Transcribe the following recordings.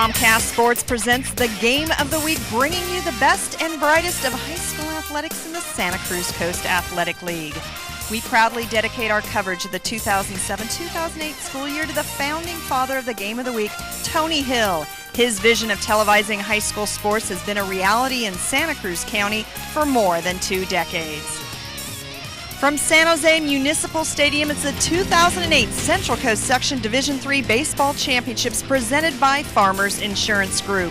Comcast Sports presents the Game of the Week, bringing you the best and brightest of high school athletics in the Santa Cruz Coast Athletic League. We proudly dedicate our coverage of the 2007-2008 school year to the founding father of the Game of the Week, Tony Hill. His vision of televising high school sports has been a reality in Santa Cruz County for more than 2 decades. From San Jose Municipal Stadium, it's the 2008 Central Coast Section Division III Baseball Championships presented by Farmers Insurance Group.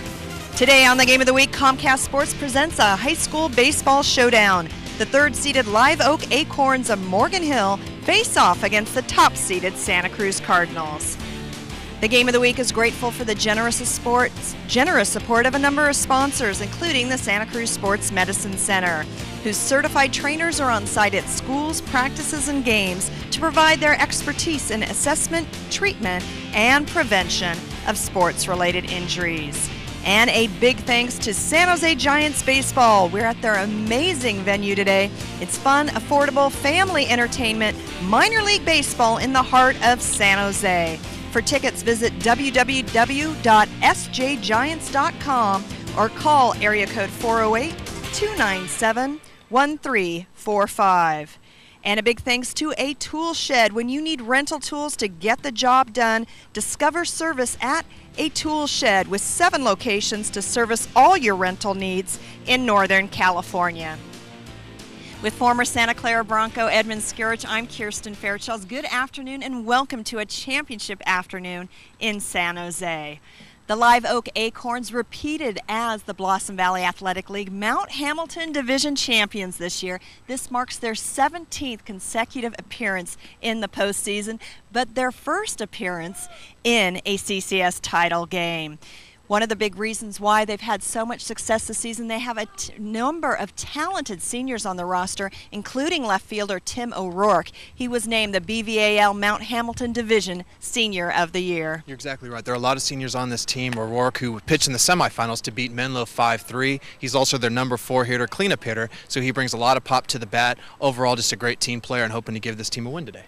Today on the Game of the Week, Comcast Sports presents a high school baseball showdown. The third-seeded Live Oak Acorns of Morgan Hill face off against the top-seeded Santa Cruz Cardinals. The Game of the Week is grateful for the generous support of a number of sponsors, including the Santa Cruz Sports Medicine Center, whose certified trainers are on site at schools, practices, and games to provide their expertise in assessment, treatment, and prevention of sports-related injuries. And a big thanks to San Jose Giants Baseball. We're at their amazing venue today. It's fun, affordable, family entertainment, minor league baseball in the heart of San Jose. For tickets, visit www.sjgiants.com or call area code 408-297-1345. And a big thanks to A Tool Shed. When you need rental tools to get the job done, discover service at A Tool Shed with 7 locations to service all your rental needs in Northern California. With former Santa Clara Bronco Edmund Skirich, I'm Kirsten Fairchild. Good afternoon and welcome to a championship afternoon in San Jose. The Live Oak Acorns repeated as the Blossom Valley Athletic League Mount Hamilton Division champions this year. This marks their 17th consecutive appearance in the postseason, but their first appearance in a CCS title game. One of the big reasons why they've had so much success this season, they have a number of talented seniors on the roster, including left fielder Tim O'Rourke. He was named the BVAL Mount Hamilton Division Senior of the Year. You're exactly right. There are a lot of seniors on this team. O'Rourke, who pitched in the semifinals to beat Menlo 5-3. He's also their number 4 hitter, cleanup hitter, so he brings a lot of pop to the bat. Overall, just a great team player and hoping to give this team a win today.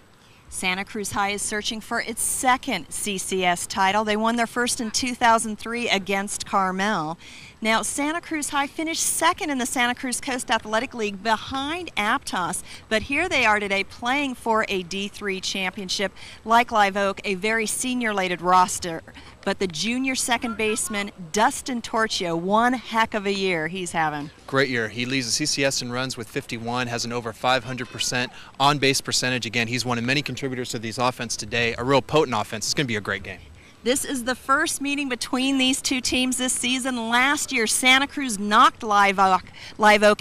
Santa Cruz High is searching for its second CCS title. They won their first in 2003 against Carmel. Now, Santa Cruz High finished second in the Santa Cruz Coast Athletic League behind Aptos, but here they are today playing for a D3 championship. Like Live Oak, a very senior-laden roster, but the junior second baseman, Dustin Torchio, one heck of a year he's having. Great year. He leads the CCS in runs with 51, has an over 500% on-base percentage. Again, he's one of many contributors to these offense today. A real potent offense. It's going to be a great game. This is the first meeting between these two teams this season. Last year, Santa Cruz knocked Live Oak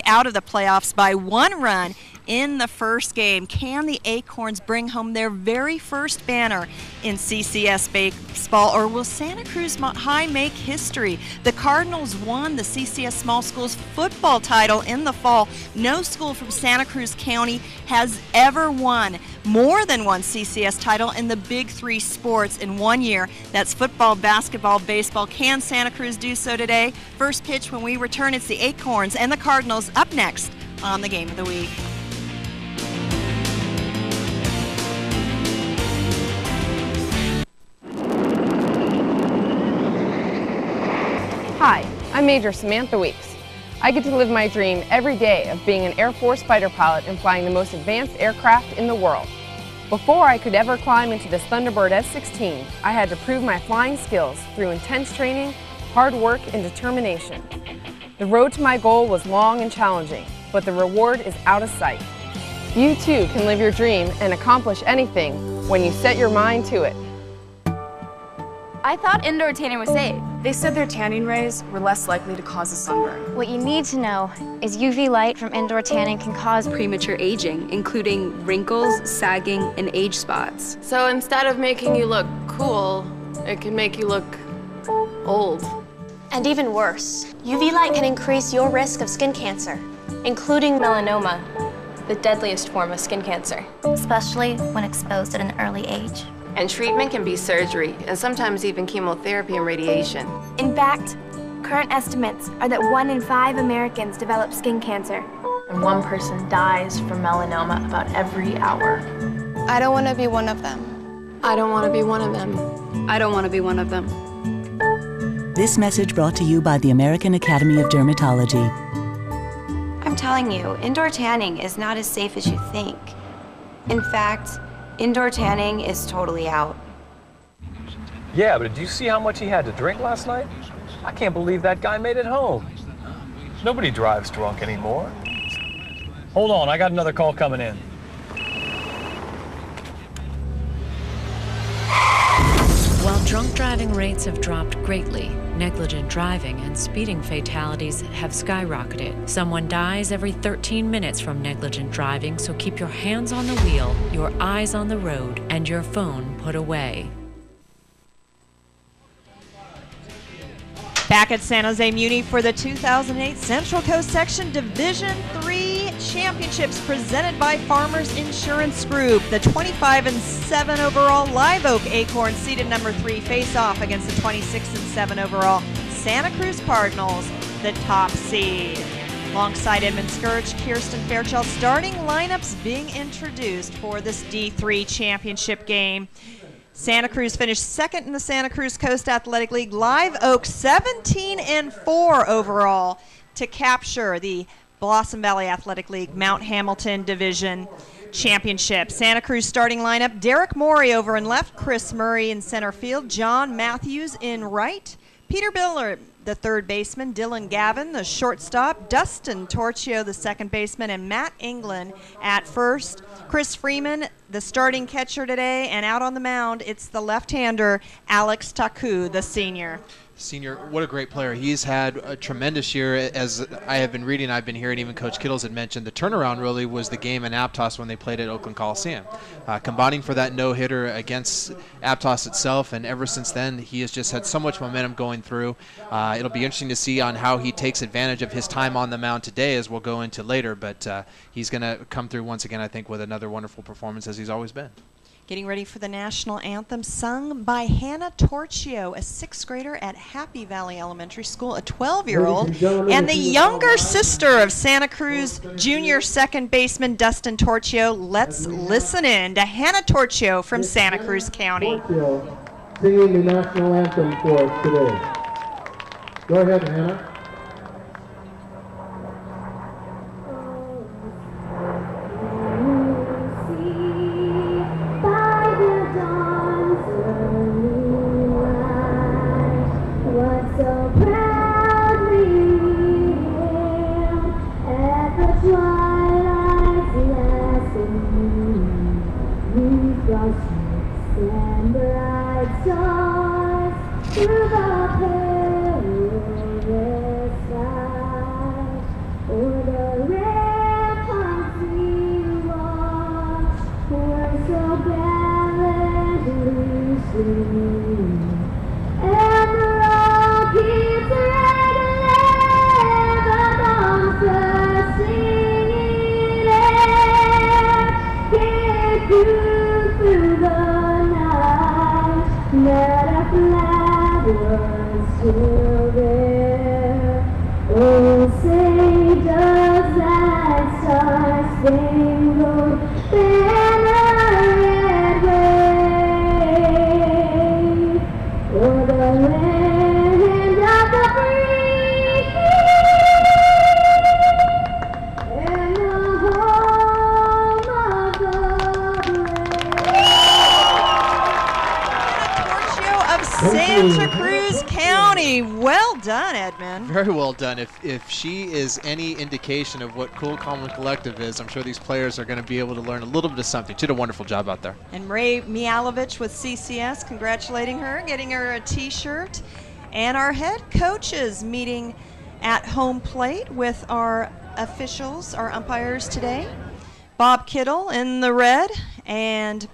out of the playoffs by 1 run in the first game. Can the Acorns bring home their very first banner in CCS baseball, or will Santa Cruz High make history? The Cardinals won the CCS Small Schools football title in the fall. No school from Santa Cruz County has ever won more than one CCS title in the Big 3 sports in 1 year. That's football, basketball, baseball. Can Santa Cruz do so today? First pitch when we return, it's the Acorns and the Cardinals up next on the Game of the Week. Hi, I'm Major Samantha Weeks. I get to live my dream every day of being an Air Force fighter pilot and flying the most advanced aircraft in the world. Before I could ever climb into this Thunderbird S-16, I had to prove my flying skills through intense training, hard work, and determination. The road to my goal was long and challenging, but the reward is out of sight. You too can live your dream and accomplish anything when you set your mind to it. I thought indoor tanning was safe. They said their tanning rays were less likely to cause a sunburn. What you need to know is UV light from indoor tanning can cause premature aging, including wrinkles, sagging, and age spots. So instead of making you look cool, it can make you look old. And even worse, UV light can increase your risk of skin cancer, including melanoma, the deadliest form of skin cancer, especially when exposed at an early age. And treatment can be surgery, and sometimes even chemotherapy and radiation. In fact, current estimates are that 1 in 5 Americans develop skin cancer. And 1 person dies from melanoma about every hour. I don't want to be one of them. I don't want to be one of them. I don't want to be one of them. This message brought to you by the American Academy of Dermatology. I'm telling you, indoor tanning is not as safe as you think. In fact, indoor tanning is totally out. Yeah, but did you see how much he had to drink last night? I can't believe that guy made it home. Nobody drives drunk anymore. Hold on, I got another call coming in. While drunk driving rates have dropped greatly, negligent driving and speeding fatalities have skyrocketed. Someone dies every 13 minutes from negligent driving, so keep your hands on the wheel, your eyes on the road, and your phone put away. Back at San Jose Muni for the 2008 Central Coast Section Division III Championships presented by Farmers Insurance Group. The 25-7 overall Live Oak Acorn seeded number 3 face off against the 26-7 overall Santa Cruz Cardinals, the top seed. Alongside Edmund Scourge, Kirsten Fairchild, starting lineups being introduced for this D3 championship game. Santa Cruz finished second in the Santa Cruz Coast Athletic League. Live Oak 17-4 overall to capture the Blossom Valley Athletic League Mount Hamilton Division Championship. Santa Cruz starting lineup: Derek Morey over in left, Chris Murray in center field, John Matthews in right, Peter Biller, the third baseman, Dylan Gavin, the shortstop, Dustin Torchio, the second baseman, and Matt England at first. Chris Freeman, the starting catcher today, and out on the mound, it's the left-hander, Alex Taku, the senior. Senior, what a great player. He's had a tremendous year. As I have been reading, I've been hearing, even Coach Kittles had mentioned, the turnaround really was the game in Aptos when they played at Oakland Coliseum. Combining for that no-hitter against Aptos itself, and ever since then, he has just had so much momentum going through. It'll be interesting to see on how he takes advantage of his time on the mound today, as we'll go into later, but he's going to come through once again, I think, with another wonderful performance, as he's always been. Getting ready for the national anthem sung by Hannah Torchio, a 6th grader at Happy Valley Elementary School, a 12-year-old, and the younger sister of Santa Cruz junior second baseman Dustin Torchio. Let's listen in to Hannah Torchio from Santa Cruz County. Singing the national anthem for us today. Go ahead, Hannah. Santa Cruz County. Well done, Edmund. Very well done. If she is any indication of what Cool Common Collective is, I'm sure these players are going to be able to learn a little bit of something. She did a wonderful job out there. And Ray Mialovich with CCS, congratulating her, getting her a T-shirt. And our head coaches meeting at home plate with our officials, our umpires today. Bob Kittle in the red, and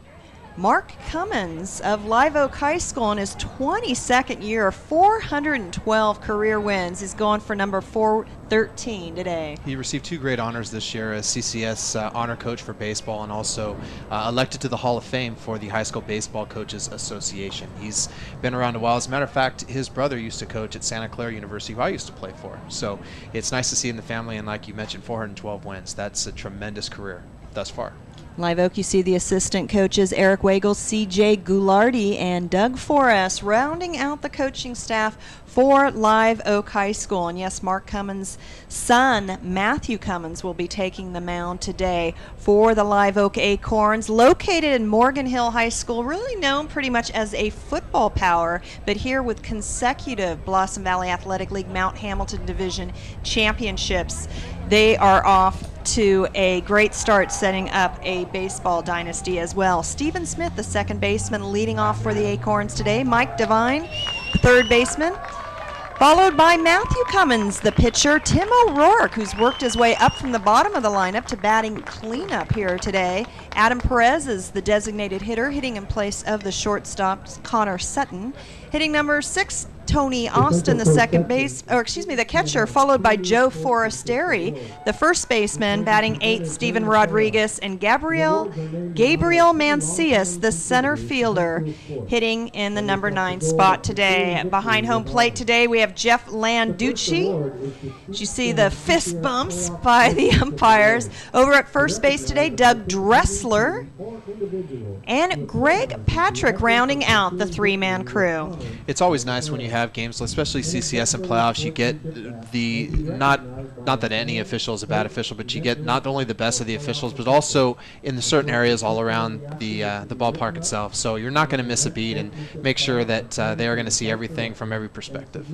Mark Cummins of Live Oak High School in his 22nd year, 412 career wins. He's going for number 413 today. He received 2 great honors this year as CCS honor coach for baseball, and also elected to the Hall of Fame for the High School Baseball Coaches Association. He's been around a while. As a matter of fact, his brother used to coach at Santa Clara University, who I used to play for. So it's nice to see in the family, and like you mentioned, 412 wins. That's a tremendous career. thus far. Live Oak, you see the assistant coaches Eric Wagle, C.J. Goulardi, and Doug Forrest rounding out the coaching staff for Live Oak High School. And yes, Mark Cummins' son, Matthew Cummins, will be taking the mound today for the Live Oak Acorns, located in Morgan Hill High School, really known pretty much as a football power, but here with consecutive Blossom Valley Athletic League Mount Hamilton Division championships. They are off to a great start, setting up a baseball dynasty as well. Stephen Smith, the second baseman, leading off for the Acorns today. Mike Devine, the third baseman, followed by Matthew Cummins, the pitcher. Tim O'Rourke, who's worked his way up from the bottom of the lineup to batting cleanup here today. Adam Perez is the designated hitter, hitting in place of the shortstop Connor Sutton. Hitting number 6, Tony Austin, the catcher, followed by Joe Forestieri, the first baseman, batting 8th, Steven Rodriguez, and Gabriel Mancias, the center fielder, hitting in the number 9 spot today. Behind home plate today, we have Jeff Landucci. You see the fist bumps by the umpires. Over at first base today, Doug Dressler and Greg Patrick rounding out the 3-man crew. It's always nice when you have games, especially CCS and playoffs. You get the not that any official is a bad official, but you get not only the best of the officials, but also in the certain areas all around the ballpark itself. So you're not going to miss a beat, and make sure that they are going to see everything from every perspective.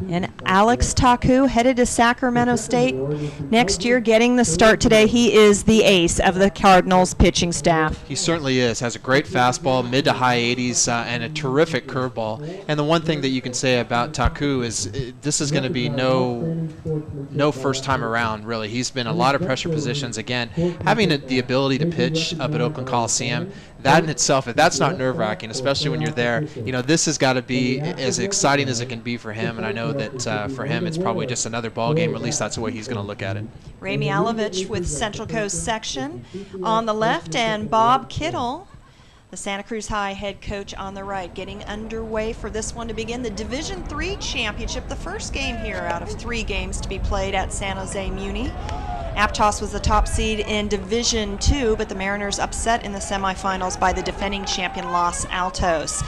And Alex Taku headed to Sacramento State next year, getting the start today. He is the ace of the Cardinals pitching staff. He certainly is. Has a great fastball, mid to high 80s, and a terrific curveball. And the one thing that you can say about Taku is this is going to be no first time around, really. He's been in a lot of pressure positions. Again, having the ability to pitch up at Oakland Coliseum, that in itself, if that's not nerve-wracking, especially when you're there, this has got to be as exciting as it can be for him. And I know that for him, it's probably just another ball game. At least that's the way he's going to look at it. Ray Mialovich with Central Coast section on the left, and Bob Kittle, the Santa Cruz High head coach, on the right, getting underway for this one to begin the Division III championship, the first game here out of 3 games to be played at San Jose Muni. Aptos was the top seed in Division II, but the Mariners upset in the semifinals by the defending champion Los Altos.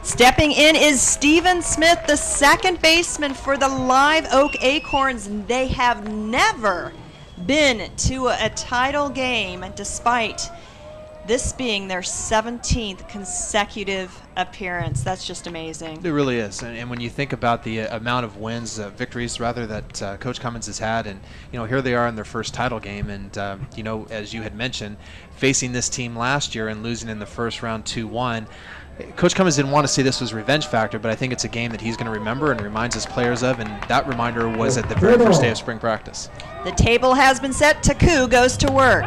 Stepping in is Stephen Smith, the second baseman for the Live Oak Acorns. They have never been to a title game, despite this being their 17th consecutive appearance. That's just amazing. It really is. And when you think about the amount of wins, victories rather, that Coach Cummins has had, and here they are in their first title game, and as you had mentioned, facing this team last year and losing in the first round 2-1. Coach Cummins didn't want to see this as revenge factor, but I think it's a game that he's going to remember and reminds his players of, and that reminder was at the very first day of spring practice. The table has been set. Taku goes to work.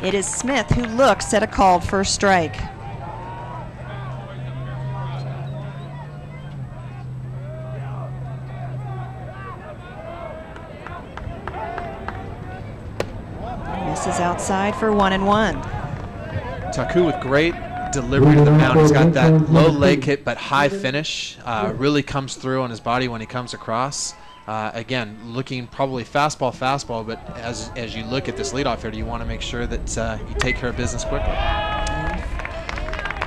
It is Smith who looks at a called first strike. Misses outside for 1-1. Taku with great delivery to the mound. He's got that low leg hit but high finish. Really comes through on his body when he comes across. Again, looking probably fastball, but as you look at this leadoff here, you want to make sure that you take care of business quickly.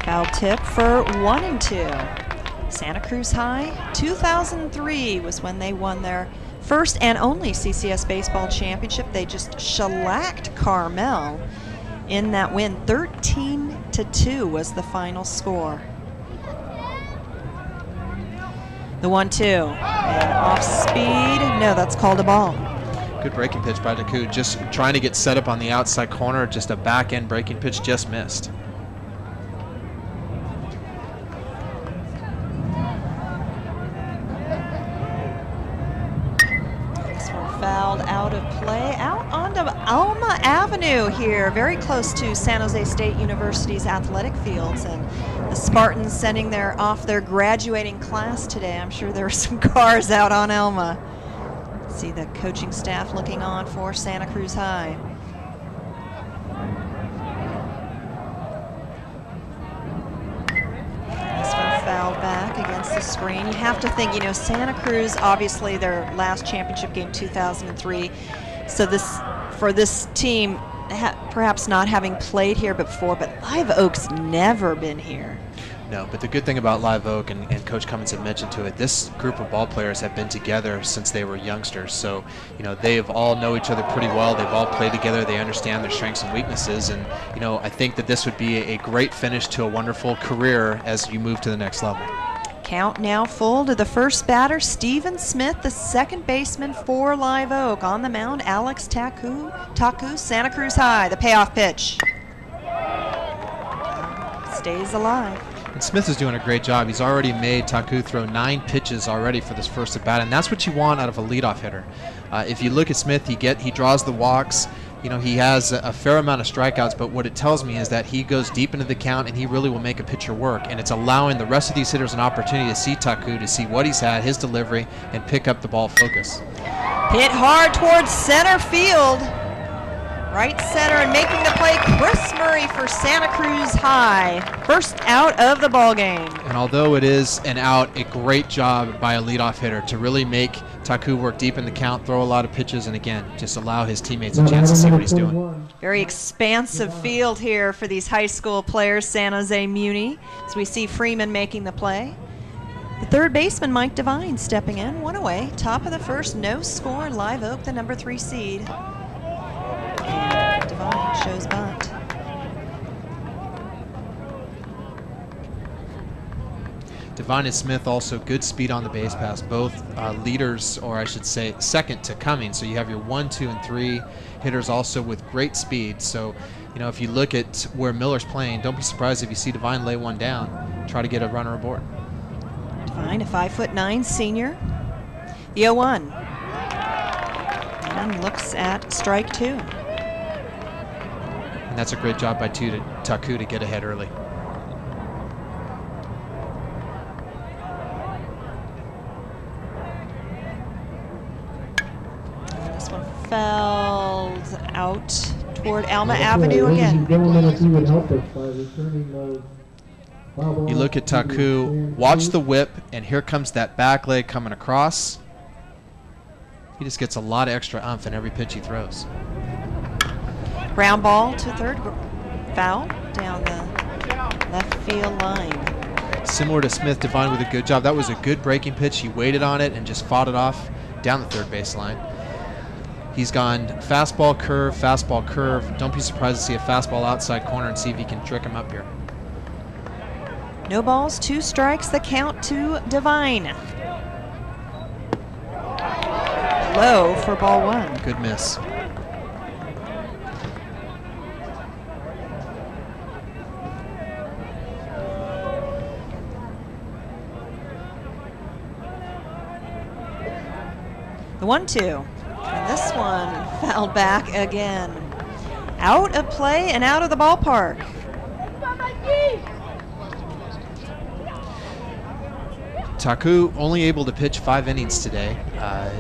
Foul tip for 1-2. Santa Cruz High, 2003 was when they won their first and only CCS baseball championship. They just shellacked Carmel in that win. 13-2 was the final score. The 1-2, and off speed. No, that's called a ball. Good breaking pitch by Taku. Just trying to get set up on the outside corner. Just a back end breaking pitch, just missed. This one fouled out of play, out onto Alma Avenue here, very close to San Jose State University's athletic fields, and the Spartans sending off their graduating class today. I'm sure there were some cars out on Elma. See the coaching staff looking on for Santa Cruz High. This one fouled back against the screen. You have to think, Santa Cruz, obviously their last championship game, 2003, So for this team, perhaps not having played here before, but Live Oak's never been here. No, but the good thing about Live Oak, and Coach Cummins had mentioned to it, this group of ball players have been together since they were youngsters. So, they have all know each other pretty well. They've all played together. They understand their strengths and weaknesses. And, I think that this would be a great finish to a wonderful career as you move to the next level. Count now full to the first batter, Stephen Smith, the second baseman for Live Oak. On the mound, Alex Taku, Santa Cruz High, the payoff pitch. Stays alive. And Smith is doing a great job. He's already made Taku throw 9 pitches already for this first at bat, and that's what you want out of a leadoff hitter. If you look at Smith, he draws the walks. He has a fair amount of strikeouts, but what it tells me is that he goes deep into the count and he really will make a pitcher work, and it's allowing the rest of these hitters an opportunity to see Taku, to see what he's had, his delivery, and pick up the ball focus. Hit hard towards center field. Right center, and making the play, Chris Murray for Santa Cruz High. First out of the ball game. And although it is an out, a great job by a leadoff hitter to really make Taku work deep in the count, throw a lot of pitches, and again, just allow his teammates a chance to see what he's doing. Very expansive field here for these high school players, San Jose Muni, as we see Freeman making the play. The third baseman, Mike Devine, stepping in, one away. Top of the first, no score, Live Oak, the number 3 seed. And Devine shows bunt. Devine and Smith also good speed on the base pass, both leaders, or I should say second to Cummings. So you have your 1, 2, and 3 hitters also with great speed. So, if you look at where Miller's playing, don't be surprised if you see Devine lay one down, try to get a runner aboard. Devine, a 5'9" senior. The 0-1. And looks at strike 2. And that's a great job by Taku to get ahead early. This one fell out toward Alma Avenue again. You look at Taku, watch the whip, and here comes that back leg coming across. He just gets a lot of extra oomph in every pitch he throws. Ground ball to third, foul down the left field line. Similar to Smith, Devine with a good job. That was a good breaking pitch. He waited on it and just fought it off down the third base line. He's gone fastball, curve. Don't be surprised to see a fastball outside corner and see if he can trick him up here. No balls, 2 strikes, the count to Devine. Low for ball 1. Good miss. The 1-2. And this one fouled back again. Out of play and out of the ballpark. Taku only able to pitch 5 innings today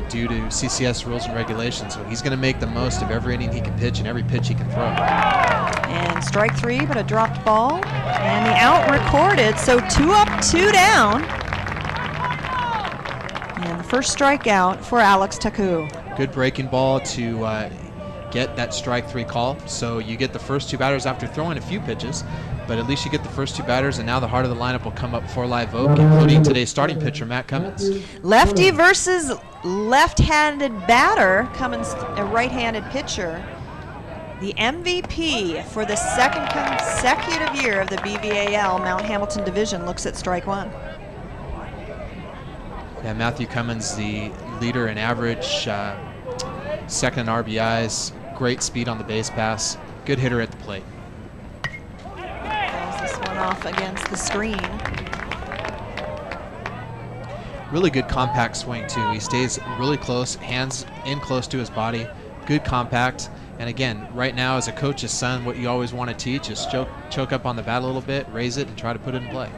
due to CCS rules and regulations, so he's going to make the most of every inning he can pitch and every pitch he can throw. And strike 3, but a dropped ball. And the out recorded, so 2 up, 2 down. And the first strikeout for Alex Taku. Good breaking ball to get that strike 3 call. So you get the first 2 batters after throwing a few pitches, but at least you get the first 2 batters, and now the heart of the lineup will come up for Live Oak, including today's starting pitcher, Matt Cummins. Lefty versus left-handed batter. Cummins, a right-handed pitcher. The MVP for the second consecutive year of the BVAL Mount Hamilton Division looks at strike 1. Yeah, Matthew Cummins, the leader in average, second in RBIs, great speed on the base pass, good hitter at the plate. Fouls this one off against the screen. Really good compact swing too. He stays really close, hands in close to his body, good compact. And again, right now as a coach's son, what you always want to teach is choke up on the bat a little bit, raise it, and try to put it in play.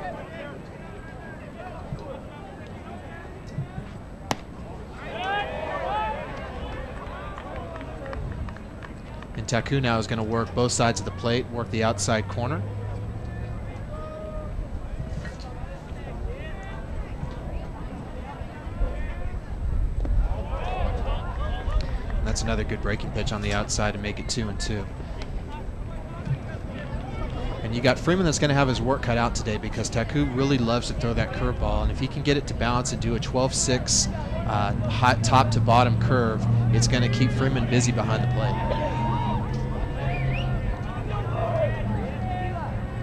And Taku now is going to work both sides of the plate, work the outside corner. And that's another good breaking pitch on the outside to make it 2-2. And you got Freeman that's going to have his work cut out today because Taku really loves to throw that curveball, and if he can get it to bounce and do a 12-6 hot top to bottom curve, it's going to keep Freeman busy behind the plate.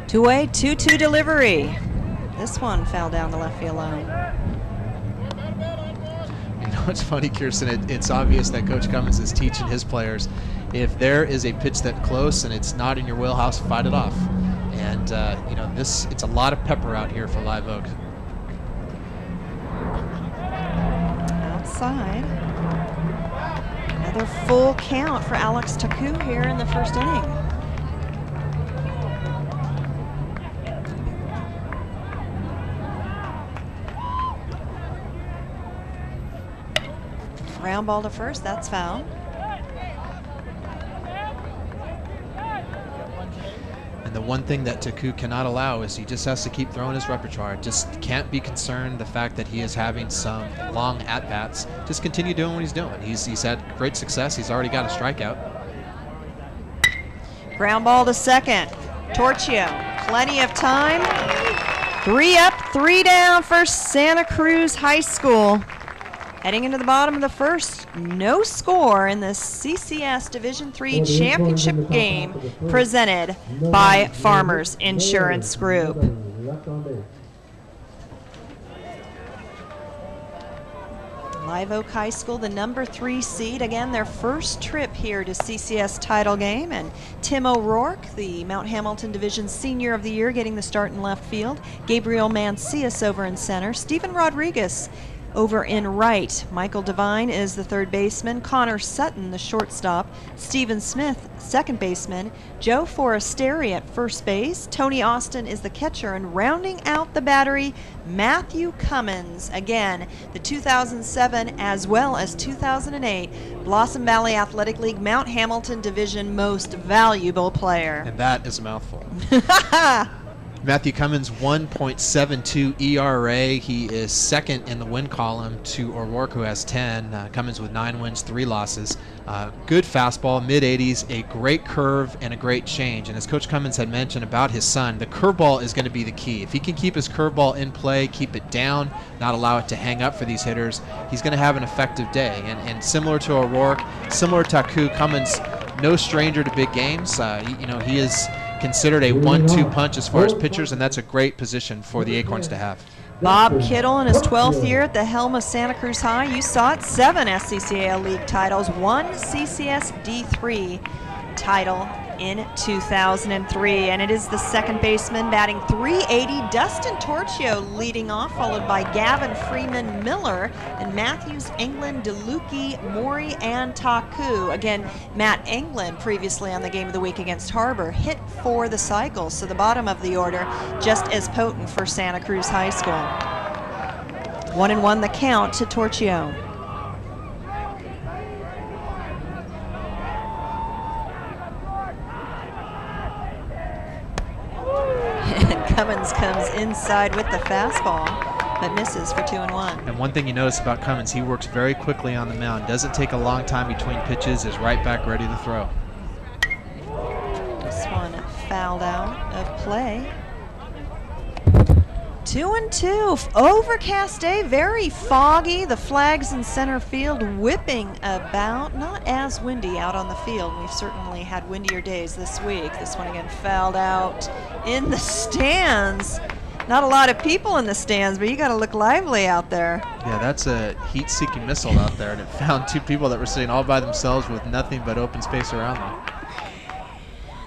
2-way, 2-2 delivery. This one fell down the left field line. You know, it's funny, Kirsten, it's obvious that Coach Cummins is teaching his players, if there is a pitch that's close and it's not in your wheelhouse, fight it off. And, you know, it's a lot of pepper out here for Live Oak. Outside. Another full count for Alex Taku here in the first inning. Ground ball to first, that's foul. And the one thing that Taku cannot allow is he just has to keep throwing his repertoire. Just can't be concerned the fact that he is having some long at-bats. Just continue doing what he's doing. He's had great success. He's already got a strikeout. Ground ball to second. Torchio, plenty of time. 3 up, 3 down for Santa Cruz High School. Heading into the bottom of the first, no score in the CCS Division III Championship game presented by Farmers Insurance Group. Live Oak High School, the number 3 seed, again their first trip here to CCS title game, and Tim O'Rourke, the Mount Hamilton Division Senior of the Year, getting the start in left field. Gabriel Mancias over in center. Stephen Rodriguez over in right. Michael Devine is the third baseman. Connor Sutton, the shortstop. Stephen Smith, second baseman. Joe Forestieri at first base. Tony Austin is the catcher. And rounding out the battery, Matthew Cummins. Again, the 2007 as well as 2008 Blossom Valley Athletic League Mount Hamilton Division Most Valuable Player. And that is a mouthful. Matthew Cummins, 1.72 ERA. He is second in the win column to O'Rourke, who has 10. Cummins with 9 wins, 3 losses. Good fastball, mid-80s, a great curve, and a great change. And as Coach Cummins had mentioned about his son, the curveball is going to be the key. If he can keep his curveball in play, keep it down, not allow it to hang up for these hitters, he's going to have an effective day. And similar to O'Rourke, similar to Taku, Cummins, no stranger to big games. He is considered a 1-2 punch as far as pitchers, and that's a great position for the Acorns to have. Bob Kittle in his 12th year at the helm of Santa Cruz High. You saw it, 7 SCCAL League titles, 1 CCS D3 title in 2003. And it is the second baseman batting .380, Dustin Torchio leading off, followed by Gavin Freeman Miller and Matthews, England, DeLucchi, Maury, and Taku. Again, Matt England previously on the Game of the Week against Harbor hit for the cycle, so the bottom of the order just as potent for Santa Cruz High School. 1-1 the count to Torchio. Cummins comes inside with the fastball, but misses for 2-1. And one thing you notice about Cummins, he works very quickly on the mound. Doesn't take a long time between pitches, is right back ready to throw. This one fouled out of play. 2-2. Overcast day, very foggy. The flags in center field whipping about. Not as windy out on the field. We've certainly had windier days this week. This one again fouled out in the stands. Not a lot of people in the stands, but you got to look lively out there. Yeah, that's a heat-seeking missile out there, and it found 2 people that were sitting all by themselves with nothing but open space around them.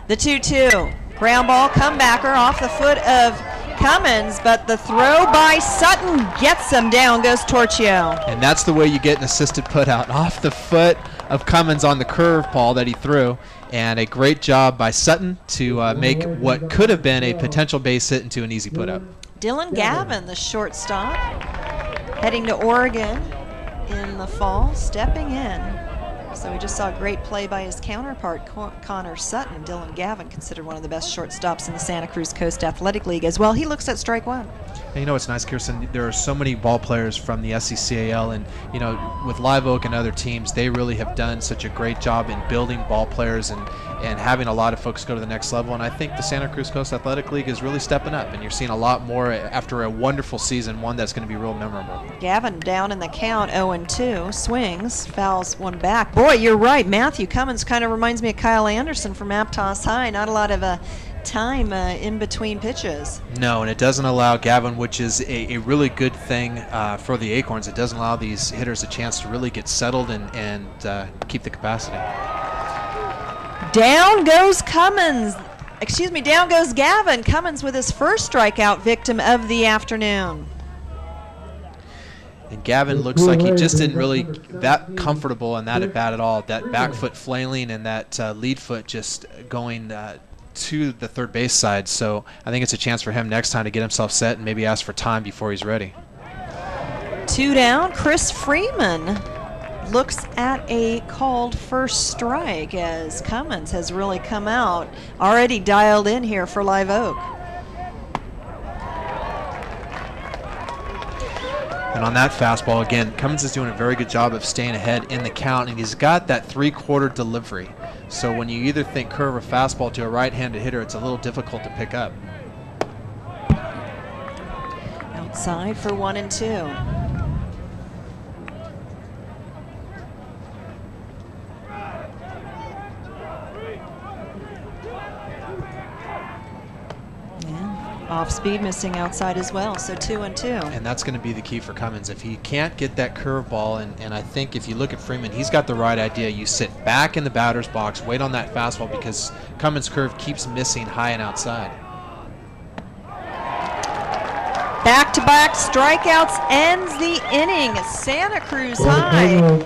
The 2-2. Ground ball, comebacker off the foot of Cummins, but the throw by Sutton gets him down, goes Torchio. And that's the way you get an assisted putout, off the foot of Cummins on the curveball that he threw. And a great job by Sutton to make what could have been a potential base hit into an easy putout. Dylan Gavin, the shortstop, heading to Oregon in the fall, stepping in. So we just saw a great play by his counterpart, Connor Sutton. Dylan Gavin, considered one of the best shortstops in the Santa Cruz Coast Athletic League as well. He looks at strike one. And you know what's nice, Kirsten? There are so many ball players from the SCCAL, and you know, with Live Oak and other teams, they really have done such a great job in building ball players and having a lot of folks go to the next level. And I think the Santa Cruz Coast Athletic League is really stepping up, and you're seeing a lot more after a wonderful season, one that's going to be real memorable. Gavin down in the count, 0-2, swings, fouls one back. Boy, you're right. Matthew Cummins kind of reminds me of Kyle Anderson from Aptos High. Not a lot of time in between pitches. No, and it doesn't allow Gavin, which is a really good thing for the Acorns. It doesn't allow these hitters a chance to really get settled and keep the capacity. Down goes Cummins. Excuse me, down goes Gavin. Cummins with his first strikeout, victim of the afternoon. And Gavin looks like he just didn't really that comfortable in that at bat at all. That back foot flailing and that lead foot just going to the third base side. So I think it's a chance for him next time to get himself set and maybe ask for time before he's ready. 2 down. Chris Freeman looks at a called first strike as Cummins has really come out, already dialed in here for Live Oak. And on that fastball, again, Cummins is doing a very good job of staying ahead in the count, and he's got that 3/4 delivery. So when you either think curve or fastball to a right-handed hitter, it's a little difficult to pick up. Outside for 1-2. Off speed, missing outside as well, so 2-2. And that's going to be the key for Cummins. If he can't get that curveball, and I think if you look at Freeman, he's got the right idea. You sit back in the batter's box, wait on that fastball, because Cummins' curve keeps missing high and outside. Back-to-back strikeouts ends the inning. Santa Cruz High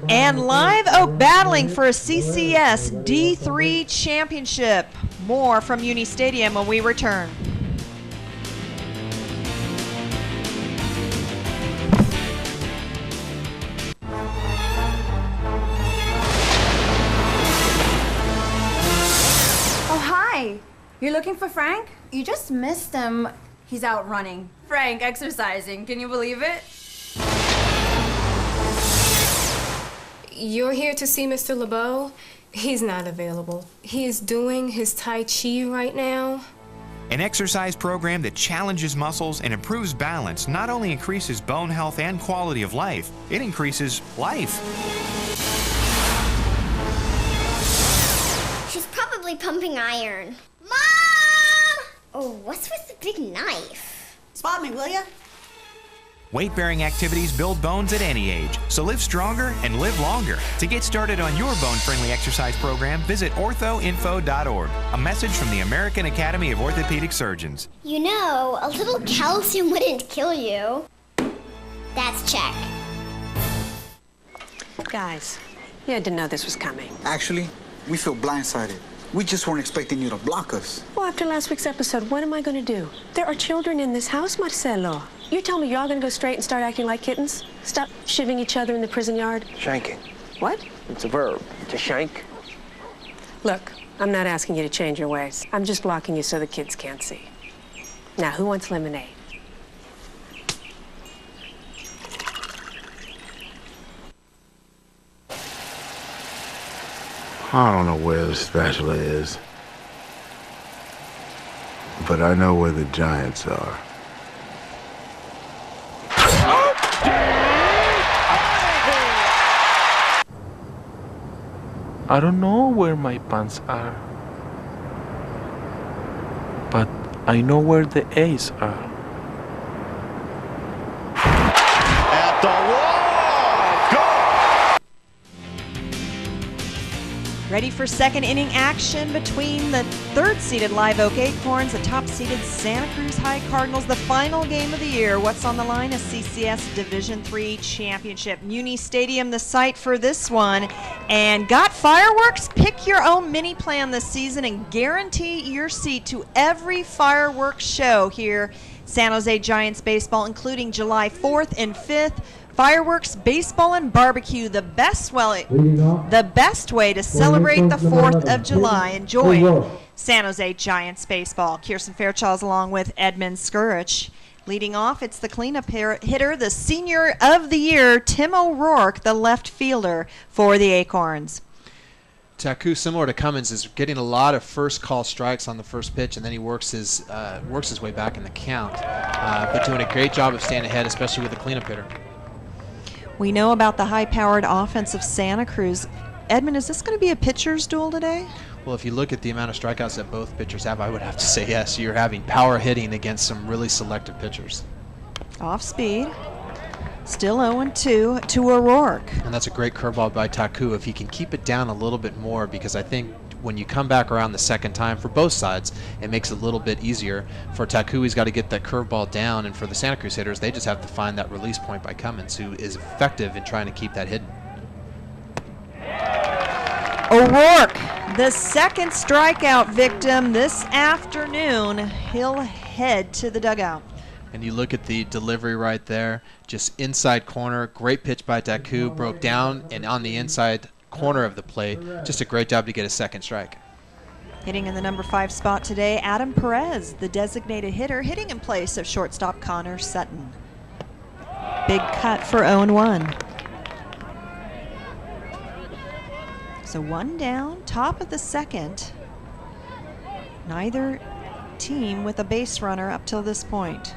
and Live Oak battling for a CCS D3 championship. More from Uni Stadium when we return. You're looking for Frank? You just missed him. He's out running. Frank exercising. Can you believe it? You're here to see Mr. LeBeau? He's not available. He is doing his Tai Chi right now. An exercise program that challenges muscles and improves balance not only increases bone health and quality of life, it increases life. She's probably pumping iron. Mom! Oh, what's with the big knife? Spot me, will ya? Weight-bearing activities build bones at any age, so live stronger and live longer. To get started on your bone-friendly exercise program, visit orthoinfo.org. A message from the American Academy of Orthopedic Surgeons. You know, a little calcium wouldn't kill you. That's check. Guys, you had to know this was coming. Actually, we feel blindsided. We just weren't expecting you to block us. Well, after last week's episode, what am I going to do? There are children in this house, Marcelo. You tell me y'all going to go straight and start acting like kittens? Stop shivving each other in the prison yard? Shanking. What? It's a verb. To shank. Look, I'm not asking you to change your ways. I'm just blocking you so the kids can't see. Now, who wants lemonade? I don't know where the spatula is, but I know where the giants are. I don't know where my pants are, but I know where the A's are. At the wall, go! Ready for second inning action between the third-seeded Live Oak Acorns, the top-seeded Santa Cruz High Cardinals. The final game of the year. What's on the line? A CCS Division III championship. Muni Stadium, the site for this one. And got fireworks? Pick your own mini plan this season and guarantee your seat to every fireworks show here. San Jose Giants baseball, including July 4th and 5th Fireworks, baseball, and barbecue, the best way to celebrate the 4th of July. Enjoy San Jose Giants baseball. Kirsten Fairchild along with Edmund Skurich. Leading off, it's the cleanup hitter, the senior of the year, Tim O'Rourke, the left fielder for the Acorns. Taku, similar to Cummins, is getting a lot of first call strikes on the first pitch, and then he works his way back in the count, but doing a great job of staying ahead, especially with the cleanup hitter. We know about the high-powered offense of Santa Cruz. Edmund, is this going to be a pitcher's duel today? Well, if you look at the amount of strikeouts that both pitchers have, I would have to say yes. You're having power hitting against some really selective pitchers. Off speed. Still 0-2 to O'Rourke. And that's a great curveball by Taku if he can keep it down a little bit more, because I think when you come back around the second time for both sides, it makes it a little bit easier. For Taku, he's got to get that curveball down, and for the Santa Cruz hitters, they just have to find that release point by Cummins, who is effective in trying to keep that hidden. O'Rourke, the second strikeout victim this afternoon. He'll head to the dugout. And you look at the delivery right there, just inside corner, great pitch by Taku, broke down and on the inside corner of the plate. Just a great job to get a second strike. Hitting in the number 5 spot today, Adam Perez, the designated hitter, hitting in place of shortstop Connor Sutton. Big cut for 0-1. So 1 down, top of the second. Neither team with a base runner up till this point.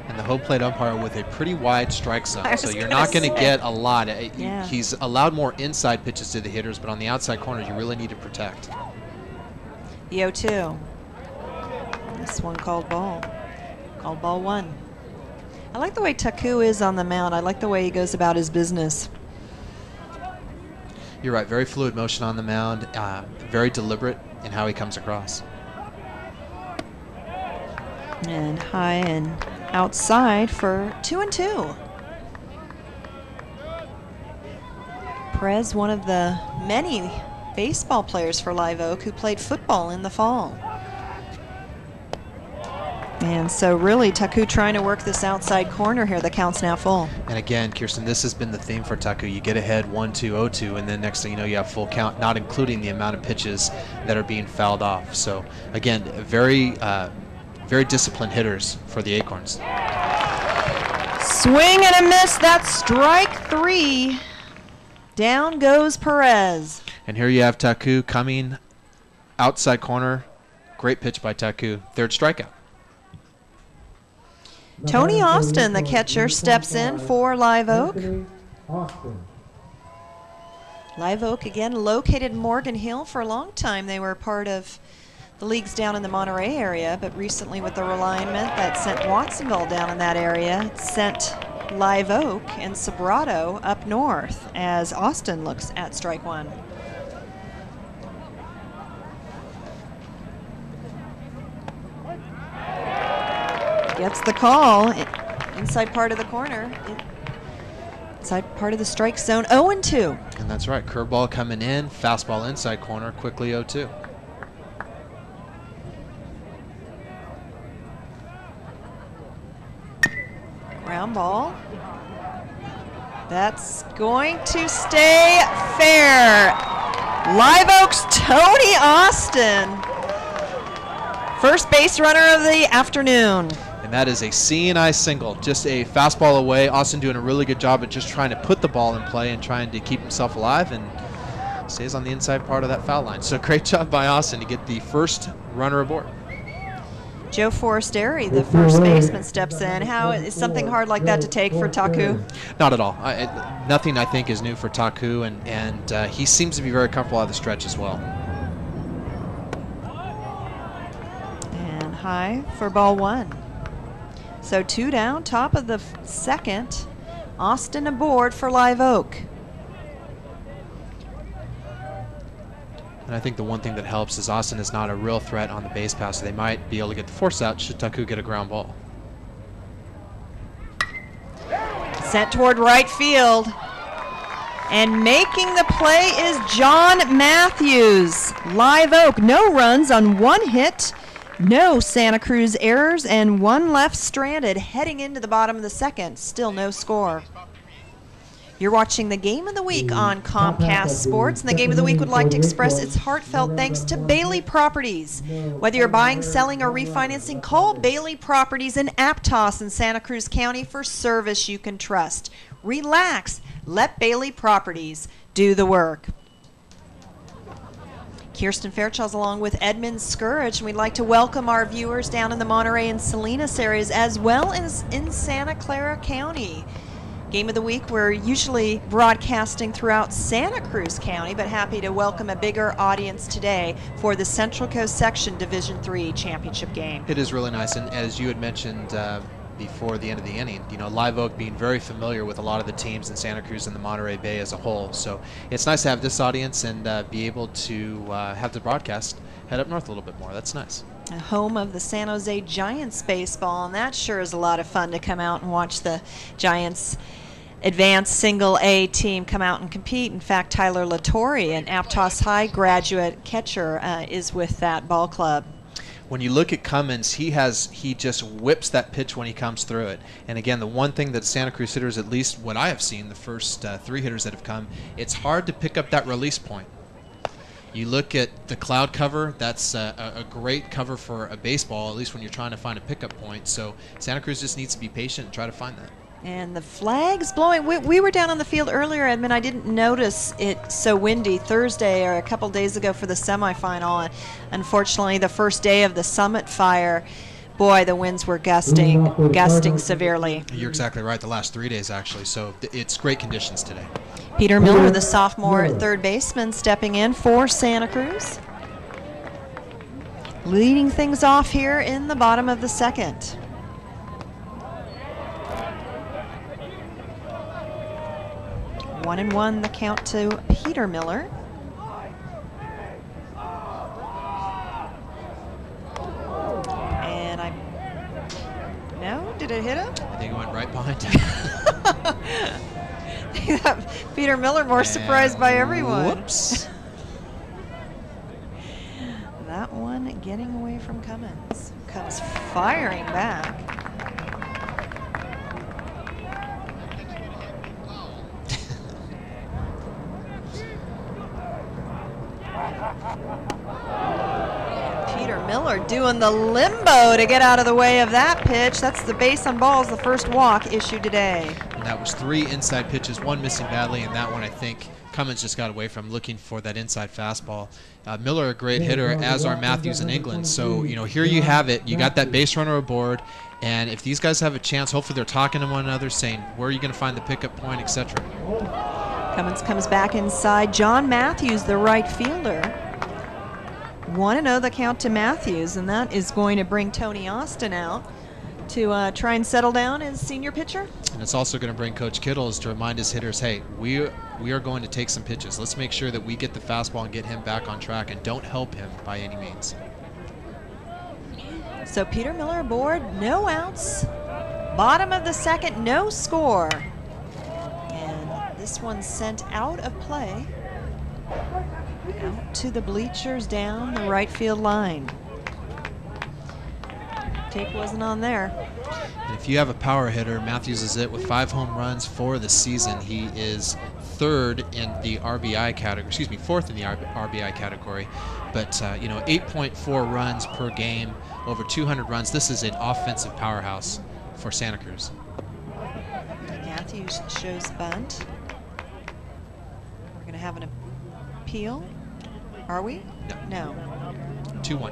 And the home plate umpire with a pretty wide strike zone, so you're not going to get a lot. Yeah. He's allowed more inside pitches to the hitters, but on the outside corners, you really need to protect. The 0-2. This one called ball. Called ball 1. I like the way Taku is on the mound. I like the way he goes about his business. You're right, very fluid motion on the mound, very deliberate in how he comes across. And high and outside for 2-2. Perez, one of the many baseball players for Live Oak who played football in the fall. And so really Taku trying to work this outside corner here. The count's now full. And again, Kirsten, this has been the theme for Taku. You get ahead 1-2, 0-2, and then next thing you know, you have full count, not including the amount of pitches that are being fouled off. So again, very disciplined hitters for the Acorns. Swing and a miss. That's strike 3. Down goes Perez. And here you have Taku coming outside corner. Great pitch by Taku. Third strikeout. Tony Austin, the catcher, steps in for Live Oak. Live Oak, again, located in Morgan Hill. For a long time, they were part of the leagues down in the Monterey area, but recently with the realignment that sent Watsonville down in that area, it sent Live Oak and Sobrato up north as Austin looks at strike 1. Gets the call, inside part of the corner, inside part of the strike zone, 0-2. And that's right, curveball coming in, fastball inside corner, quickly 0-2. Ground ball. That's going to stay fair. Live Oak's Tony Austin, first base runner of the afternoon. And that is a C&I single, just a fastball away. Austin doing a really good job of just trying to put the ball in play and trying to keep himself alive, and stays on the inside part of that foul line. So great job by Austin to get the first runner aboard. Joe Forestieri, the first baseman, steps in. How is something hard like that to take for Taku? Not at all. Nothing I think is new for Taku, and he seems to be very comfortable out of the stretch as well. And high for ball 1. So 2 down, top of the second. Austin aboard for Live Oak. And I think the one thing that helps is Austin is not a real threat on the base pass, so they might be able to get the force out should Taku get a ground ball. Sent toward right field. And making the play is John Matthews. Live Oak, no runs on 1 hit No Santa Cruz errors and one left stranded heading into the bottom of the second. Still no score. You're watching the Game of the Week on Comcast Sports, and the Game of the Week would like to express its heartfelt thanks to Bailey Properties. Whether you're buying, selling, or refinancing, call Bailey Properties in Aptos in Santa Cruz County for service you can trust. Relax. Let Bailey Properties do the work. Kirsten Fairchild's along with Edmund Scourge, and we'd like to welcome our viewers down in the Monterey and Salinas areas as well as in Santa Clara County. Game of the Week, we're usually broadcasting throughout Santa Cruz County, but happy to welcome a bigger audience today for the Central Coast Section Division III championship game. It is really nice, and as you had mentioned before the end of the inning, you know, Live Oak being very familiar with a lot of the teams in Santa Cruz and the Monterey Bay as a whole. So it's nice to have this audience and be able to have the broadcast head up north a little bit more. That's nice. A home of the San Jose Giants baseball, and that sure is a lot of fun to come out and watch the Giants advanced single A team come out and compete. In fact, Tyler Latorre, an Aptos High graduate catcher, is with that ball club. When you look at Cummins, he just whips that pitch when he comes through it. And again, the one thing that Santa Cruz hitters, at least what I have seen, the first 3 hitters that have come, it's hard to pick up that release point. You look at the cloud cover, that's a great cover for a baseball, at least when you're trying to find a pickup point. So Santa Cruz just needs to be patient and try to find that. And the flag's blowing. We were down on the field earlier, Edmund. I didn't notice it so windy Thursday or a couple days ago for the semifinal. Unfortunately, the first day of the Summit Fire, boy, the winds were gusting severely. You're exactly right, the last 3 days actually. So it's great conditions today. Peter Miller, the sophomore third baseman, stepping in for Santa Cruz. Leading things off here in the bottom of the second. One and one, the count to Peter Miller. And no, did it hit him? I think it went right behind him. Peter Miller more surprised by everyone. Whoops. That one getting away from Cummins. Comes firing back. Peter Miller doing the limbo to get out of the way of that pitch. That's the base on balls, the first walk issued today. And that was 3 inside pitches, 1 missing badly, and that one I think Cummins just got away from, looking for that inside fastball. Miller, a great hitter, as are Matthews and England. So, you know, here you have it. You got that base runner aboard, and if these guys have a chance, hopefully they're talking to one another, saying, where are you going to find the pickup point, etc. Cummins comes back inside. John Matthews, the right fielder. 1-0 the count to Matthews, and that is going to bring Tony Austin out to try and settle down as senior pitcher. And it's also going to bring Coach Kittles to remind his hitters, hey, we are going to take some pitches. Let's make sure that we get the fastball and get him back on track, and don't help him by any means. So Peter Miller aboard, no outs. Bottom of the second, no score. And this one's sent out of play. Out to the bleachers down the right field line. Tape wasn't on there. And if you have a power hitter, Matthews is it with 5 home runs for the season. He is 3rd in the RBI category, excuse me, 4th in the RBI category. But, you know, 8.4 runs per game, over 200 runs. This is an offensive powerhouse for Santa Cruz. Matthews shows bunt. We're going to have an appeal. Are we? No. No. 2-1.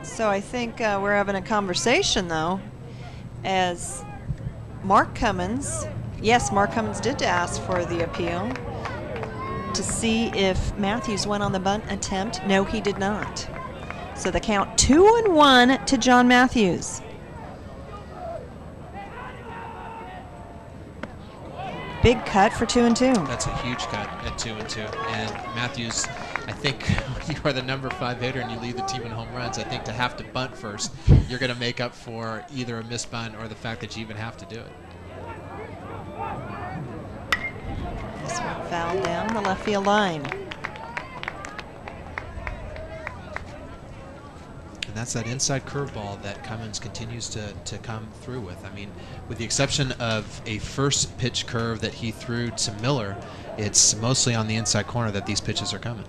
So I think we're having a conversation, though, as Mark Cummins, yes, Mark Cummins did ask for the appeal to see if Matthews went on the bunt attempt. No, he did not. So the count 2-1 to John Matthews. Big cut for 2-2. That's a huge cut at 2-2. And Matthews, I think when you are the number 5 hitter and you lead the team in home runs, I think to have to bunt first, you're going to make up for either a missed bunt or the fact that you even have to do it. This one fouled down the left field line. that's that inside curveball that Cummins continues to come through with. I mean, with the exception of a first pitch curve that he threw to Miller, it's mostly on the inside corner that these pitches are coming.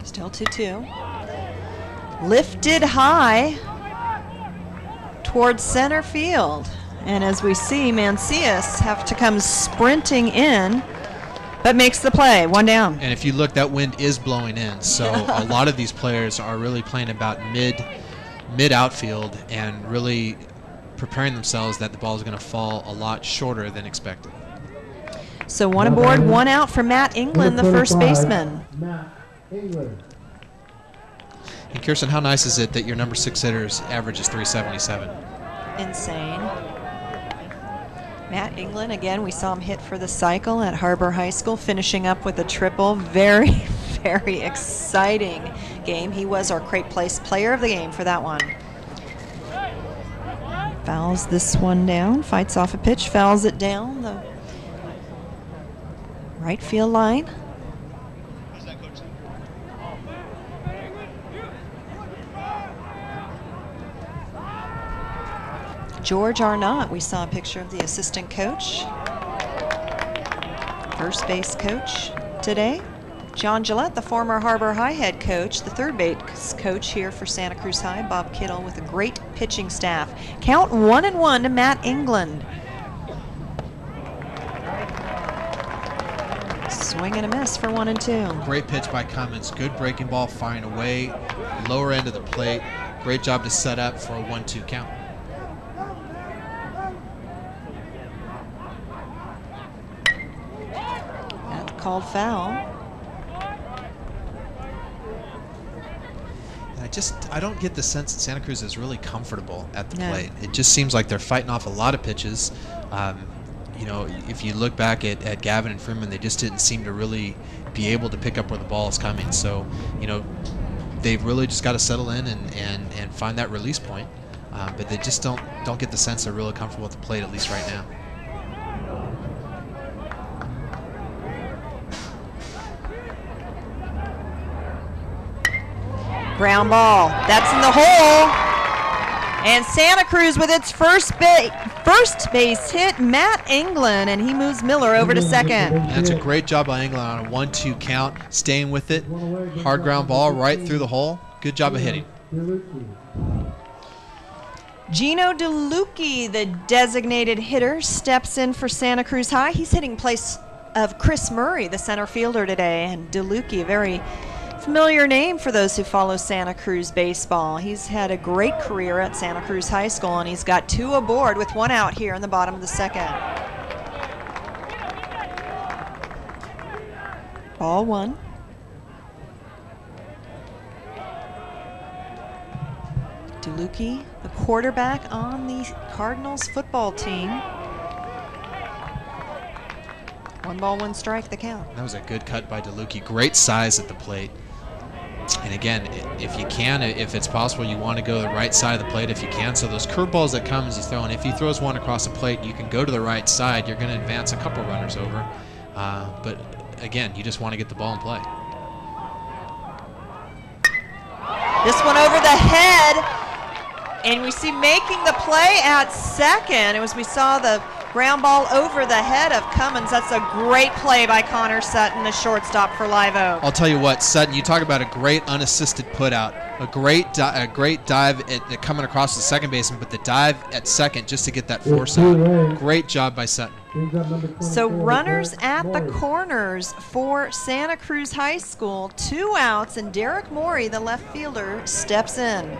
Still 2-2. Lifted high towards center field. And as we see, Mancias have to come sprinting in, but makes the play. One down. And if you look, that wind is blowing in. So a lot of these players are really playing about mid outfield and really preparing themselves that the ball is going to fall a lot shorter than expected. So one aboard, one out for Matt England, the first baseman. Matt England. And Kirsten, how nice is it that your number 6 hitter's average is 377? Insane. Matt England, again, we saw him hit for the cycle at Harbor High School, finishing up with a triple. Very, very exciting game. He was our Crate Place player of the game for that one. Fouls this one down, fights off a pitch, fouls it down the right field line. George Arnott, we saw a picture of the assistant coach, first base coach today. John Gillette, the former Harbor High head coach, the third base coach here for Santa Cruz High. Bob Kittle with a great pitching staff. Count 1-1 to Matt England. Swing and a miss for 1-2. Great pitch by Cummins. Good breaking ball, firing away, lower end of the plate. Great job to set up for a 1-2 count. Called foul. I don't get the sense that Santa Cruz is really comfortable at the plate. It just seems like they're fighting off a lot of pitches. You know, if you look back at Gavin and Freeman, they just didn't seem to really be able to pick up where the ball is coming. So, you know, they've really just got to settle in and find that release point. But they just don't get the sense they're really comfortable at the plate, at least right now. Ground ball. That's in the hole. And Santa Cruz with its first base hit, Matt England, and he moves Miller over to second. That's a great job by England on a 1-2 count, staying with it. Hard ground ball right through the hole. Good job of hitting. Gino DeLucchi, the designated hitter, steps in for Santa Cruz High. He's hitting in place of Chris Murray, the center fielder today, and DeLucchi, a very familiar name for those who follow Santa Cruz baseball. He's had a great career at Santa Cruz High School, and he's got 2 aboard with 1 out here in the bottom of the second. Ball 1. DeLucchi, the quarterback on the Cardinals football team. 1 ball, 1 strike, the count. That was a good cut by DeLucchi. Great size at the plate. And again, if you can, if it's possible, you want to go to the right side of the plate if you can. So those curveballs that Cummins is throwing, if he throws one across the plate, you can go to the right side. You're going to advance a couple runners over. But again, you just want to get the ball in play. This one over the head, and we see making the play at second. It was, we saw the ground ball over the head of Cummins. That's a great play by Connor Sutton, the shortstop for Live Oak. I'll tell you what, Sutton, you talk about a great unassisted putout, a great dive at coming across the second baseman, but the dive at second just to get that force out. Great job by Sutton. So runners at the corners for Santa Cruz High School. 2 outs, and Derek Morey, the left fielder, steps in.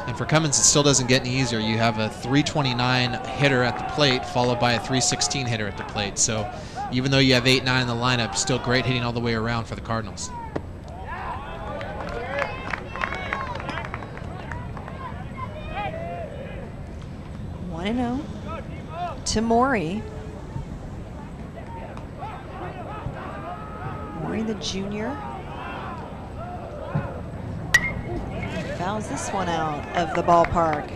And for Cummins, it still doesn't get any easier. You have a 329 hitter at the plate, followed by a 316 hitter at the plate. So even though you have 8-9 in the lineup, still great hitting all the way around for the Cardinals. One and 0 to Morey. Morey, the junior. Fouls this one out of the ballpark.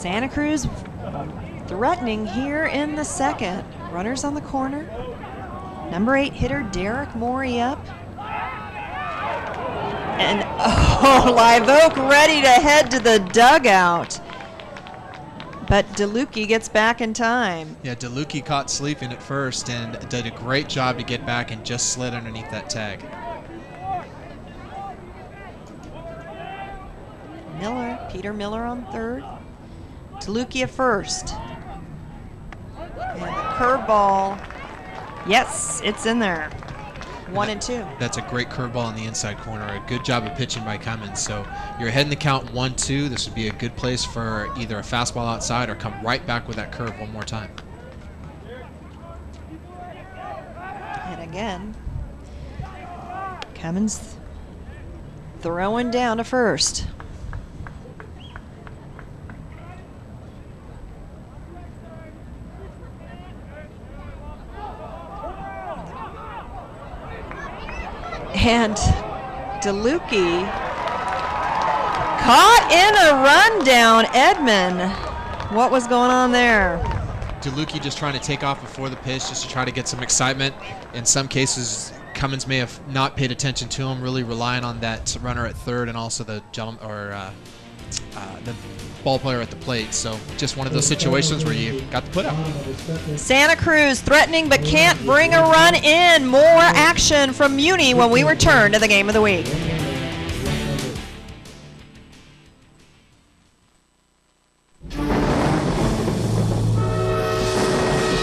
Santa Cruz threatening here in the second. Runners on the corner. Number 8 hitter Derek Morey up. And Live Oak ready to head to the dugout. But DeLucchi gets back in time. Yeah, DeLucchi caught sleeping at first and did a great job to get back and just slid underneath that tag. Peter Miller on third. DeLucchi at first. And the curveball, yes, it's in there. 1 and 2. That's a great curveball in the inside corner. A good job of pitching by Cummins. So you're ahead in the count 1-2. This would be a good place for either a fastball outside or come right back with that curve one more time. And again, Cummins throwing down to first. And DeLucchi caught in a rundown. Edmund, what was going on there? DeLucchi just trying to take off before the pitch just to try to get some excitement. In some cases, Cummins may have not paid attention to him, really relying on that runner at third and also the gentleman or the ball player at the plate. So just one of those situations where you got the put out. Santa Cruz threatening but can't bring a run in. More action from Muni when we return to the game of the week.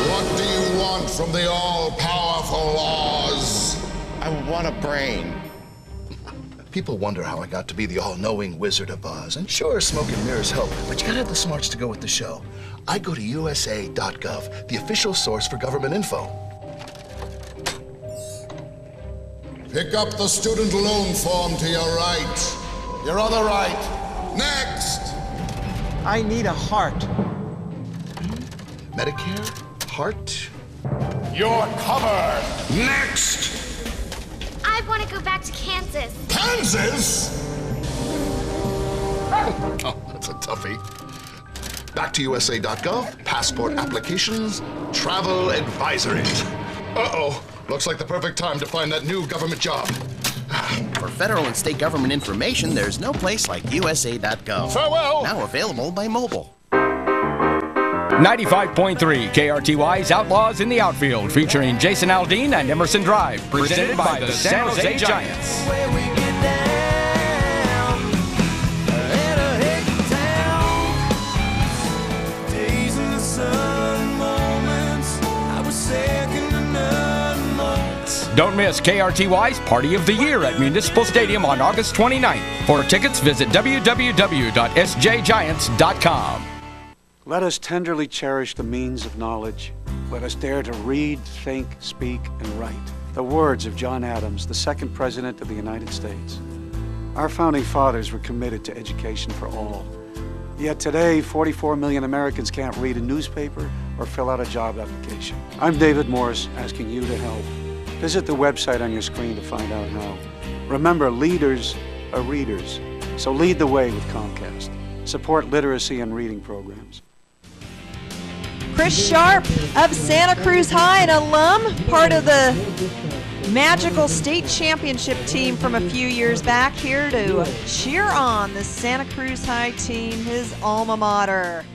What do you want from the all-powerful laws? I want a brain. People wonder how I got to be the all-knowing Wizard of Oz. And sure, smoke and mirrors help, but you gotta have the smarts to go with the show. I go to USA.gov, the official source for government info. Pick up the student loan form to your right. Your other right. Next! I need a heart. Medicare? Heart? You're covered. Next! I want to go back to Kansas. Kansas? Oh, that's a toughie. Back to USA.gov, passport applications, travel advisories. Uh-oh, looks like the perfect time to find that new government job. For federal and state government information, there's no place like USA.gov. Farewell! Now available by mobile. 95.3 KRTY's Outlaws in the Outfield, featuring Jason Aldean and Emerson Drive, presented by the San Jose Giants. Don't miss KRTY's Party of the Year at Municipal Stadium on August 29th. For tickets, visit www.sjgiants.com. Let us tenderly cherish the means of knowledge. Let us dare to read, think, speak, and write. The words of John Adams, the second President of the United States. Our founding fathers were committed to education for all. Yet today, 44 million Americans can't read a newspaper or fill out a job application. I'm David Morris, asking you to help. Visit the website on your screen to find out how. Remember, leaders are readers, so lead the way with Comcast. Support literacy and reading programs. Chris Sharp of Santa Cruz High, an alum, part of the magical state championship team from a few years back, here to cheer on the Santa Cruz High team, his alma mater.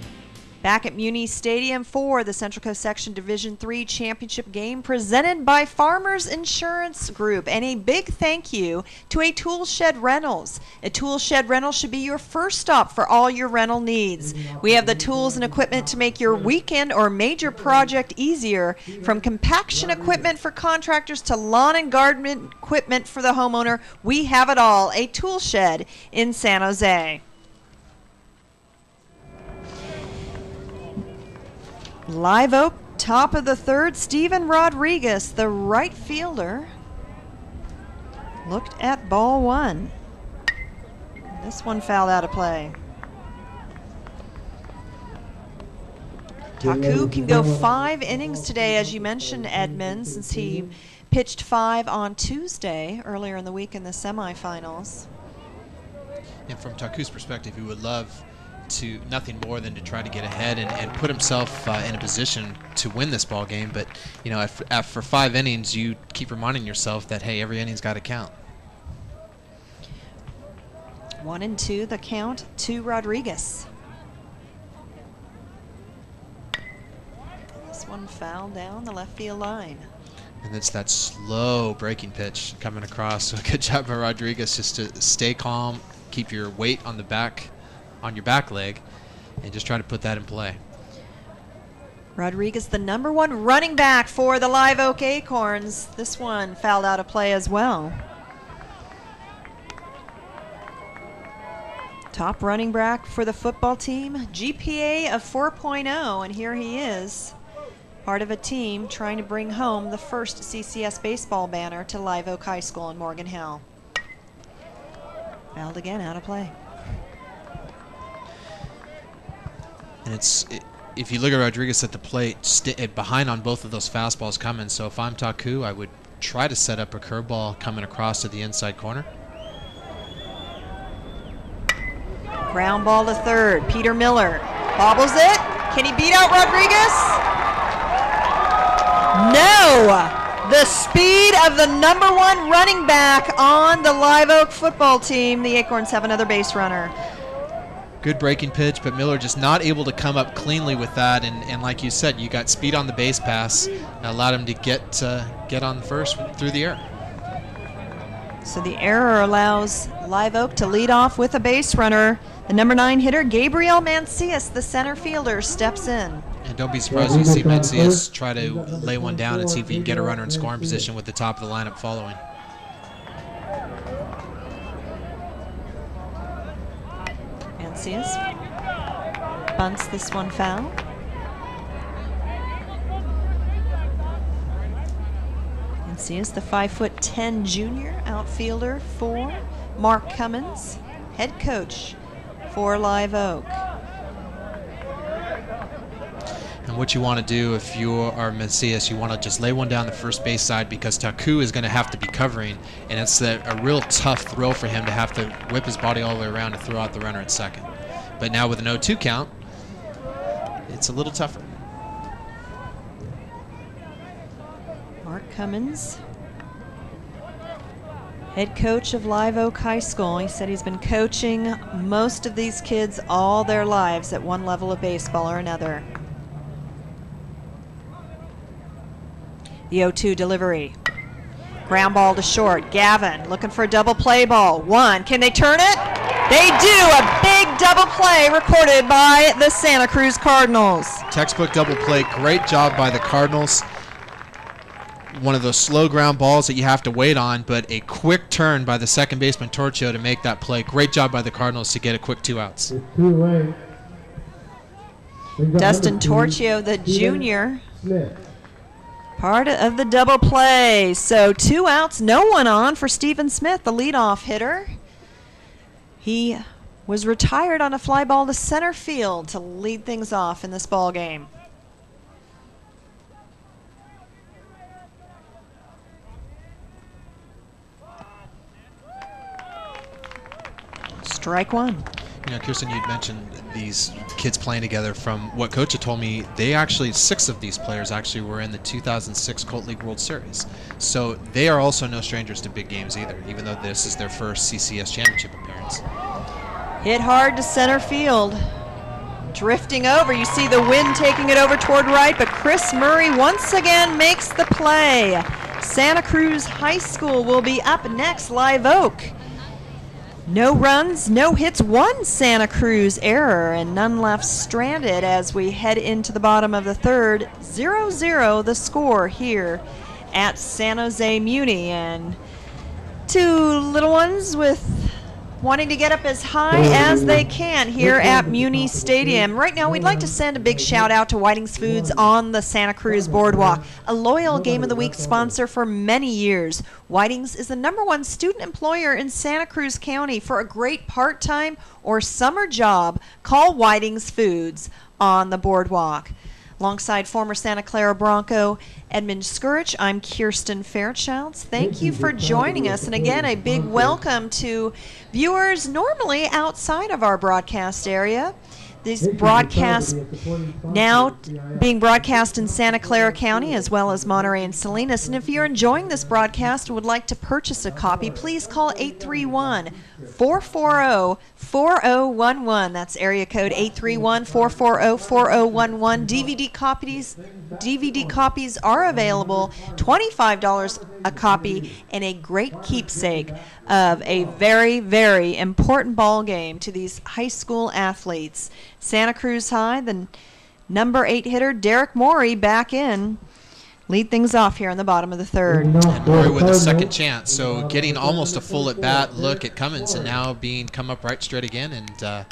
Back at Muni Stadium for the Central Coast Section Division III Championship game presented by Farmers Insurance Group. And a big thank you to A Tool Shed Rentals. A Tool Shed Rental should be your first stop for all your rental needs. We have the tools and equipment to make your weekend or major project easier, from compaction equipment for contractors to lawn and garden equipment for the homeowner. We have it all. A Tool Shed in San Jose. Live Oak, top of the third, Steven Rodriguez, the right fielder, looked at ball one. This one fouled out of play. Taku can go 5 innings today, as you mentioned, Edmund, since he pitched 5 on Tuesday, earlier in the week in the semifinals. And from Taku's perspective, he would love nothing more than to try to get ahead and put himself in a position to win this ball game. But you know, for 5 innings, you keep reminding yourself that, hey, every inning's got to count. 1-2 the count to Rodriguez. This one foul down the left field line. And it's that slow breaking pitch coming across. So good job by Rodriguez just to stay calm, keep your weight on your back leg, and just try to put that in play. Rodriguez, the #1 running back for the Live Oak Acorns. This one fouled out of play as well. Top running back for the football team, GPA of 4.0, and here he is, part of a team trying to bring home the first CCS baseball banner to Live Oak High School in Morgan Hill. Fouled again, out of play. And if you look at Rodriguez at the plate, behind on both of those fastballs coming. So if I'm Taku, I would try to set up a curveball coming across to the inside corner. Ground ball to third. Peter Miller bobbles it. Can he beat out Rodriguez? No! The speed of the #1 running back on the Live Oak football team. The Acorns have another base runner. Good breaking pitch, but Miller just not able to come up cleanly with that. And like you said, you got speed on the base pass, allowed him to get on first through the air. So the error allows Live Oak to lead off with a base runner. The #9 hitter, Gabriel Mancias, the center fielder, steps in. And don't be surprised if you see Mancias try to lay one down and see if he can get a runner in scoring position with the top of the lineup following. Mancias bunts this one foul. Mancias, the 5'10" junior outfielder for Mark Cummins, head coach for Live Oak. And what you want to do if you are Macias, you want to just lay one down the first base side, because Taku is going to have to be covering, and it's a real tough throw for him to have to whip his body all the way around to throw out the runner at second. But now with an 0-2 count, it's a little tougher. Mark Cummins, head coach of Live Oak High School. He said he's been coaching most of these kids all their lives at one level of baseball or another. The 0-2 delivery. Ground ball to short. Gavin looking for a double play ball. One. Can they turn it? They do. A big double play recorded by the Santa Cruz Cardinals. Textbook double play. Great job by the Cardinals. One of those slow ground balls that you have to wait on, but a quick turn by the second baseman Torchio to make that play. Great job by the Cardinals to get a quick 2 outs. Dustin Torchio, the junior, part of the double play. So 2 outs, no one on for Stephen Smith, the leadoff hitter. He was retired on a fly ball to center field to lead things off in this ball game. Strike one. You know, Kirsten, you'd mentioned these kids playing together. From what Coach had told me, they actually, 6 of these players actually were in the 2006 Colt League World Series. So they are also no strangers to big games either, even though this is their first CCS championship appearance. Hit hard to center field. Drifting over, you see the wind taking it over toward right, but Chris Murray once again makes the play. Santa Cruz High School will be up next. Live Oak. No runs, no hits, 1 Santa Cruz error, and none left stranded as we head into the bottom of the third. 0-0 the score here at San Jose Muni, and 2 little ones with wanting to get up as high as they can here at Muni Stadium. Right now, we'd like to send a big shout out to Whiting's Foods on the Santa Cruz Boardwalk, a loyal Game of the Week sponsor for many years. Whiting's is the #1 student employer in Santa Cruz County. For a great part-time or summer job, call Whiting's Foods on the Boardwalk. Alongside former Santa Clara Bronco Edmund Skurich, I'm Kirsten Fairchilds. Thank you for joining us. And again, a big welcome to viewers normally outside of our broadcast area. These broadcasts now being broadcast in Santa Clara County as well as Monterey and Salinas. And if you're enjoying this broadcast and would like to purchase a copy, please call 831-440-4011. That's area code 831-440-4011. DVD copies are available, $25 a copy, and a great keepsake of a very, very important ball game to these high school athletes. Santa Cruz High, the number 8 hitter, Derek Morey, back in. Lead things off here in the bottom of the third. And Morey with a second chance, so getting almost a full at-bat look at Cummins, and now come up right straight again, and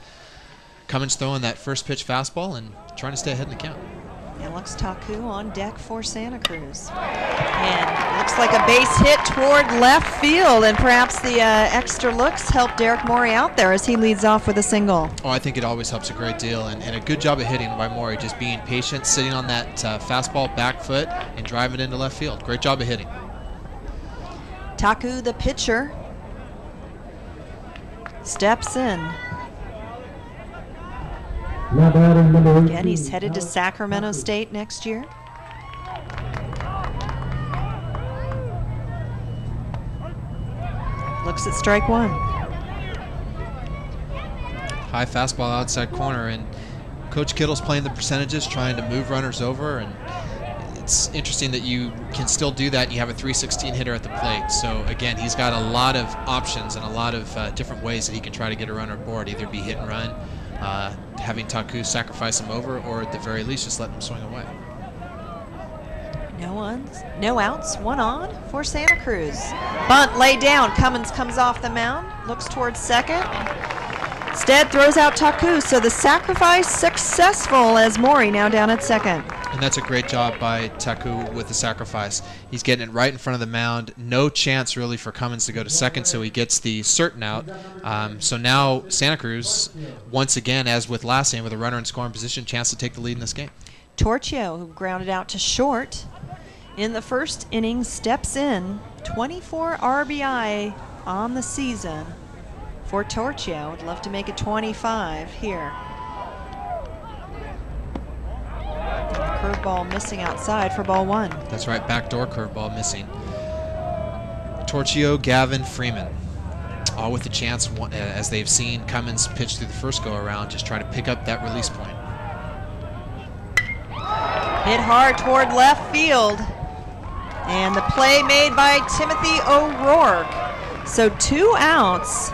Cummins throwing that first pitch fastball and trying to stay ahead in the count. Alex Taku on deck for Santa Cruz. And looks like a base hit toward left field, and perhaps the extra looks help Derek Morey out there as he leads off with a single. Oh, I think it always helps a great deal, and a good job of hitting by Morey, just being patient, sitting on that fastball back foot and driving it into left field. Great job of hitting. Taku, the pitcher, steps in. Again, he's headed to Sacramento State next year. Looks at strike one. High fastball outside corner, and Coach Kittle's playing the percentages, trying to move runners over, and it's interesting that you can still do that and you have a .316 hitter at the plate. So again, he's got a lot of options and a lot of different ways that he can try to get a runner aboard, either be hit and run, having Taku sacrifice him over, or at the very least just let him swing away. No outs, one on for Santa Cruz. Bunt laid down. Cummins comes off the mound, looks towards second. Instead throws out Taku, so the sacrifice successful as Morey now down at second. And that's a great job by Taku with the sacrifice. He's getting it right in front of the mound. No chance really for Cummins to go to second, so he gets the certain out. So now Santa Cruz, once again, as with last game, with a runner in scoring position, chance to take the lead in this game. Torchio, who grounded out to short in the first inning, steps in. 24 RBI on the season for Torchio. Would love to make it 25 here. Curveball missing outside for ball one. That's right, backdoor curveball missing. Torchio, Gavin, Freeman, all with the chance, as they've seen Cummins pitch through the first go-around, just try to pick up that release point. Hit hard toward left field. And the play made by Timothy O'Rourke. So 2 outs.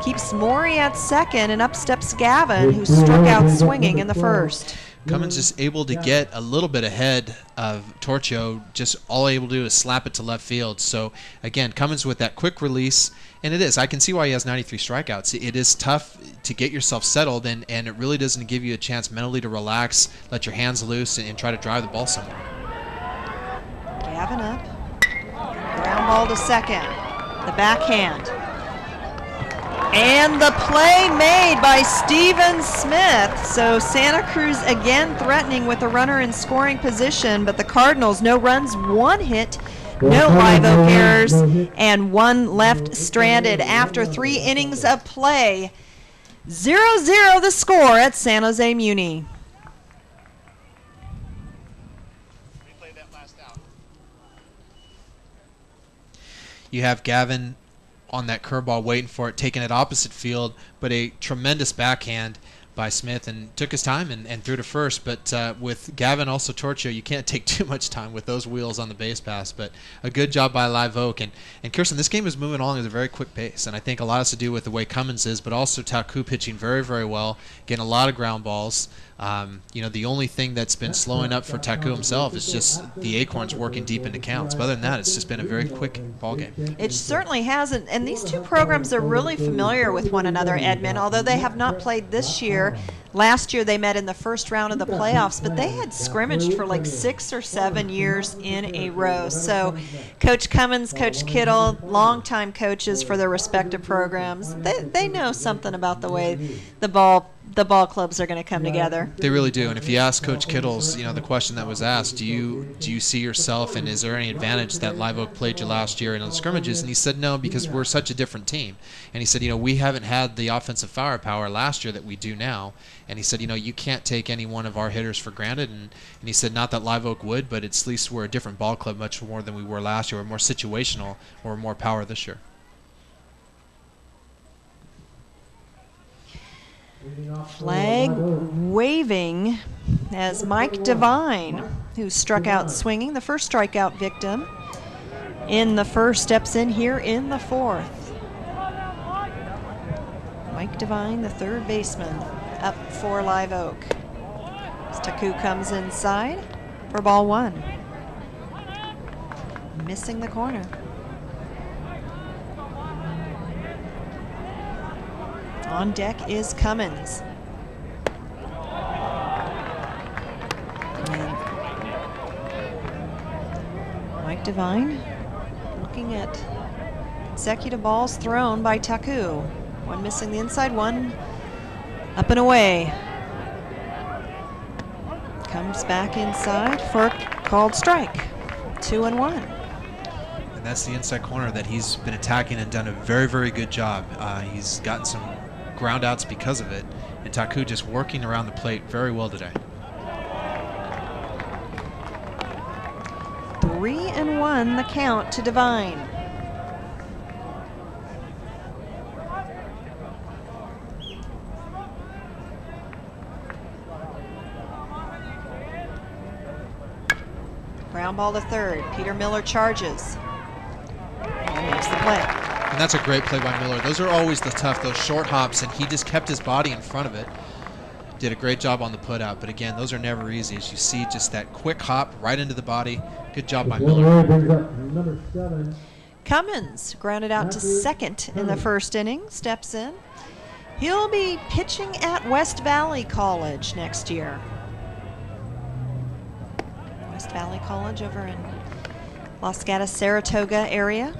Keeps Morey at second, and up steps Gavin, who struck out swinging in the first. Cummins is able to get a little bit ahead of Torchio, just all able to do is slap it to left field. So again, Cummins with that quick release, and it is. I can see why he has 93 strikeouts. It is tough to get yourself settled, and it really doesn't give you a chance mentally to relax, let your hands loose, and try to drive the ball somewhere. Gavin up. Ground ball to second. The backhand. And the play made by Steven Smith. So Santa Cruz again threatening with a runner in scoring position, but the Cardinals, no runs, 1 hit, no live oak errors, and 1 left stranded after 3 innings of play. 0-0 the score at San Jose Muni. You have Gavin on that curveball waiting for it, taking it opposite field, but a tremendous backhand by Smith, and took his time and threw to first. But with Gavin, also Torchio, you can't take too much time with those wheels on the base pass. But a good job by Live Oak. And Kirsten, this game is moving along at a very quick pace, and I think a lot has to do with the way Cummins is, but also Taku pitching very, very well, getting a lot of ground balls. The only thing that's been slowing up for Taku himself is just the Acorns working deep into counts. But other than that, it's just been a very quick ball game. It certainly hasn't, and these two programs are really familiar with one another, Edmund, although they have not played this year. Last year they met in the first round of the playoffs, but they had scrimmaged for like 6 or 7 years in a row. So Coach Cummins, Coach Kittle, longtime coaches for their respective programs, they know something about the way the ball the ball clubs are going to come together. They really do. And if you ask Coach Kittles, you know, the question that was asked, do you see yourself, and is there any advantage that Live Oak played you last year in the scrimmages? And he said no, because we're such a different team. And he said, you know, we haven't had the offensive firepower last year that we do now. And he said, you know, you can't take any one of our hitters for granted. And he said, not that Live Oak would, but at least we're a different ball club much more than we were last year. We're more situational. We're more power this year. Flag waving as Mike Devine, who struck out swinging, the first strikeout victim in the first, steps in here in the fourth. Mike Devine, the third baseman, up for Live Oak. As Taku comes inside for ball one. Missing the corner. On deck is Cummins. And Mike Devine looking at consecutive balls thrown by Taku. One missing the inside, one up and away. Comes back inside for a called strike. 2-1. And that's the inside corner that he's been attacking and done a very, very good job. He's gotten some ground outs because of it, and Taku just working around the plate very well today. 3-1 the count to Devine. Ground ball to third. Peter Miller charges and makes the play. And that's a great play by Miller. Those are always the tough, those short hops, and he just kept his body in front of it. Did a great job on the put out, but again, those are never easy. As you see, just that quick hop right into the body. Good job by Miller. Number 7. Cummins grounded out to second in the first inning, steps in. He'll be pitching at West Valley College next year. West Valley College over in Los Gatos, Saratoga area.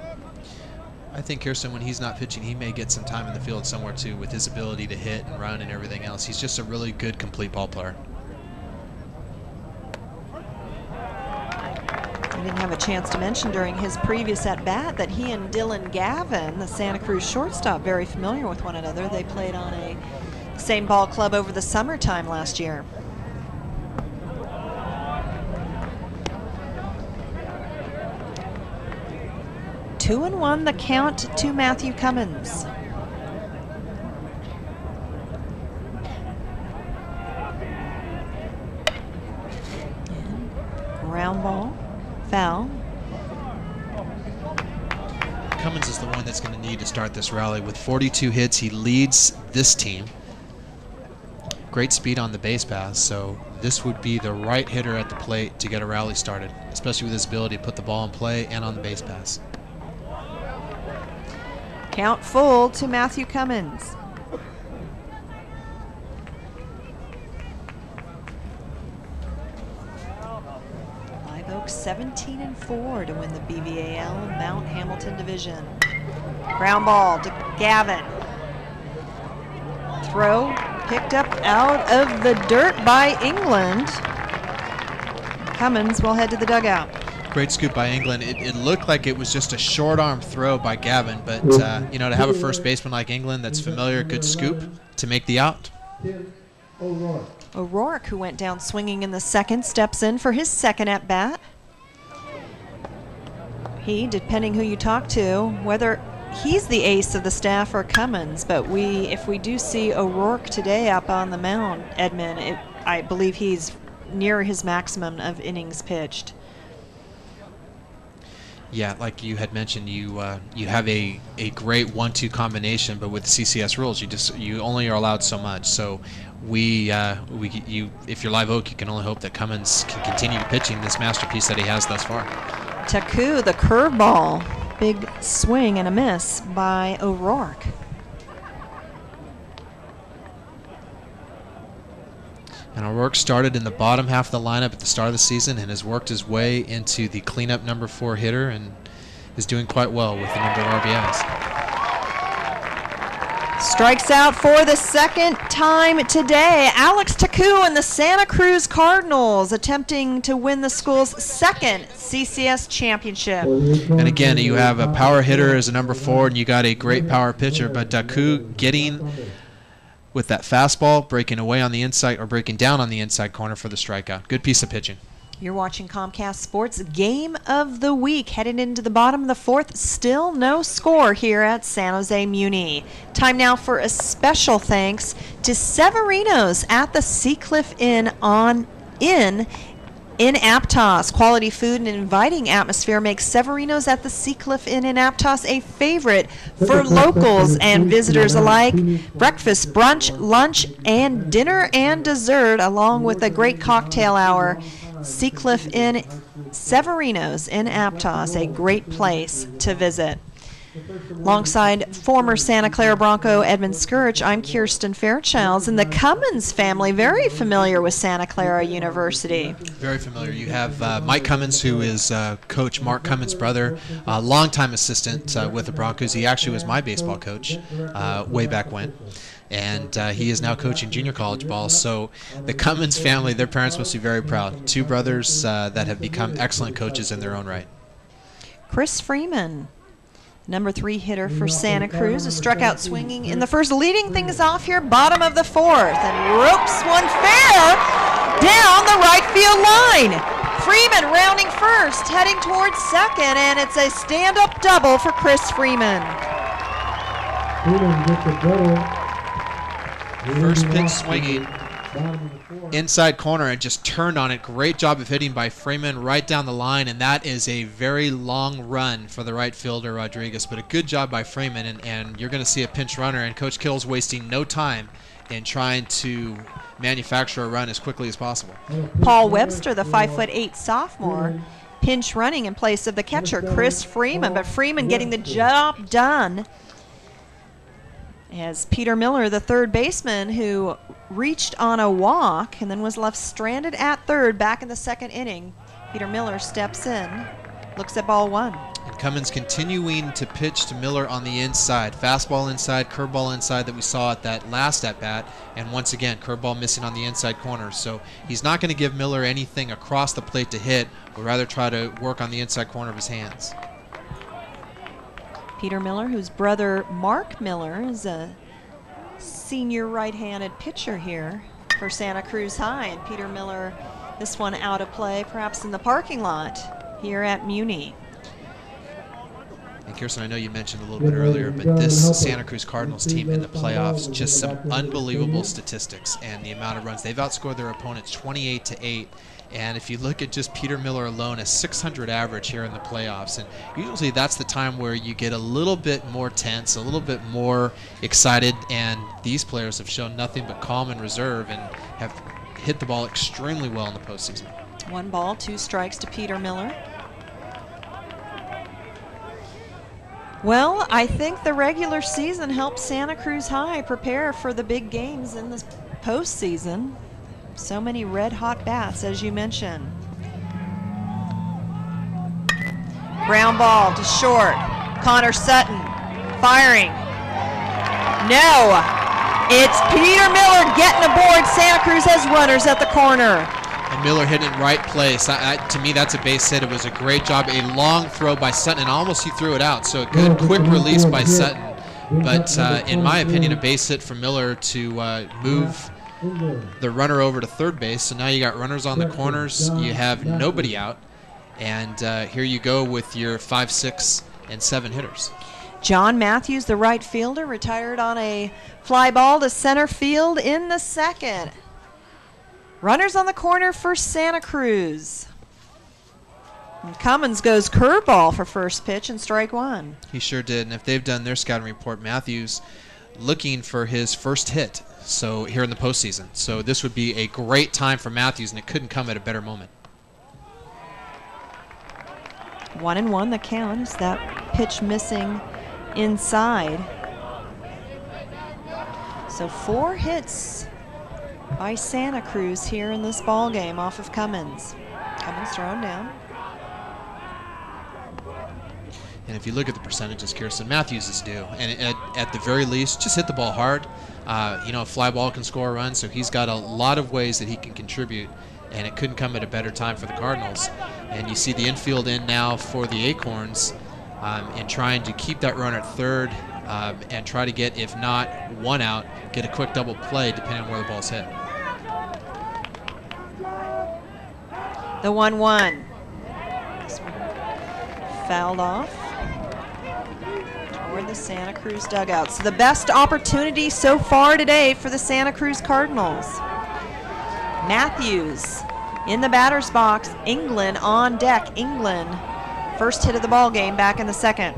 I think Kirsten, when he's not pitching, he may get some time in the field somewhere too with his ability to hit and run and everything else. He's just a really good, complete ball player. I didn't have a chance to mention during his previous at-bat that he and Dylan Gavin, the Santa Cruz shortstop, very familiar with one another. They played on a same ball club over the summertime last year. Two and one the count to Matthew Cummins. And ground ball, foul. Cummins is the one that's going to need to start this rally. With 42 hits, he leads this team. Great speed on the base pass, so this would be the right hitter at the plate to get a rally started, especially with his ability to put the ball in play and on the base pass. Count full to Matthew Cummins. Live Oak 17-4 to win the BVAL Mount Hamilton Division. Ground ball to Gavin. Throw picked up out of the dirt by England. Cummins will head to the dugout. Great scoop by England. It looked like it was just a short arm throw by Gavin, but you know, to have a first baseman like England that's familiar, good scoop to make the out. O'Rourke, who went down swinging in the second, steps in for his second at bat. He, depending who you talk to, whether he's the ace of the staff or Cummins, but if we do see O'Rourke today up on the mound, Edmund, I believe he's near his maximum of innings pitched. Yeah, like you had mentioned, you have a great 1-2 combination, but with CCS rules, you only are allowed so much. So if you're Live Oak, you can only hope that Cummins can continue pitching this masterpiece that he has thus far. Taku, the curveball, big swing and a miss by O'Rourke. And O'Rourke started in the bottom half of the lineup at the start of the season and has worked his way into the cleanup number 4 hitter and is doing quite well with the number of RBIs. Strikes out for the second time today. Alex Taku and the Santa Cruz Cardinals attempting to win the school's second CCS championship. And again, you have a power hitter as a number 4, and you got a great power pitcher, but Taku getting with that fastball, breaking away on the inside or breaking down on the inside corner for the strikeout. Good piece of pitching. You're watching Comcast Sports Game of the Week. Headed into the bottom of the 4th, still no score here at San Jose Muni. Time now for a special thanks to Severino's at the Seacliff Inn in Aptos. Quality food and inviting atmosphere makes Severino's at the Seacliff Inn in Aptos a favorite for locals and visitors alike. Breakfast, brunch, lunch, and dinner and dessert, along with a great cocktail hour. Seacliff Inn, Severino's in Aptos, a great place to visit. Alongside former Santa Clara Bronco Edmund Skurch, I'm Kirsten Fairchilds, and the Cummins family, very familiar with Santa Clara University. Very familiar. You have Mike Cummins, who is Coach Mark Cummins' brother, a longtime assistant with the Broncos. He actually was my baseball coach way back when. And he is now coaching junior college ball. So the Cummins family, their parents must be very proud. 2 brothers that have become excellent coaches in their own right. Chris Freeman, number 3 hitter for Santa Cruz, is struck out swinging in the first, leading things off here, bottom of the 4th, and ropes one fair down the right field line. Freeman rounding first, heading towards second, and it's a stand-up double for Chris Freeman. Freeman gets a double. First pitch swinging, inside corner, and just turned on it. Great job of hitting by Freeman right down the line, and that is a very long run for the right fielder, Rodriguez. But a good job by Freeman, and you're going to see a pinch runner, and Coach Kittle's wasting no time in trying to manufacture a run as quickly as possible. Paul Webster, the 5'8" sophomore, pinch running in place of the catcher, Chris Freeman, but Freeman getting the job done as Peter Miller, the third baseman, who reached on a walk and then was left stranded at third back in the 2nd inning. Peter Miller steps in, looks at ball 1. And Cummins continuing to pitch to Miller on the inside. Fastball inside, curveball inside that we saw at that last at-bat. And once again, curveball missing on the inside corner. So he's not going to give Miller anything across the plate to hit, but rather try to work on the inside corner of his hands. Peter Miller, whose brother Mark Miller is a senior right-handed pitcher here for Santa Cruz High. And Peter Miller, this one out of play, perhaps in the parking lot here at Muni. And Kirsten, I know you mentioned a little bit earlier, but this Santa Cruz Cardinals team in the playoffs, just some unbelievable statistics and the amount of runs. They've outscored their opponents 28-8. And if you look at just Peter Miller alone, a 600 average here in the playoffs. And usually that's the time where you get a little bit more tense, a little bit more excited. And these players have shown nothing but calm and reserve and have hit the ball extremely well in the postseason. 1 ball, 2 strikes to Peter Miller. Well, I think the regular season helped Santa Cruz High prepare for the big games in the postseason. So many red-hot bats, as you mentioned. Ground ball to short. Connor Sutton firing. No! It's Peter Miller getting aboard. Santa Cruz has runners at the corner. And Miller hitting it right place. To me, that's a base hit. It was a great job. A long throw by Sutton, and almost he threw it out. So a good, quick release by Sutton. But in my opinion, a base hit for Miller to move the runner over to third base. So now you got runners on the corners. You have nobody out. And here you go with your 5, 6, and 7 hitters. John Matthews, the right fielder, retired on a fly ball to center field in the 2nd. Runners on the corner for Santa Cruz. And Cummins goes curveball for first pitch and strike 1. He sure did. And if they've done their scouting report, Matthews looking for his first hit. So here in the postseason. So this would be a great time for Matthews, and it couldn't come at a better moment. 1-1 the count is that pitch missing inside. So 4 hits by Santa Cruz here in this ball game off of Cummins. Cummins thrown down. And if you look at the percentages Kirsten Matthews is due, and at the very least, just hit the ball hard. A fly ball can score a run, so he's got a lot of ways that he can contribute, and it couldn't come at a better time for the Cardinals. And you see the infield in now for the Acorns, in trying to keep that runner at third and try to get, if not one out, get a quick double play depending on where the ball's hit. The 1-1. Fouled off toward the Santa Cruz dugout. So the best opportunity so far today for the Santa Cruz Cardinals. Matthews in the batter's box. England on deck. England, first hit of the ball game back in the second.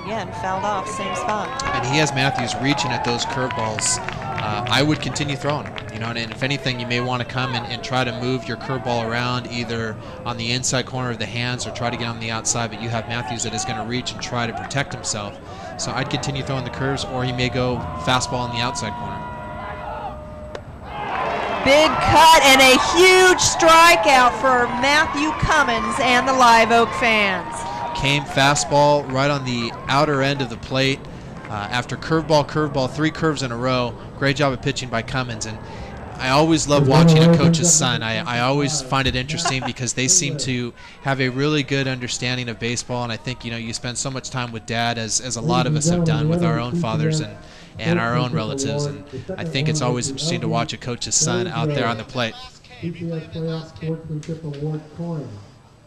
Again, fouled off, same spot. And he has Matthews reaching at those curveballs. I would continue throwing them. And if anything, you may want to come and try to move your curveball around either on the inside corner of the hands or try to get on the outside, but you have Matthews that is going to reach and try to protect himself. So I'd continue throwing the curves, or he may go fastball on the outside corner. Big cut and a huge strikeout for Matthew Cummins and the Live Oak fans. Came fastball right on the outer end of the plate. After curveball, 3 curves in a row. Great job of pitching by Cummins. And I always love watching a coach's son. I always find it interesting because they seem to have a really good understanding of baseball. And I think, you spend so much time with Dad, as a lot of us have done with our own fathers and our own relatives. And I think it's always interesting to watch a coach's son out there on the plate. PCS Playoff Sportsmanship Award coin,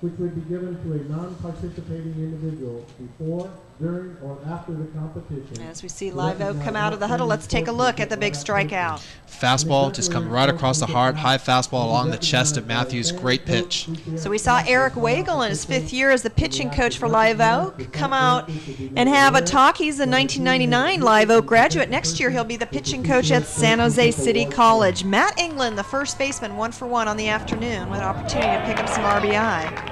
which would be given to a non-participating individual before, during, or after the competition. As we see Live Oak come out of the huddle, let's take a look at the big strikeout. Fastball just come right across the heart, high fastball along the chest of Matthews, great pitch. So we saw Eric Wagle in his 5th year as the pitching coach for Live Oak come out and have a talk. He's a 1999 Live Oak graduate. Next year he'll be the pitching coach at San Jose City College. Matt England, the first baseman, 1 for 1 on the afternoon with an opportunity to pick up some RBI.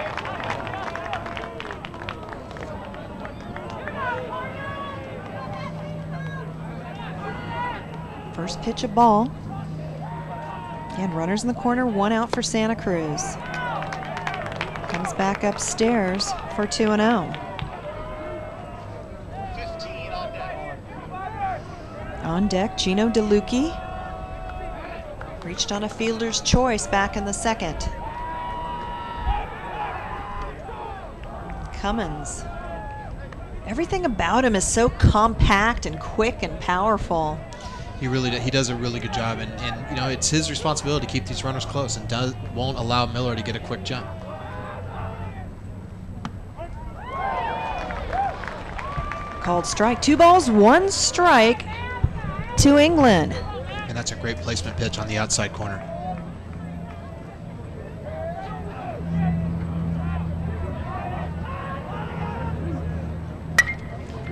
First pitch, a ball. Again, runners in the corner, 1 out for Santa Cruz. Comes back upstairs for 2-0. On deck, Gino DeLucchi. Reached on a fielder's choice back in the second. Cummins. Everything about him is so compact and quick and powerful. He does a really good job, and it's his responsibility to keep these runners close and won't allow Miller to get a quick jump. Called strike. 2 balls, 1 strike to England. And that's a great placement pitch on the outside corner.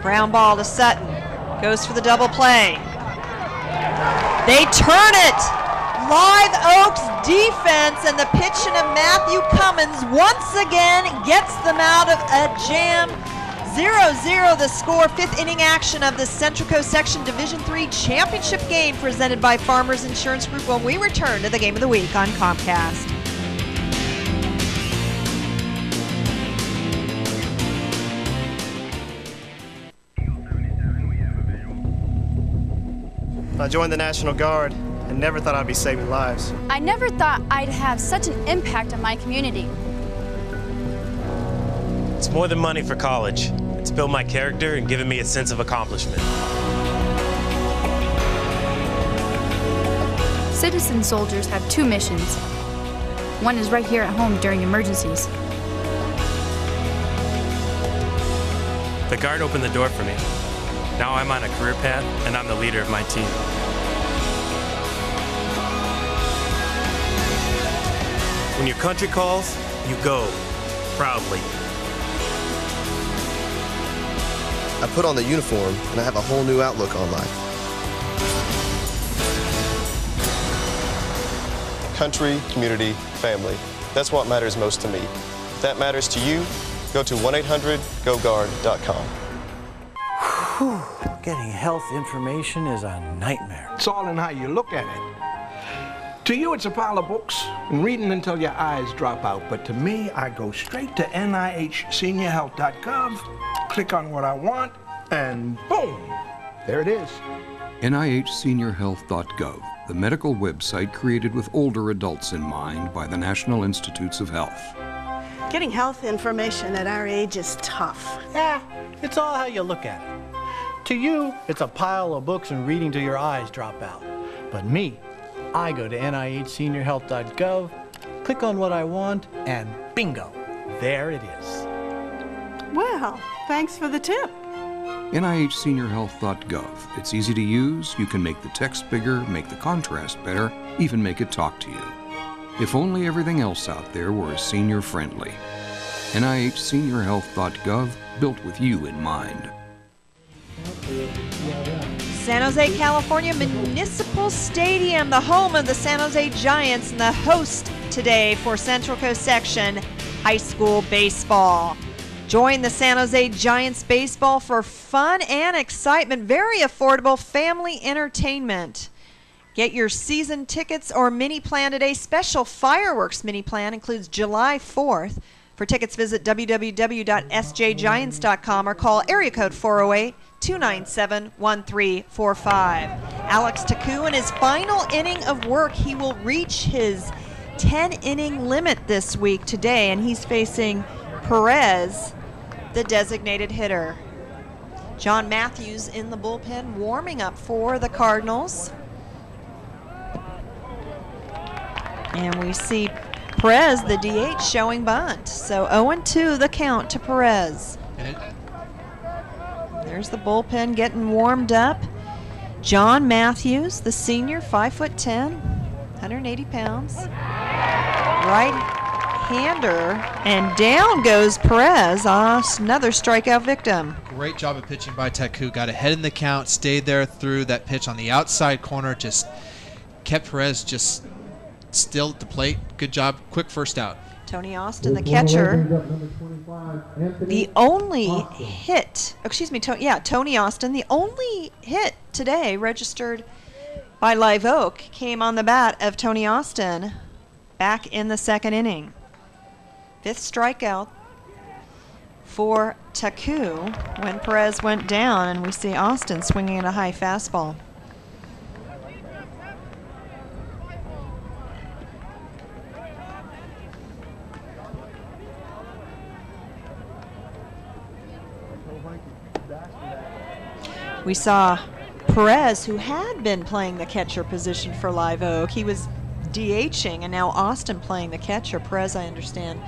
Ground ball to Sutton. Goes for the double play. They turn it. Live Oak's defense and the pitching of Matthew Cummins once again gets them out of a jam. 0-0 the score. 5th inning action of the Central Coast Section Division III Championship game presented by Farmers Insurance Group when we return to the Game of the Week on Comcast. I joined the National Guard and never thought I'd be saving lives. I never thought I'd have such an impact on my community. It's more than money for college. It's built my character and given me a sense of accomplishment. Citizen soldiers have 2 missions. One is right here at home during emergencies. The Guard opened the door for me. Now I'm on a career path, and I'm the leader of my team. When your country calls, you go, proudly. I put on the uniform, and I have a whole new outlook on life. Country, community, family. That's what matters most to me. If that matters to you, go to 1-800-GO-GUARD.com. Getting health information is a nightmare. It's all in how you look at it. To you, it's a pile of books and reading until your eyes drop out. But to me, I go straight to NIHseniorhealth.gov, click on what I want, and boom, there it is. NIHseniorhealth.gov, the medical website created with older adults in mind by the National Institutes of Health. Getting health information at our age is tough. Yeah, it's all how you look at it. To you, it's a pile of books and reading till your eyes drop out. But me, I go to NIHseniorhealth.gov, click on what I want, and bingo, there it is. Well, thanks for the tip. NIHseniorhealth.gov. It's easy to use. You can make the text bigger, make the contrast better, even make it talk to you. If only everything else out there were as senior friendly. NIHseniorhealth.gov, built with you in mind. San Jose, California Municipal Stadium, the home of the San Jose Giants, and the host today for Central Coast Section High School Baseball. Join the San Jose Giants baseball for fun and excitement. Very affordable family entertainment. Get your season tickets or mini plan today. Special fireworks mini plan includes July 4th. For tickets, visit www.sjgiants.com or call area code 408-297-1345. Alex Taku in his final inning of work. He will reach his 10-inning limit this week today, and he's facing Perez, the designated hitter. John Matthews in the bullpen warming up for the Cardinals. And we see Perez, the DH, showing bunt. So 0-2 the count to Perez. There's the bullpen getting warmed up. John Matthews, the senior, 5'10", 180 pounds. Right-hander, and down goes Perez. Another strikeout victim. Great job of pitching by Taku. Got ahead in the count, stayed there through that pitch on the outside corner, just kept Perez just still at the plate. Good job. Quick first out. Tony Austin, the catcher. The only hit, Tony Austin, the only hit today registered by Live Oak came on the bat of Tony Austin back in the second inning. 5th strikeout for Taku when Perez went down, and we see Austin swinging at a high fastball. We saw Perez, who had been playing the catcher position for Live Oak. He was DHing, and now Austin playing the catcher. Perez, I understand,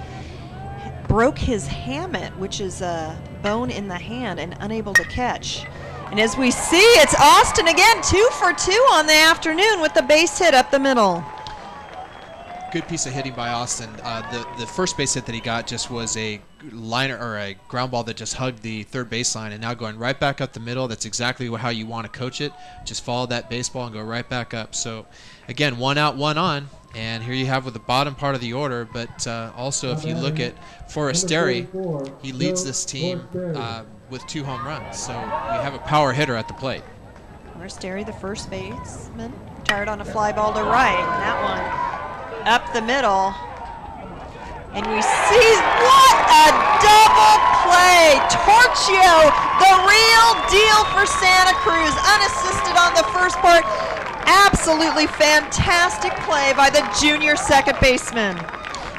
broke his hamate, which is a bone in the hand, and unable to catch. And as we see, it's Austin again, 2 for 2 on the afternoon with the base hit up the middle. Good piece of hitting by Austin. The first base hit that he got just was a liner or a ground ball that just hugged the third baseline, and now going right back up the middle. That's exactly how you want to coach it. Just follow that baseball and go right back up. So again, 1 out, 1 on, and here you have with the bottom part of the order. But also, if you look at Forestieri, he leads this team with 2 home runs. So you have a power hitter at the plate. Forestieri, the first baseman, retired on a fly ball to right, and that one up the middle. And we see what a double play. Torchio, the real deal for Santa Cruz, unassisted on the first part. Absolutely fantastic play by the junior second baseman.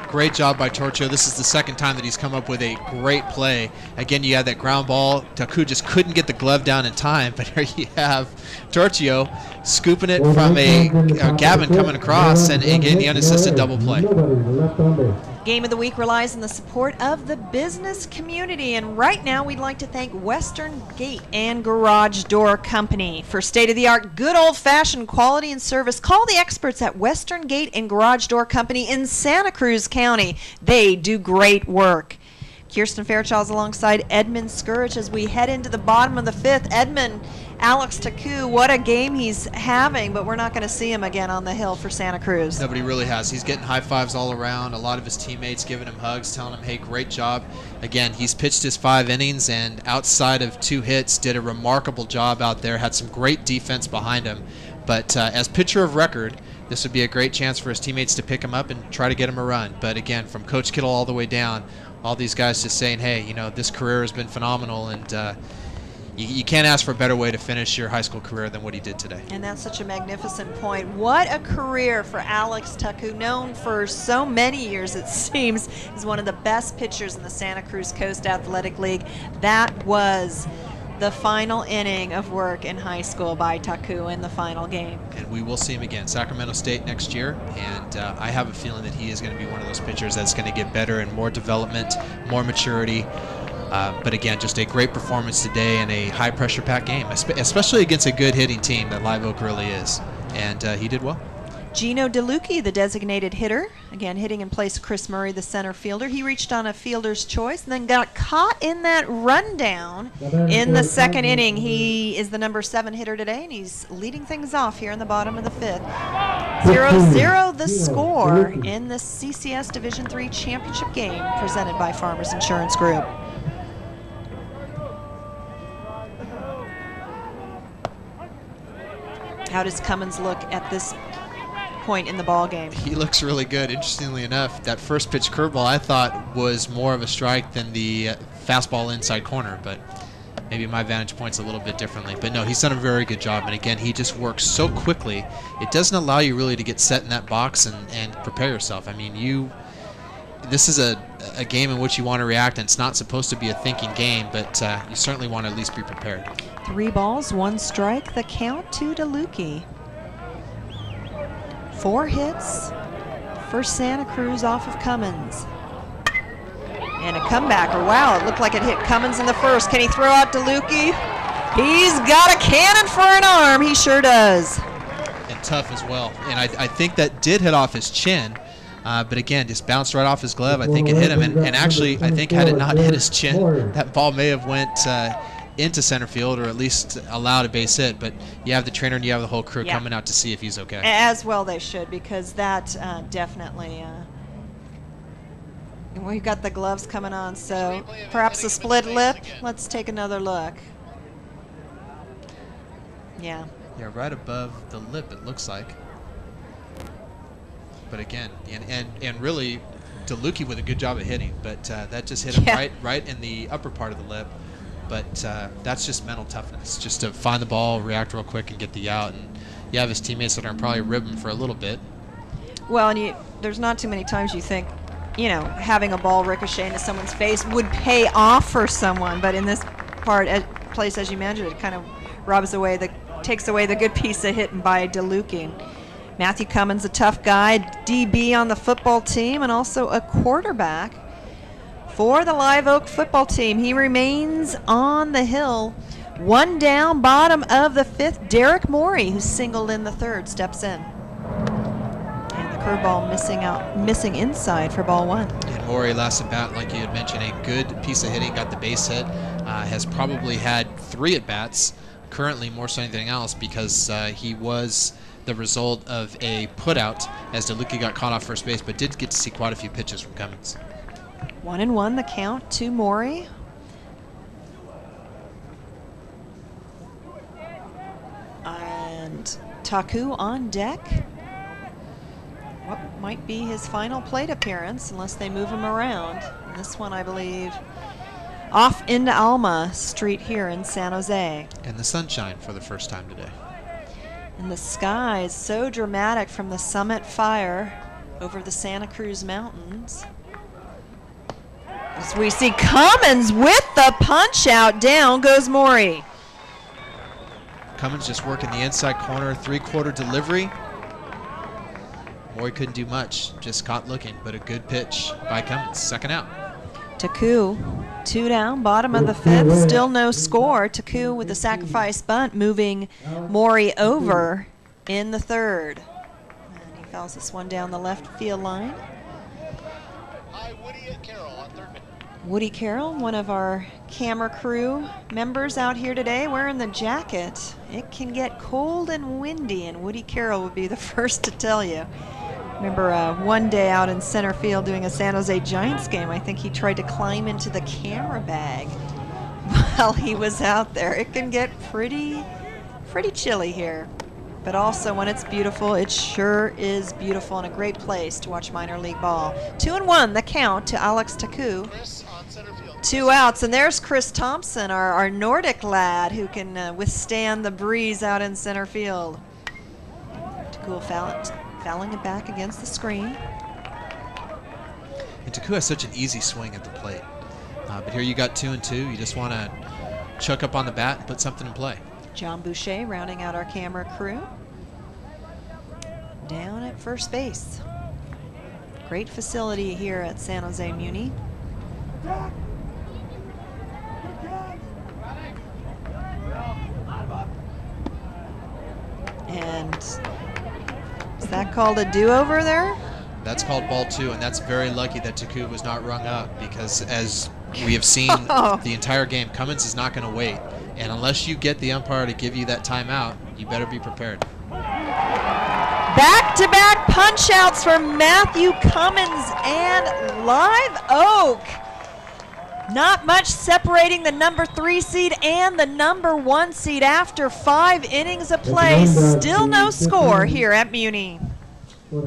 Great job by Torchio. This is the second time that he's come up with a great play. Again, you had that ground ball. Taku just couldn't get the glove down in time, but here you have Torchio scooping it from a Gavin coming across and getting the unassisted double play. Game of the Week relies on the support of the business community, and right now we'd like to thank Western Gate and Garage Door Company for state-of-the-art, good old-fashioned quality and service. Call the experts at Western Gate and Garage Door Company in Santa Cruz County. They do great work. Kirsten Fairchild's alongside Edmund Scourge as we head into the bottom of the 5th. Edmund, Alex Taku, what a game he's having, but we're not going to see him again on the hill for Santa Cruz. No, but he really has. He's getting high fives all around. A lot of his teammates giving him hugs, telling him, hey, great job. Again, he's pitched his 5 innings, and outside of 2 hits, did a remarkable job out there, had some great defense behind him. But as pitcher of record, this would be a great chance for his teammates to pick him up and try to get him a run. But again, from Coach Kittle all the way down, all these guys just saying, hey, you know, this career has been phenomenal, and you can't ask for a better way to finish your high school career than what he did today. And that's such a magnificent point. What a career for Alex Taku, known for so many years, it seems, as one of the best pitchers in the Santa Cruz Coast Athletic League. That was the final inning of work in high school by Taku in the final game. And we will see him again, Sacramento State next year, and I have a feeling that he is going to be one of those pitchers that's going to get better and more development, more maturity. But again, just a great performance today in a high-pressure packed game, especially against a good hitting team that Live Oak really is. And he did well. Gino DeLucchi, the designated hitter, again hitting in place of Chris Murray, the center fielder. He reached on a fielder's choice and then got caught in that rundown in the second inning. He is the number 7 hitter today, and he's leading things off here in the bottom of the 5th. 0-0 the score in the CCS Division III championship game presented by Farmers Insurance Group. How does Cummins look at this point in the ball game? He looks really good. Interestingly enough, that first pitch curveball I thought was more of a strike than the fastball inside corner, but maybe my vantage point's a little bit differently. But no, he's done a very good job, and again, he just works so quickly. It doesn't allow you really to get set in that box and prepare yourself. I mean, this is a game in which you want to react, and it's not supposed to be a thinking game, but you certainly want to at least be prepared. 3 balls, 1 strike, the count to DeLucchi. 4 hits for Santa Cruz off of Cummins. And a comebacker. Wow, it looked like it hit Cummins in the first. Can he throw out DeLucchi? He's got a cannon for an arm. He sure does. And tough as well. And I think that did hit off his chin. But again, just bounced right off his glove. I think it hit him. And actually, I think had it not hit his chin, that ball may have went into center field, or at least allowed a base hit. But you have the trainer and you have the whole crew coming out to see if he's okay. As well they should, because that definitely... we've got the gloves coming on, so perhaps a split lip. Let's take another look. Yeah. Yeah, right above the lip, it looks like. But again, and really, DeLucchi with a good job of hitting, but that just hit him right in the upper part of the lip. But that's just mental toughness, just to find the ball, react real quick, and get the out. And you have his teammates that are probably rib him for a little bit. Well, and there's not too many times you think, you know, having a ball ricochet into someone's face would pay off for someone, but in this place, as you mentioned, it kind of takes away the good piece of hitting by DeLucchi. Matthew Cummins, a tough guy, DB on the football team, and also a quarterback for the Live Oak football team. He remains on the hill. 1 down, bottom of the 5th. Derek Morey, who singled in the 3rd, steps in. And the curveball missing inside for ball 1. And Morey, last at bat, like you had mentioned, a good piece of hitting, got the base hit. Has probably had 3 at bats, currently more so than anything else, because he was the result of a putout as DeLucchi got caught off first base, but did get to see quite a few pitches from Cummins. 1-1 the count to Morey. And Taku on deck. What might be his final plate appearance, unless they move him around. And this one, I believe, off into Alma Street here in San Jose. And the sunshine for the first time today. And the sky is so dramatic from the summit fire over the Santa Cruz Mountains. As we see Cummins with the punch out, down goes Morey. Cummins just working the inside corner, 3/4 delivery. Morey couldn't do much, just caught looking, but a good pitch by Cummins. Second out. Taku, 2 down, bottom of the 5th, still no score. Taku with the sacrifice bunt, moving Morey over in the 3rd. And he fouls this one down the left field line. Woody Carroll, one of our camera crew members out here today, wearing the jacket. It can get cold and windy, and Woody Carroll would be the first to tell you. Remember one day out in center field doing a San Jose Giants game, I think he tried to climb into the camera bag while he was out there. It can get pretty chilly here. But also when it's beautiful, it sure is beautiful and a great place to watch minor league ball. 2-1 the count to Alex Taku. 2 outs, and there's Chris Thompson, our Nordic lad who can withstand the breeze out in center field. Taku fouling it back against the screen. And Taku has such an easy swing at the plate. But here you got 2-2. You just want to chuck up on the bat and put something in play. John Boucher rounding out our camera crew. Down at first base. Great facility here at San Jose Muni. And is that called a do-over there? That's called ball 2, and that's very lucky that Taku was not rung up, because as we have seen the entire game, Cummins is not going to wait. And unless you get the umpire to give you that timeout, you better be prepared. Back-to-back punch-outs for Matthew Cummins and Live Oak. Not much separating the number 3 seed and the number 1 seed after 5 innings of play. Still no score here at Muni. On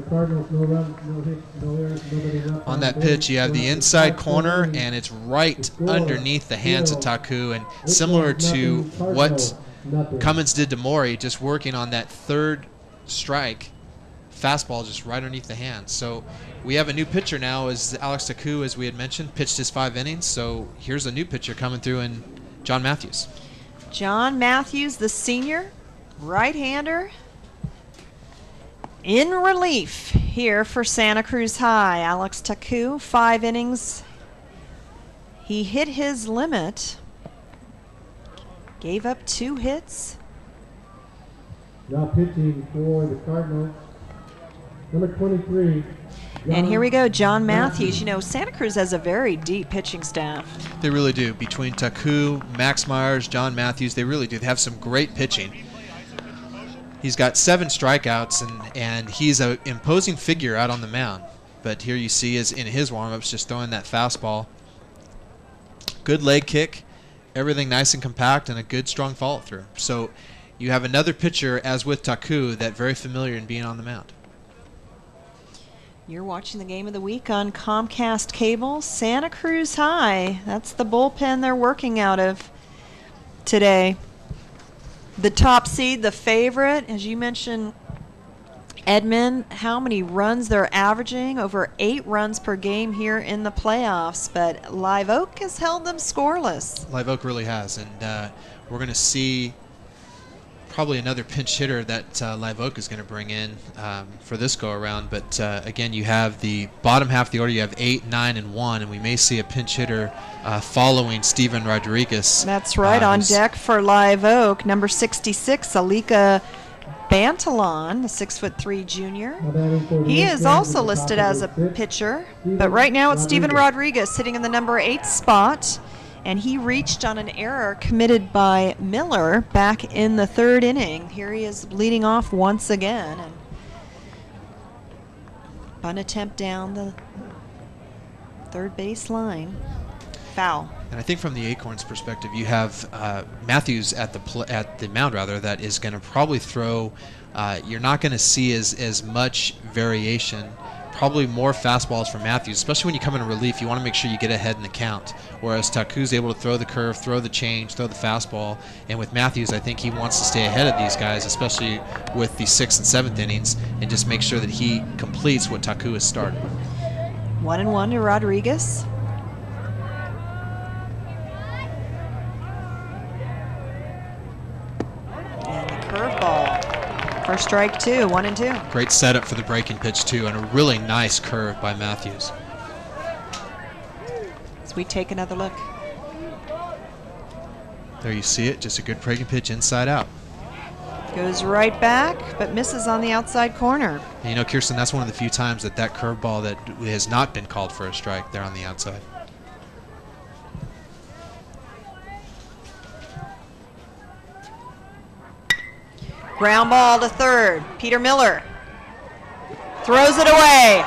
that pitch, you have the inside corner, and it's right underneath the hands of Taku, and similar to what Cummins did to Maury, just working on that third strike, fastball just right underneath the hands. So we have a new pitcher now, as Alex Taku, as we had mentioned, pitched his 5 innings. So here's a new pitcher coming through, in John Matthews. John Matthews, the senior, right-hander, in relief here for Santa Cruz High. Alex Taku, 5 innings. He hit his limit. Gave up 2 hits. Now pitching for the Cardinals, number 23. And here we go, John Matthews. You know, Santa Cruz has a very deep pitching staff. They really do. Between Taku, Max Myers, John Matthews, they really do. They have some great pitching. He's got 7 strikeouts, and he's an imposing figure out on the mound. But here you see is in his warm-ups just throwing that fastball. Good leg kick, everything nice and compact, and a good strong follow-through. So you have another pitcher, as with Taku, that very familiar in being on the mound. You're watching the game of the week on Comcast Cable. Santa Cruz High, that's the bullpen they're working out of today. The top seed, the favorite, as you mentioned, Edmund, how many runs they're averaging? Over 8 runs per game here in the playoffs, but Live Oak has held them scoreless. Live Oak really has, and we're going to see probably another pinch hitter that Live Oak is going to bring in for this go-around. But again, you have the bottom half of the order. You have 8, 9, and 1, and we may see a pinch hitter following Steven Rodriguez. That's right, on deck for Live Oak, number 66, Alika Bantalon, the 6'3" junior. He is also listed as a pitcher, but right now it's Steven Rodriguez sitting in the number 8 spot. And he reached on an error committed by Miller back in the 3rd inning. Here he is leading off once again. And bunt attempt down the 3rd base line. Foul. And I think from the Acorns' perspective, you have Matthews at the mound, rather, that is going to probably throw. You're not going to see as much variation. Probably more fastballs from Matthews, especially when you come in relief. You want to make sure you get ahead in the count. Whereas Taku's able to throw the curve, throw the change, throw the fastball. And with Matthews, I think he wants to stay ahead of these guys, especially with the 6th and 7th innings, and just make sure that he completes what Taku has started. 1-1 to Rodriguez. And the curveball. First strike 2, 1-2. Great setup for the breaking pitch, too, and a really nice curve by Matthews. As we take another look. There you see it, just a good breaking pitch inside out. Goes right back, but misses on the outside corner. And you know, Kirsten, that's one of the few times that curveball that has not been called for a strike there on the outside. Ground ball to 3rd. Peter Miller throws it away.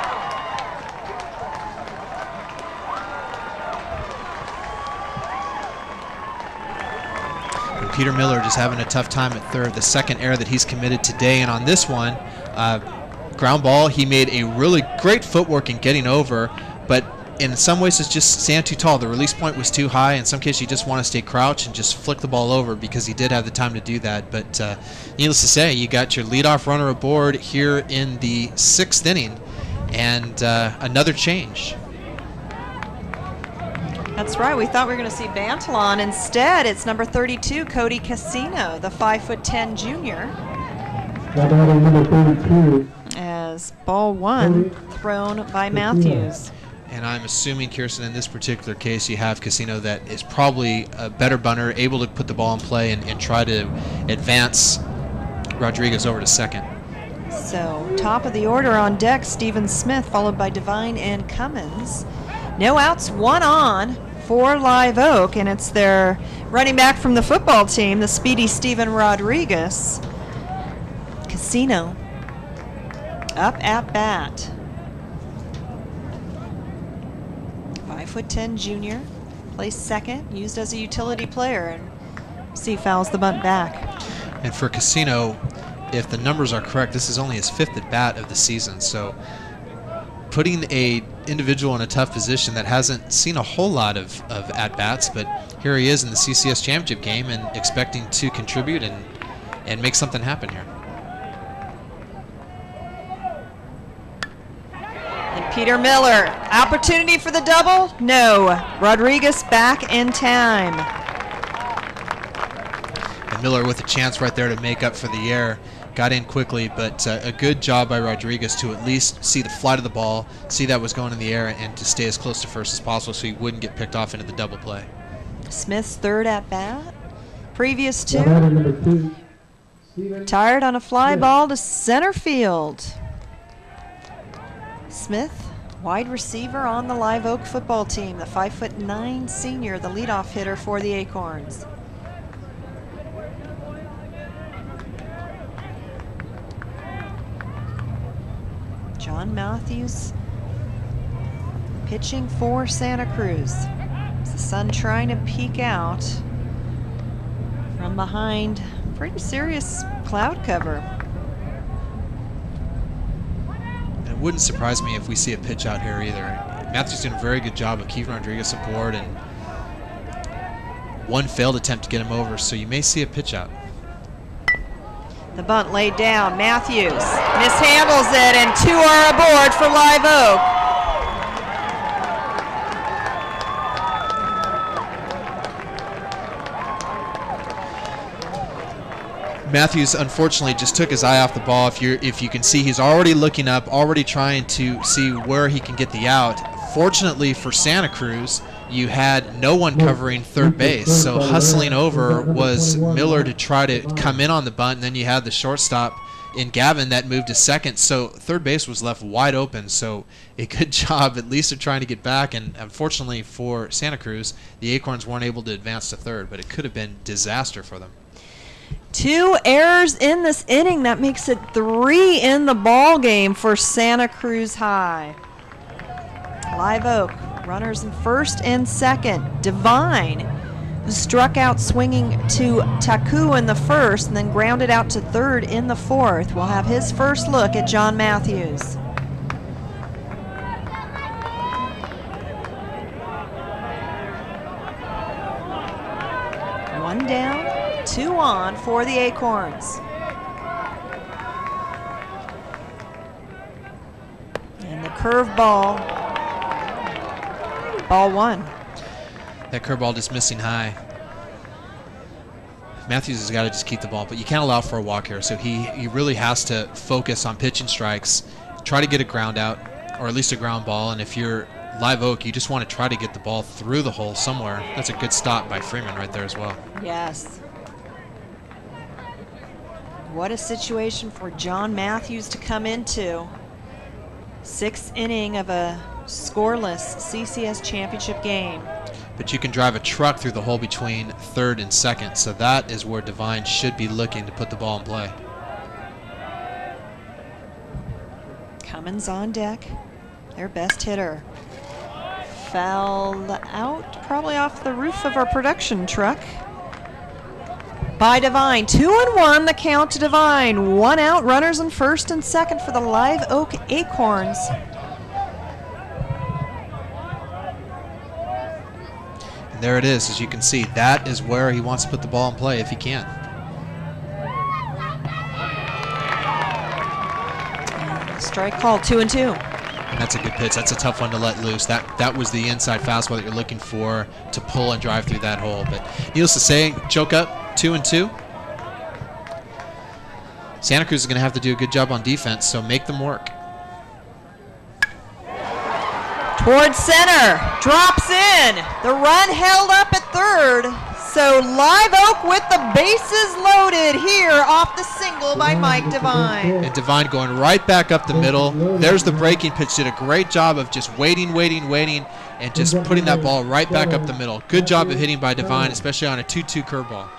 Peter Miller just having a tough time at third, the second error that he's committed today. And on this one, ground ball, he made a really great footwork in getting over, but in some ways it's just stand too tall. The release point was too high. In some cases you just want to stay crouched and just flick the ball over, because he did have the time to do that. But needless to say, you got your leadoff runner aboard here in the 6th inning, and another change. That's right. We thought we were going to see Bantalon. Instead, it's number 32, Cody Casino, the 5'10" junior. Number 32. As ball 1 thrown by Matthews. And I'm assuming, Kirsten, in this particular case, you have Casino that is probably a better bunter, able to put the ball in play and try to advance Rodriguez over to second. So, top of the order on deck, Stephen Smith, followed by Devine and Cummins. No outs, 1 on for Live Oak, and it's their running back from the football team, the speedy Steven Rodriguez. Casino up at bat. 5'10" junior, plays second, used as a utility player, and see fouls the bunt back. And for Casino, if the numbers are correct, this is only his 5th at bat of the season. So putting a individual in a tough position that hasn't seen a whole lot of at-bats, but here he is in the CCS championship game and expecting to contribute and make something happen here. And Peter Miller, opportunity for the double? No. Rodriguez back in time. And Miller with a chance right there to make up for the error. Got in quickly, but a good job by Rodriguez to at least see the flight of the ball, see that was going in the air, and to stay as close to first as possible so he wouldn't get picked off into the double play. Smith's 3rd at bat. Previous 2. Tired on a fly ball to center field. Smith, wide receiver on the Live Oak football team, the 5'9" senior, the leadoff hitter for the Acorns. John Matthews pitching for Santa Cruz. It's the sun trying to peek out from behind pretty serious cloud cover. And it wouldn't surprise me if we see a pitch out here either. Matthews doing a very good job of keeping Rodriguez aboard, and one failed attempt to get him over, so you may see a pitch out. The bunt laid down. Matthews mishandles it, and 2 are aboard for Live Oak. Matthews unfortunately just took his eye off the ball. If you can see, he's already looking up, already trying to see where he can get the out. Fortunately for Santa Cruz, you had no one covering third base, so hustling over was Miller to try to come in on the bunt, and then you had the shortstop in Gavin that moved to second, so third base was left wide open. So a good job at least of trying to get back, and unfortunately for Santa Cruz, the Acorns weren't able to advance to third, but it could have been disaster for them. 2 errors in this inning. That makes it 3 in the ball game for Santa Cruz High. Live Oak, runners in first and second. Devine, who struck out swinging to Taku in the first and then grounded out to third in the 4th, will have his first look at John Matthews. One down, 2 on for the Acorns. And the curveball. Ball 1. That curveball just missing high. Matthews has got to just keep the ball, but you can't allow for a walk here, so he really has to focus on pitching strikes, try to get a ground out, or at least a ground ball, and if you're Live Oak, you just want to try to get the ball through the hole somewhere. That's a good stop by Freeman right there as well. Yes. What a situation for John Matthews to come into. 6th inning of a scoreless CCS championship game. But you can drive a truck through the hole between third and second, so that is where Devine should be looking to put the ball in play. Cummins on deck, their best hitter. Fouled out, probably off the roof of our production truck. by Devine. 2-1 the count to Devine. 1 out, runners in first and second for the Live Oak Acorns. And there it is, as you can see. That is where he wants to put the ball in play if he can. Strike call, 2-2. And that's a good pitch. That's a tough one to let loose. That was the inside fastball that you're looking for to pull and drive through that hole. But needless to say, choke up, 2-2. Santa Cruz is going to have to do a good job on defense, so make them work. Towards center, drops in. The run held up at third. So Live Oak with the bases loaded here off the single by Mike Devine. And Devine going right back up the middle. There's the breaking pitch. Did a great job of just waiting, and just putting that ball right back up the middle. Good job of hitting by Devine, especially on a 2-2 curveball.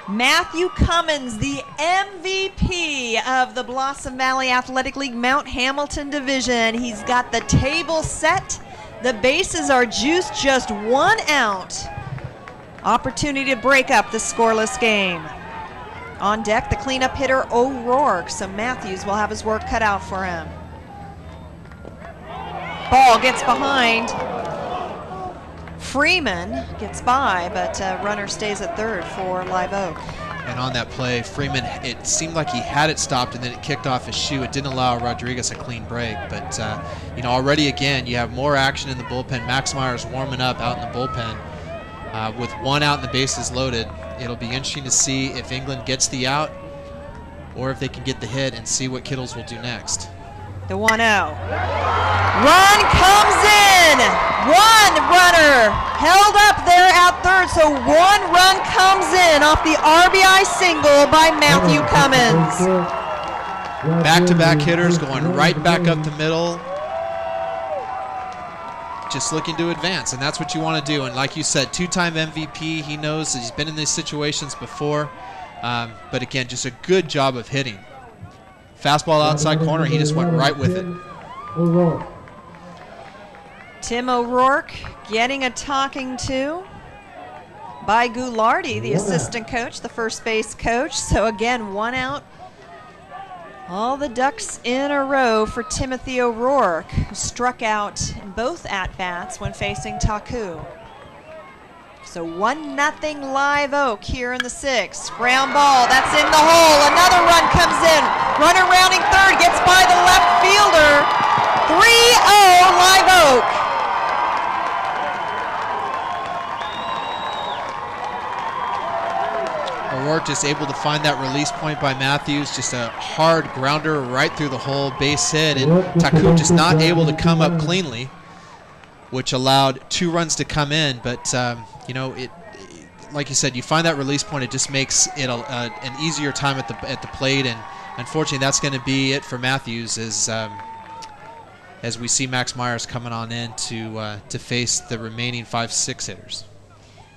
Matthew Cummins, the MVP of the Blossom Valley Athletic League Mount Hamilton Division. He's got the table set. The bases are juiced, just 1 out. Opportunity to break up the scoreless game. On deck, the cleanup hitter O'Rourke, so Matthews will have his work cut out for him. Ball gets behind. Freeman gets by, but runner stays at third for Live Oak. And on that play, Freeman, it seemed like he had it stopped and then it kicked off his shoe. It didn't allow Rodriguez a clean break. But, already again, you have more action in the bullpen. Max Myers warming up out in the bullpen. With 1 out and the bases loaded, it'll be interesting to see if England gets the out or if they can get the hit and see what Kittles will do next. The 1-0. Run comes in. 1 runner held up there at third, so 1 run comes in off the RBI single by Matthew Cummins. Back-to-back hitters going right back up the middle. Just looking to advance, and that's what you want to do. And like you said, 2-time MVP. He knows that he's been in these situations before. But again, just a good job of hitting. Fastball outside corner, he just went right with it. Tim O'Rourke getting a talking to by Goulardi, the assistant coach, the first base coach. So again, 1 out. All the ducks in a row for Timothy O'Rourke, who struck out in both at-bats when facing Taku. So 1-0 Live Oak here in the 6th. Ground ball, that's in the hole. Another run comes in. Runner rounding third, gets by the left fielder. 3-0 Live Oak. O'Rourke just able to find that release point by Matthews. Just a hard grounder right through the hole, base hit. And Taku just not able to come up cleanly, which allowed 2 runs to come in. But, like you said, you find that release point, it just makes it an easier time at the plate. And unfortunately, that's going to be it for Matthews as we see Max Myers coming on in to face the remaining 5-6 hitters.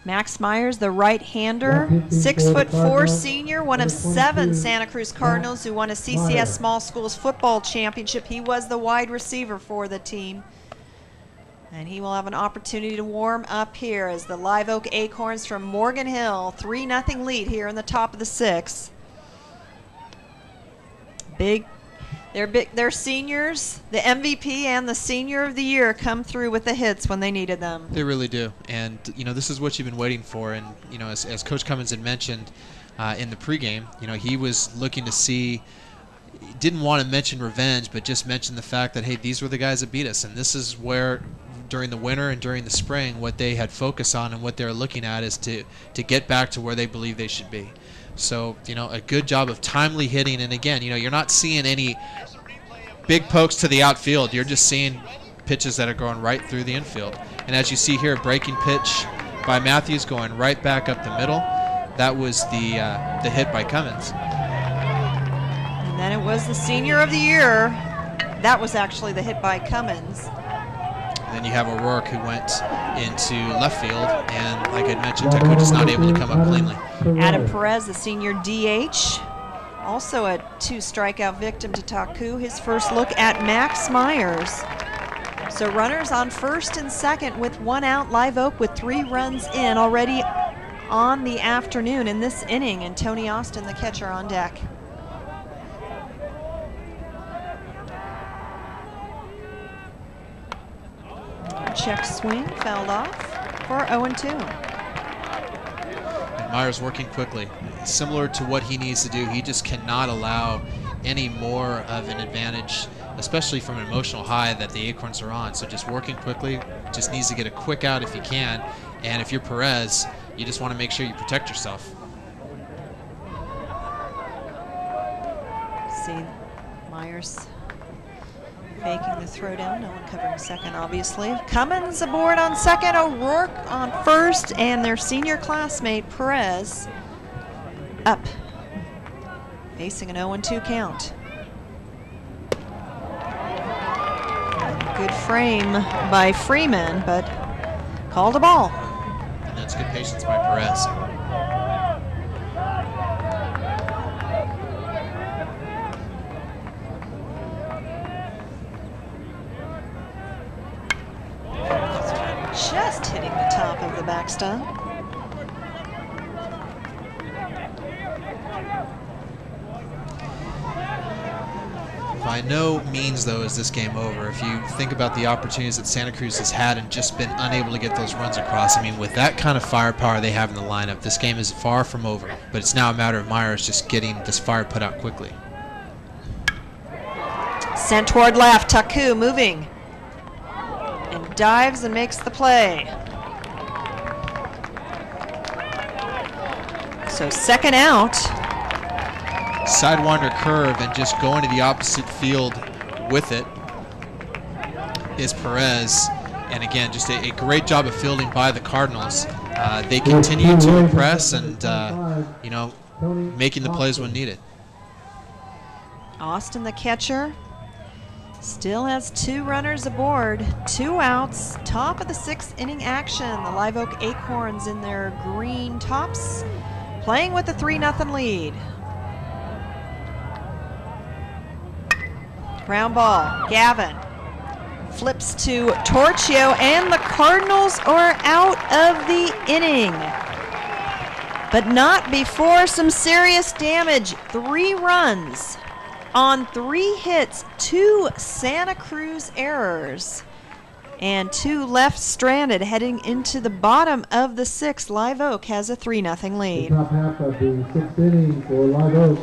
Max Myers, the right-hander, 6'4" senior, one of 7 Santa Cruz Cardinals who won a CCS Small Schools Football Championship. He was the wide receiver for the team. And he will have an opportunity to warm up here as the Live Oak Acorns from Morgan Hill, 3-0 lead here in the top of the 6th. They're seniors. The MVP and the Senior of the Year come through with the hits when they needed them. They really do. And, this is what you've been waiting for. And, as Coach Cummins had mentioned in the pregame, he was looking to see, didn't want to mention revenge, but just mention the fact that, hey, these were the guys that beat us. And this is where, during the winter and during the spring, what they had focused on and what they're looking at is to get back to where they believe they should be. So, a good job of timely hitting. And again, you're not seeing any big pokes to the outfield. You're just seeing pitches that are going right through the infield. And as you see here, breaking pitch by Matthews going right back up the middle. That was the hit by Cummins. And then it was the Senior of the Year. That was actually the hit by Cummins. And then you have O'Rourke, who went into left field, and like I mentioned, Taku just not able to come up cleanly. Adam Perez, the senior DH, also a 2-strikeout victim to Taku. His first look at Max Myers. So runners on first and second with 1 out. Live Oak with 3 runs in already on the afternoon in this inning, and Tony Austin, the catcher, on deck. Check swing, fouled off for 0-2. And Myers working quickly. Similar to what he needs to do, he just cannot allow any more of an advantage, especially from an emotional high that the Acorns are on. So just working quickly, just needs to get a quick out if you can. And if you're Perez, you just want to make sure you protect yourself. See Myers faking the throw down, no one covering second, obviously. Cummins aboard on second, O'Rourke on first, and their senior classmate, Perez, up, facing an 0-2 count. Good frame by Freeman, but called a ball. And that's good patience by Perez. Just hitting the top of the backstop. By no means, though, is this game over. If you think about the opportunities that Santa Cruz has had and just been unable to get those runs across, I mean, with that kind of firepower they have in the lineup, this game is far from over. But it's now a matter of Myers just getting this fire put out quickly. Sent toward left, Taku moving. And dives and makes the play. So second out. Sidewinder curve and just going to the opposite field with it is Perez. And again, just a great job of fielding by the Cardinals. They continue to impress and, you know, making the plays when needed. Austin, the catcher, still has 2 runners aboard, 2 outs, top of the 6th inning action. The Live Oak Acorns in their green tops, playing with a 3-0 lead. Ground ball, Gavin flips to Torchio, and the Cardinals are out of the inning. But not before some serious damage. 3 runs on 3 hits, 2 Santa Cruz errors, and 2 left stranded heading into the bottom of the 6th. Live Oak has a 3-0 lead. The top half of the 6th inning for Live Oak.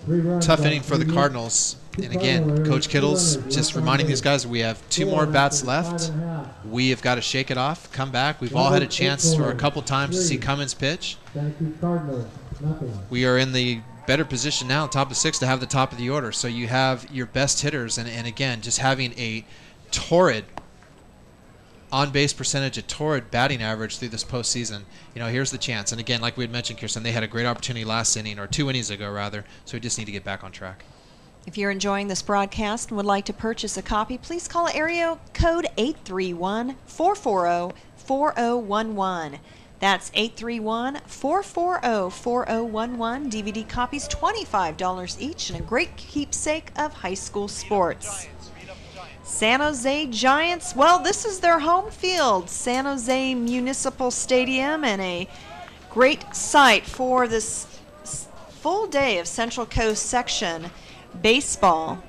3 runs. Tough inning for the Cardinals. And again, Coach Kittle's just reminding these guys we have 2 more bats left. We have got to shake it off, come back. We've all had a chance for a couple times to see Cummins pitch. We are in the better position now, top of 6, to have the top of the order. So you have your best hitters, and again, just having a torrid on-base percentage, a torrid batting average through this postseason. You know, here's the chance. And again, like we had mentioned, Kirsten, they had a great opportunity last inning, or 2 innings ago, rather. So we just need to get back on track. If you're enjoying this broadcast and would like to purchase a copy, please call area code 831-440-4011. That's 831-440-4011. DVD copies, $25 each, and a great keepsake of high school sports. San Jose Giants, well, this is their home field, San Jose Municipal Stadium, and a great site for this full day of Central Coast Section baseball.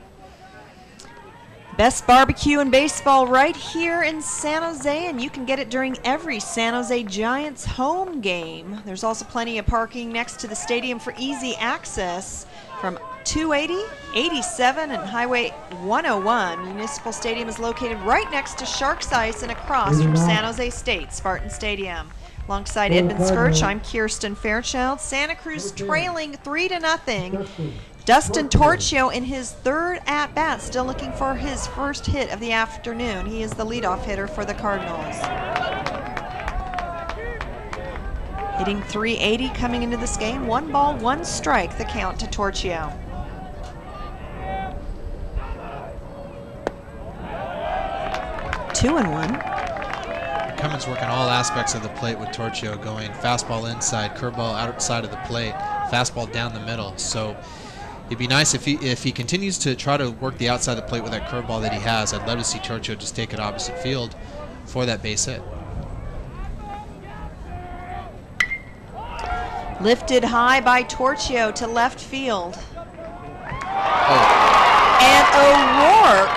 Best barbecue in baseball right here in San Jose, and you can get it during every San Jose Giants home game. There's also plenty of parking next to the stadium for easy access from 280, 87, and Highway 101. Municipal Stadium is located right next to Sharks Ice and across from San Jose State Spartan Stadium. Alongside Edmund Skirch, I'm Kirsten Fairchild. Santa Cruz trailing 3-0. Dustin Torchio in his 3rd at-bat, still looking for his first hit of the afternoon. He is the leadoff hitter for the Cardinals. Hitting .380 coming into this game. 1 ball, 1 strike, the count to Torchio. Two and one. Cummins working all aspects of the plate with Torchio going fastball inside, curveball outside of the plate, fastball down the middle. So it'd be nice if he continues to try to work the outside of the plate with that curveball that he has. I'd love to see Torchio just take it opposite field for that base hit. Lifted high by Torchio to left field. And O'Rourke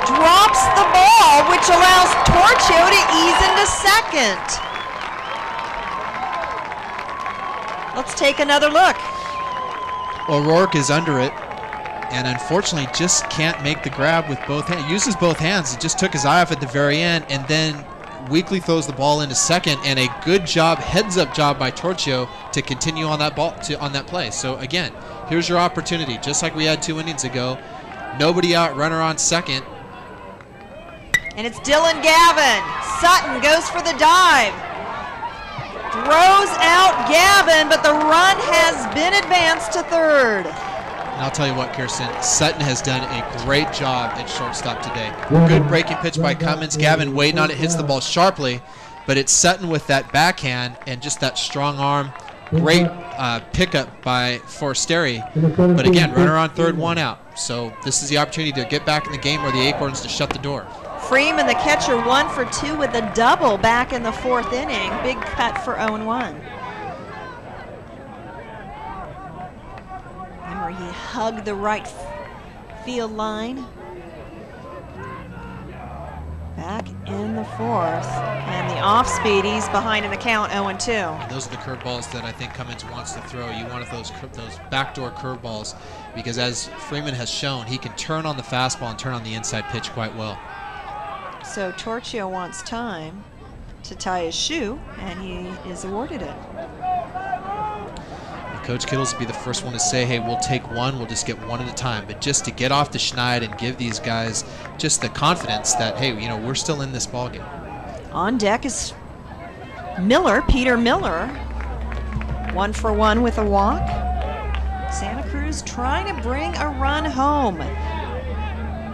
drops the ball, which allows Torchio to ease into second. Let's take another look. O'Rourke is under it, and unfortunately just can't make the grab with both hands. Uses both hands. It just took his eye off at the very end, and then weakly throws the ball into second, and a good job, heads-up job by Torchio to continue on that ball, on that play. So again, here's your opportunity, just like we had 2 innings ago. Nobody out, runner on second. And it's Dylan Gavin. Sutton goes for the dive. Throws out Gavin, but the run has been advanced to third. And I'll tell you what, Kirsten, Sutton has done a great job at shortstop today. Good breaking pitch by Cummins. Gavin waiting on it, hits the ball sharply, but it's Sutton with that backhand and just that strong arm. Great pickup by Forestieri. But again, runner on third, 1 out. So this is the opportunity to get back in the game, or the Acorns to shut the door. Freeman, the catcher, 1 for 2 with a double back in the 4th inning. Big cut for 0-1. Remember, he hugged the right field line. Back in the 4th. And the off-speed, he's behind in the count, 0-2. And those are the curveballs that I think Cummins wants to throw. You want those backdoor curveballs, because as Freeman has shown, he can turn on the fastball and turn on the inside pitch quite well. So Torchio wants time to tie his shoe, and he is awarded it. Coach Kittles will be the first one to say, hey, we'll take one, we'll just get one at a time. But just to get off the schneid and give these guys just the confidence that, hey, you know, we're still in this ballgame. On deck is Miller, Peter Miller. 1 for 1 with a walk. Santa Cruz trying to bring a run home.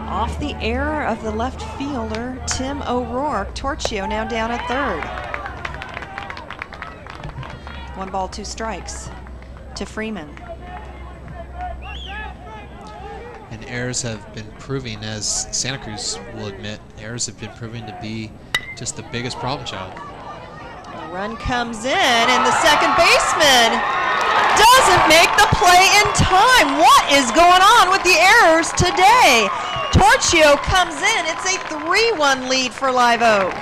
Off the error of the left fielder, Tim O'Rourke. Torchio now down at third. 1 ball, 2 strikes to Freeman. And errors have been proving, as Santa Cruz will admit, errors have been proving to be just the biggest problem child. The run comes in, and the second baseman doesn't make the play in time. What is going on with the errors today? Torchio comes in. It's a 3-1 lead for Live Oak.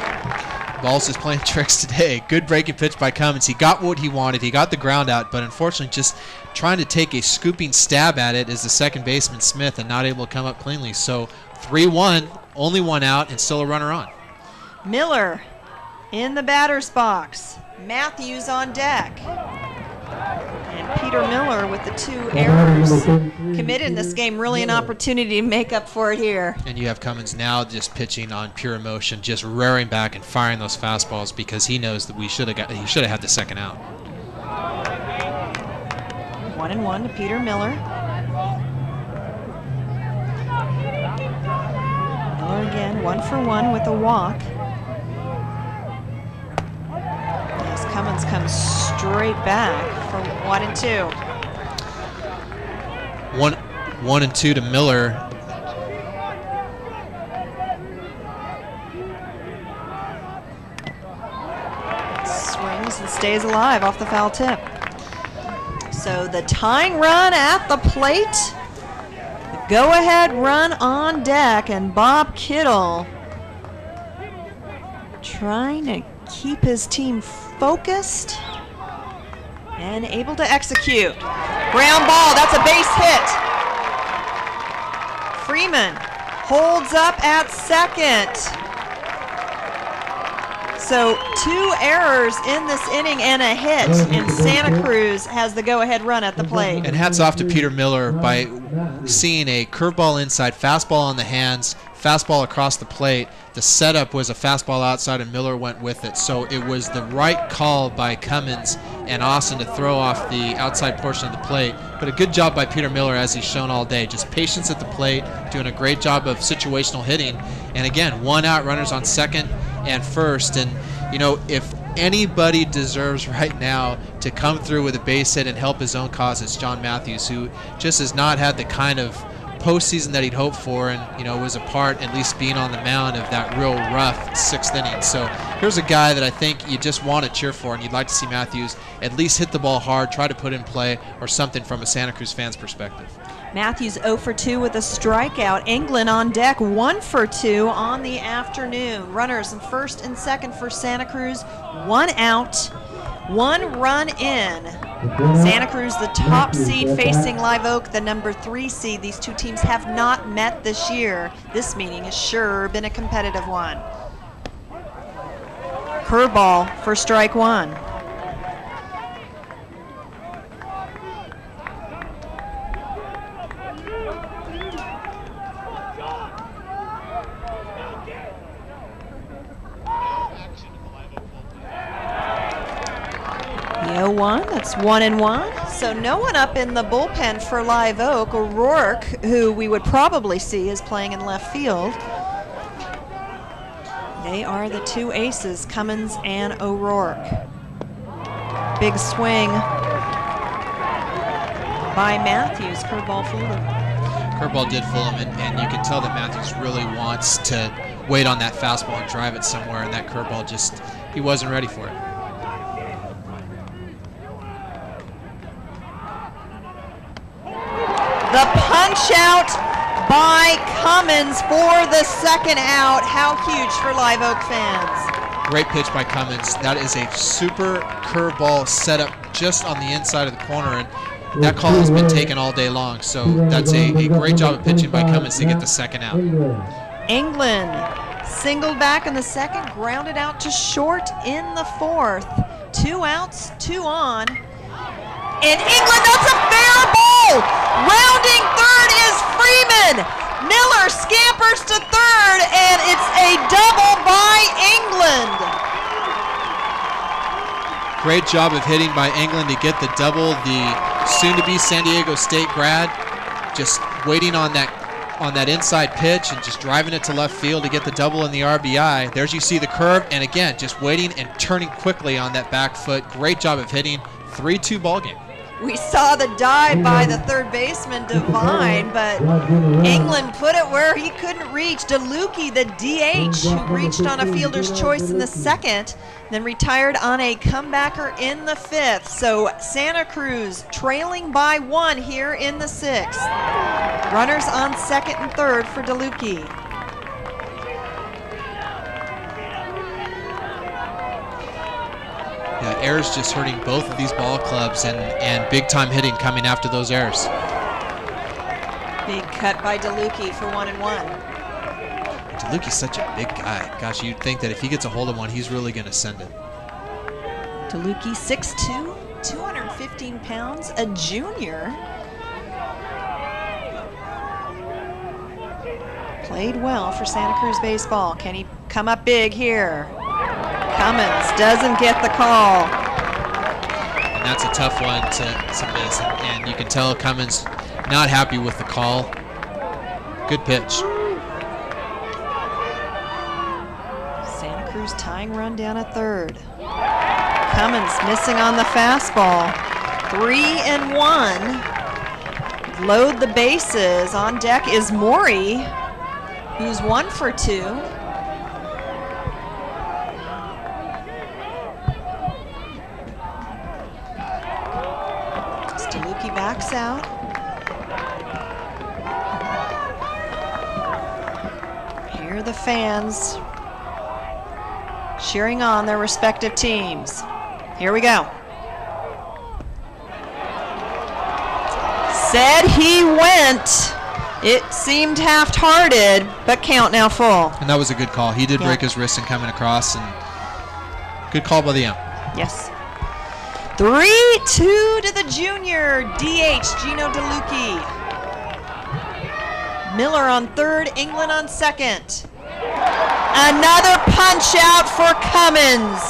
Balls is playing tricks today. Good breaking pitch by Cummins. He got what he wanted. He got the ground out, but unfortunately just trying to take a scooping stab at it is the second baseman, Smith, and not able to come up cleanly. So 3-1, only 1 out, and still a runner on. Miller in the batter's box. Matthews on deck. And Peter Miller with the 2 errors committed in this game. Really an opportunity to make up for it here. And you have Cummins now just pitching on pure emotion, just rearing back and firing those fastballs because he knows that he should have had the second out. 1-1 to Peter Miller. Miller again, 1 for 1 with a walk. As Cummins comes straight back for 1-2. 1-2 to Miller. Swings and stays alive off the foul tip. So the tying run at the plate. The go-ahead run on deck, and Bob Kittle trying to keep his team focused and able to execute. Ground ball, that's a base hit. Freeman holds up at second. So 2 errors in this inning and a hit, and Santa Cruz has the go-ahead run at the plate. And hats off to Peter Miller by seeing a curveball inside, fastball on the hands, fastball across the plate. The setup was a fastball outside, and Miller went with it. So it was the right call by Cummins and Austin to throw off the outside portion of the plate. But a good job by Peter Miller, as he's shown all day. Just patience at the plate, doing a great job of situational hitting. And again, 1 out, runners on second and first. And, you know, if anybody deserves right now to come through with a base hit and help his own cause, it's John Matthews, who just has not had the kind of postseason that he'd hoped for, and was a part, at least being on the mound, of that real rough 6th inning. So here's a guy that I think you just want to cheer for, and you'd like to see Matthews at least hit the ball hard, try to put in play or something from a Santa Cruz fan's perspective. Matthews 0 for 2 with a strikeout. England on deck 1 for 2 on the afternoon. Runners in first and second for Santa Cruz. 1 out, 1 run in. Santa Cruz, the top seed, facing Live Oak, the number 3 seed. These two teams have not met this year. This meeting has sure been a competitive one. Curveball for strike 1. The 0-1, that's 1-1. So no one up in the bullpen for Live Oak. O'Rourke, who we would probably see, is playing in left field. They are the two aces, Cummins and O'Rourke. Big swing by Matthews. Curveball fooled him. Curveball did fool him, and you can tell that Matthews really wants to wait on that fastball and drive it somewhere, and that curveball just, he wasn't ready for it. The punch out by Cummins for the second out. How huge for Live Oak fans. Great pitch by Cummins. That is a super curveball setup just on the inside of the corner, and that call has been taken all day long. So that's a great job of pitching by Cummins to get the second out. England singled back in the second, grounded out to short in the fourth. 2 outs, 2 on. And England, that's a fair ball! Rounding third is Freeman. Miller scampers to third, and it's a double by England. Great job of hitting by England to get the double. The soon-to-be San Diego State grad just waiting on that inside pitch and just driving it to left field to get the double in the RBI. There's you see the curve, and again, just waiting and turning quickly on that back foot. Great job of hitting. 3-2 ball game. We saw the dive by the third baseman, Devine, but England put it where he couldn't reach. DeLucchi, the DH, who reached on a fielder's choice in the second, then retired on a comebacker in the fifth. So Santa Cruz trailing by 1 here in the sixth. Runners on second and third for DeLucchi. Yeah, errors just hurting both of these ball clubs, and big-time hitting coming after those errors. Big cut by DeLucchi for 1-1. DeLucchi's such a big guy. Gosh, you'd think that if he gets a hold of one, he's really going to send it. DeLucchi, 6'2", 215 pounds, a junior. Played well for Santa Cruz baseball. Can he come up big here? Cummins doesn't get the call. And that's a tough one to miss. And you can tell Cummins not happy with the call. Good pitch. Santa Cruz tying run down at third. Cummins missing on the fastball. 3-1. Load the bases. On deck is Maury, who's 1 for 2. DeLucchi backs out. Here are the fans cheering on their respective teams. Here we go. Said he went. It seemed half-hearted, but count now full. And that was a good call. He did break his wrist in coming across, and good call by the ump. Yes. 3-2 to the junior DH, Gino DeLucchi. Miller on third, England on second. Another punch out for Cummins.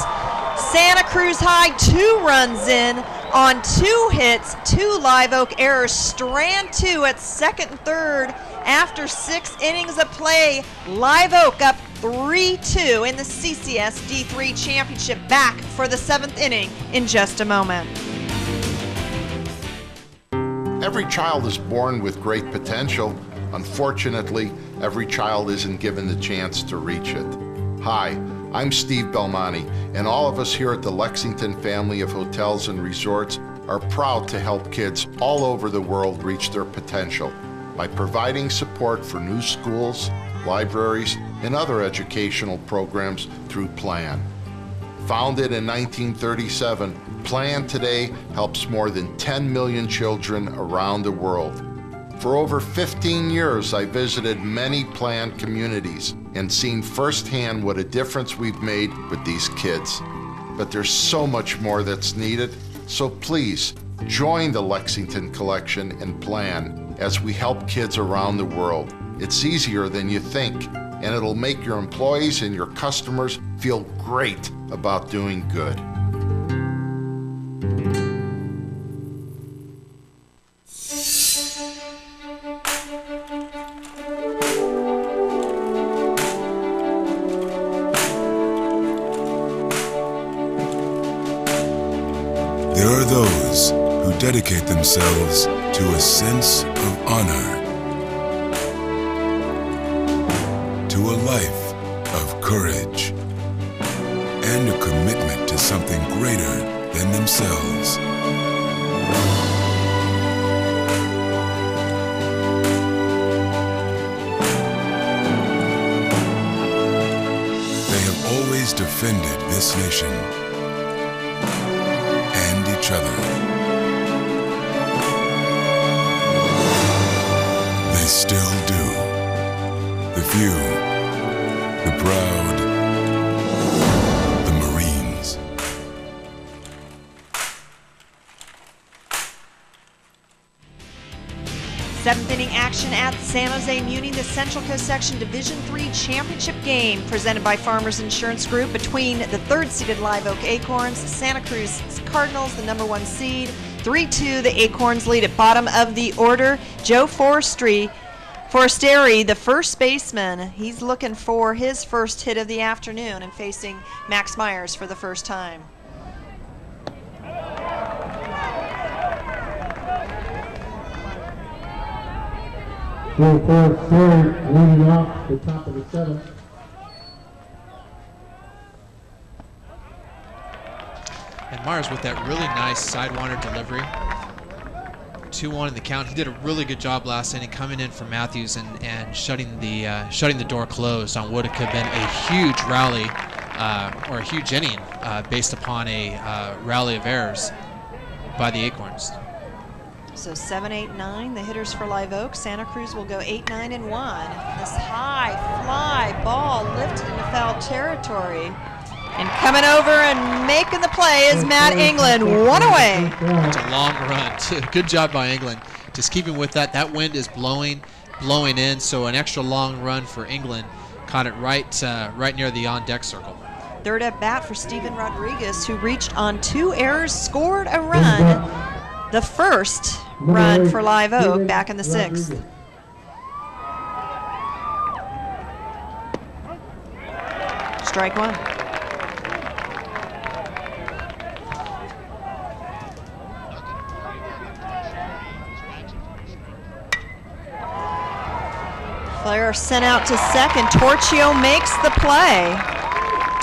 Santa Cruz high, 2 runs in on 2 hits, 2 Live Oak errors. Strand 2 at second and third after 6 innings of play. Live Oak up 3-2 in the CCS D3 Championship. Back for the 7th inning in just a moment. Every child is born with great potential, Unfortunately, every child isn't given the chance to reach it. Hi, I'm Steve Belmonte, and all of us here at the Lexington family of hotels and resorts are proud to help kids all over the world reach their potential by providing support for new schools, libraries, and other educational programs through PLAN. Founded in 1937, PLAN today helps more than 10 million children around the world. For over 15 years, I visited many PLAN communities and seen firsthand what a difference we've made with these kids. But there's so much more that's needed, so please join the Lexington Collection and PLAN as we help kids around the world. It's easier than you think, and it'll make your employees and your customers feel great about doing good. There are those who dedicate themselves to a sense of honor, to a life of courage, and a commitment to something greater than themselves. They have always defended this nation and each other. They still do. The few, the proud, the Marines. Seventh inning action at San Jose Muni, the Central Coast Section Division III Championship game presented by Farmers Insurance Group between the third-seeded Live Oak Acorns, Santa Cruz Cardinals, the number 1 seed. 3-2, the Acorns lead at bottom of the order. Joe Forestieri, the first baseman, he's looking for his first hit of the afternoon and facing Max Myers for the first time. Joe Forestieri leading off the top of the 7th. And Myers with that really nice sidewinder delivery. 2-1 in the count. He did a really good job last inning coming in for Matthews and shutting the door closed on what could have been a huge rally or a huge inning based upon a rally of errors by the Acorns. So 7, 8, 9, the hitters for Live Oak. Santa Cruz will go 8, 9, and 1. This high fly ball lifted into foul territory. And coming over and making the play is Matt England. One away. It's a long run. Good job by England. Just keeping with that. That wind is blowing in, so an extra long run for England. Caught it right near the on-deck circle. Third at bat for Steven Rodriguez, who reached on 2 errors, scored a run. The first run for Live Oak back in the 6th. Strike 1. Flare sent out to second. Torchio makes the play.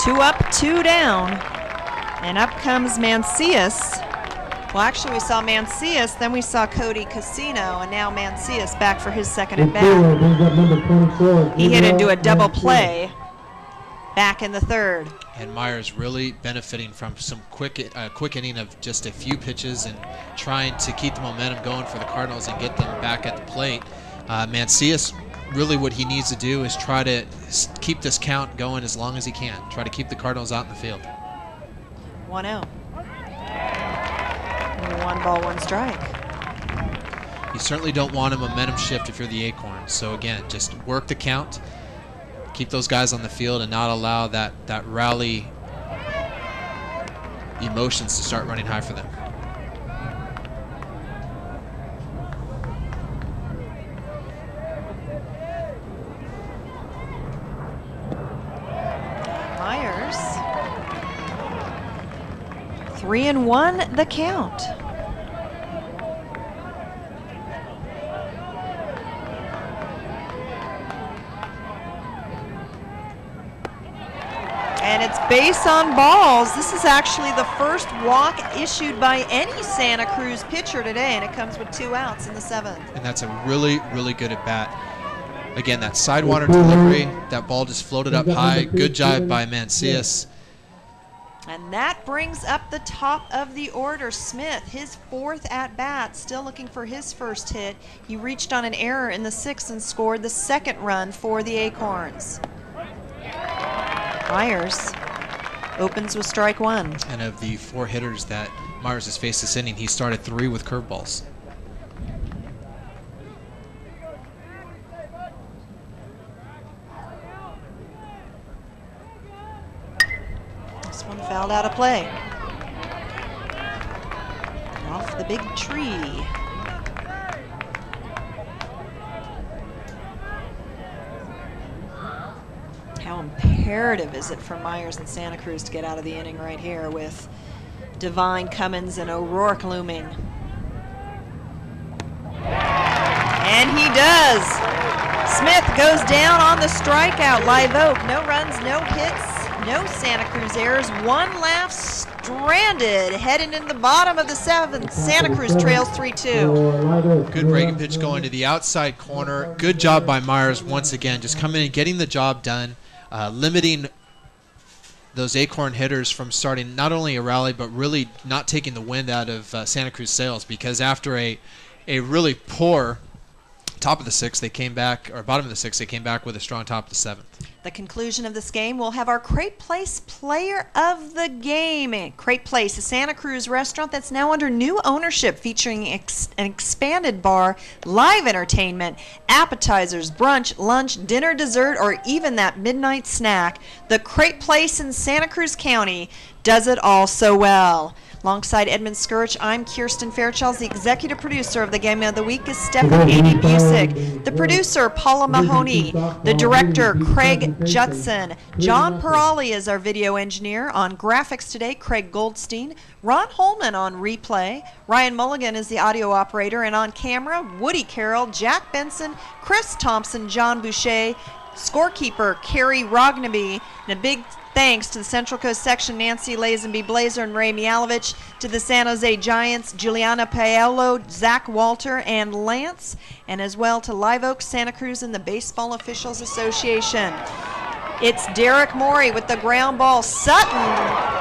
2 up, 2 down. And up comes Mancias. Well, actually, we saw Mancias, then we saw Cody Casino, and now Mancias back for his second at bat. He hit into a double play back in the 3rd. And Myers really benefiting from some quick inning of just a few pitches and trying to keep the momentum going for the Cardinals and get them back at the plate. Mancias, really what he needs to do is try to keep this count going as long as he can. Try to keep the Cardinals out in the field. 1-0. 1 ball, 1 strike. You certainly don't want a momentum shift if you're the Acorns. So again, just work the count, keep those guys on the field, and not allow that rally emotions to start running high for them. Myers. 3-1 the count. And it's base on balls. This is actually the first walk issued by any Santa Cruz pitcher today, and it comes with 2 outs in the 7th. And that's a really, really good at bat. Again, that sidewater delivery, that ball just floated up high. Good job by Mancias. And that brings up the top of the order. Smith, his 4th at-bat, still looking for his first hit. He reached on an error in the 6th and scored the 2nd run for the Acorns. Myers opens with strike 1. And of the 4 hitters that Myers has faced this inning, he started 3 with curveballs. This one fouled out of play. Off the big tree. How imperative is it for Myers and Santa Cruz to get out of the inning right here with Devine, Cummins, and O'Rourke looming? And he does. Smith goes down on the strikeout. Live Oak, no runs, no hits, no Santa Cruz errors. 1 laugh, stranded, heading in the bottom of the 7th. Santa Cruz trails 3-2. Good breaking pitch going to the outside corner. Good job by Myers once again, just coming in and getting the job done. Limiting those Acorn hitters from starting not only a rally, but really not taking the wind out of Santa Cruz sails, because after a really poor top of the 6th, they came back, or bottom of the 6th, they came back with a strong top of the 7th. The conclusion of this game, we'll have our Crepe Place Player of the Game. Crepe Place, a Santa Cruz restaurant that's now under new ownership, featuring an expanded bar, live entertainment, appetizers, brunch, lunch, dinner, dessert, or even that midnight snack. The Crepe Place in Santa Cruz County does it all so well. Alongside Edmund Skirch, I'm Kirsten Fairchild. The executive producer of the Game of the Week is Stephanie Busick. The producer, Paula Mahoney. The director, Craig Judson. John Perali is our video engineer. On graphics today, Craig Goldstein. Ron Holman on replay. Ryan Mulligan is the audio operator. And on camera, Woody Carroll, Jack Benson, Chris Thompson, John Boucher, scorekeeper, Carrie Rognaby, and a big thanks to the Central Coast section, Nancy Lazenby Blazer and Ray Mialovich, to the San Jose Giants, Juliana Paolo, Zach Walter, and Lance, and as well to Live Oak, Santa Cruz, and the Baseball Officials Association. It's Derek Morey with the ground ball. Sutton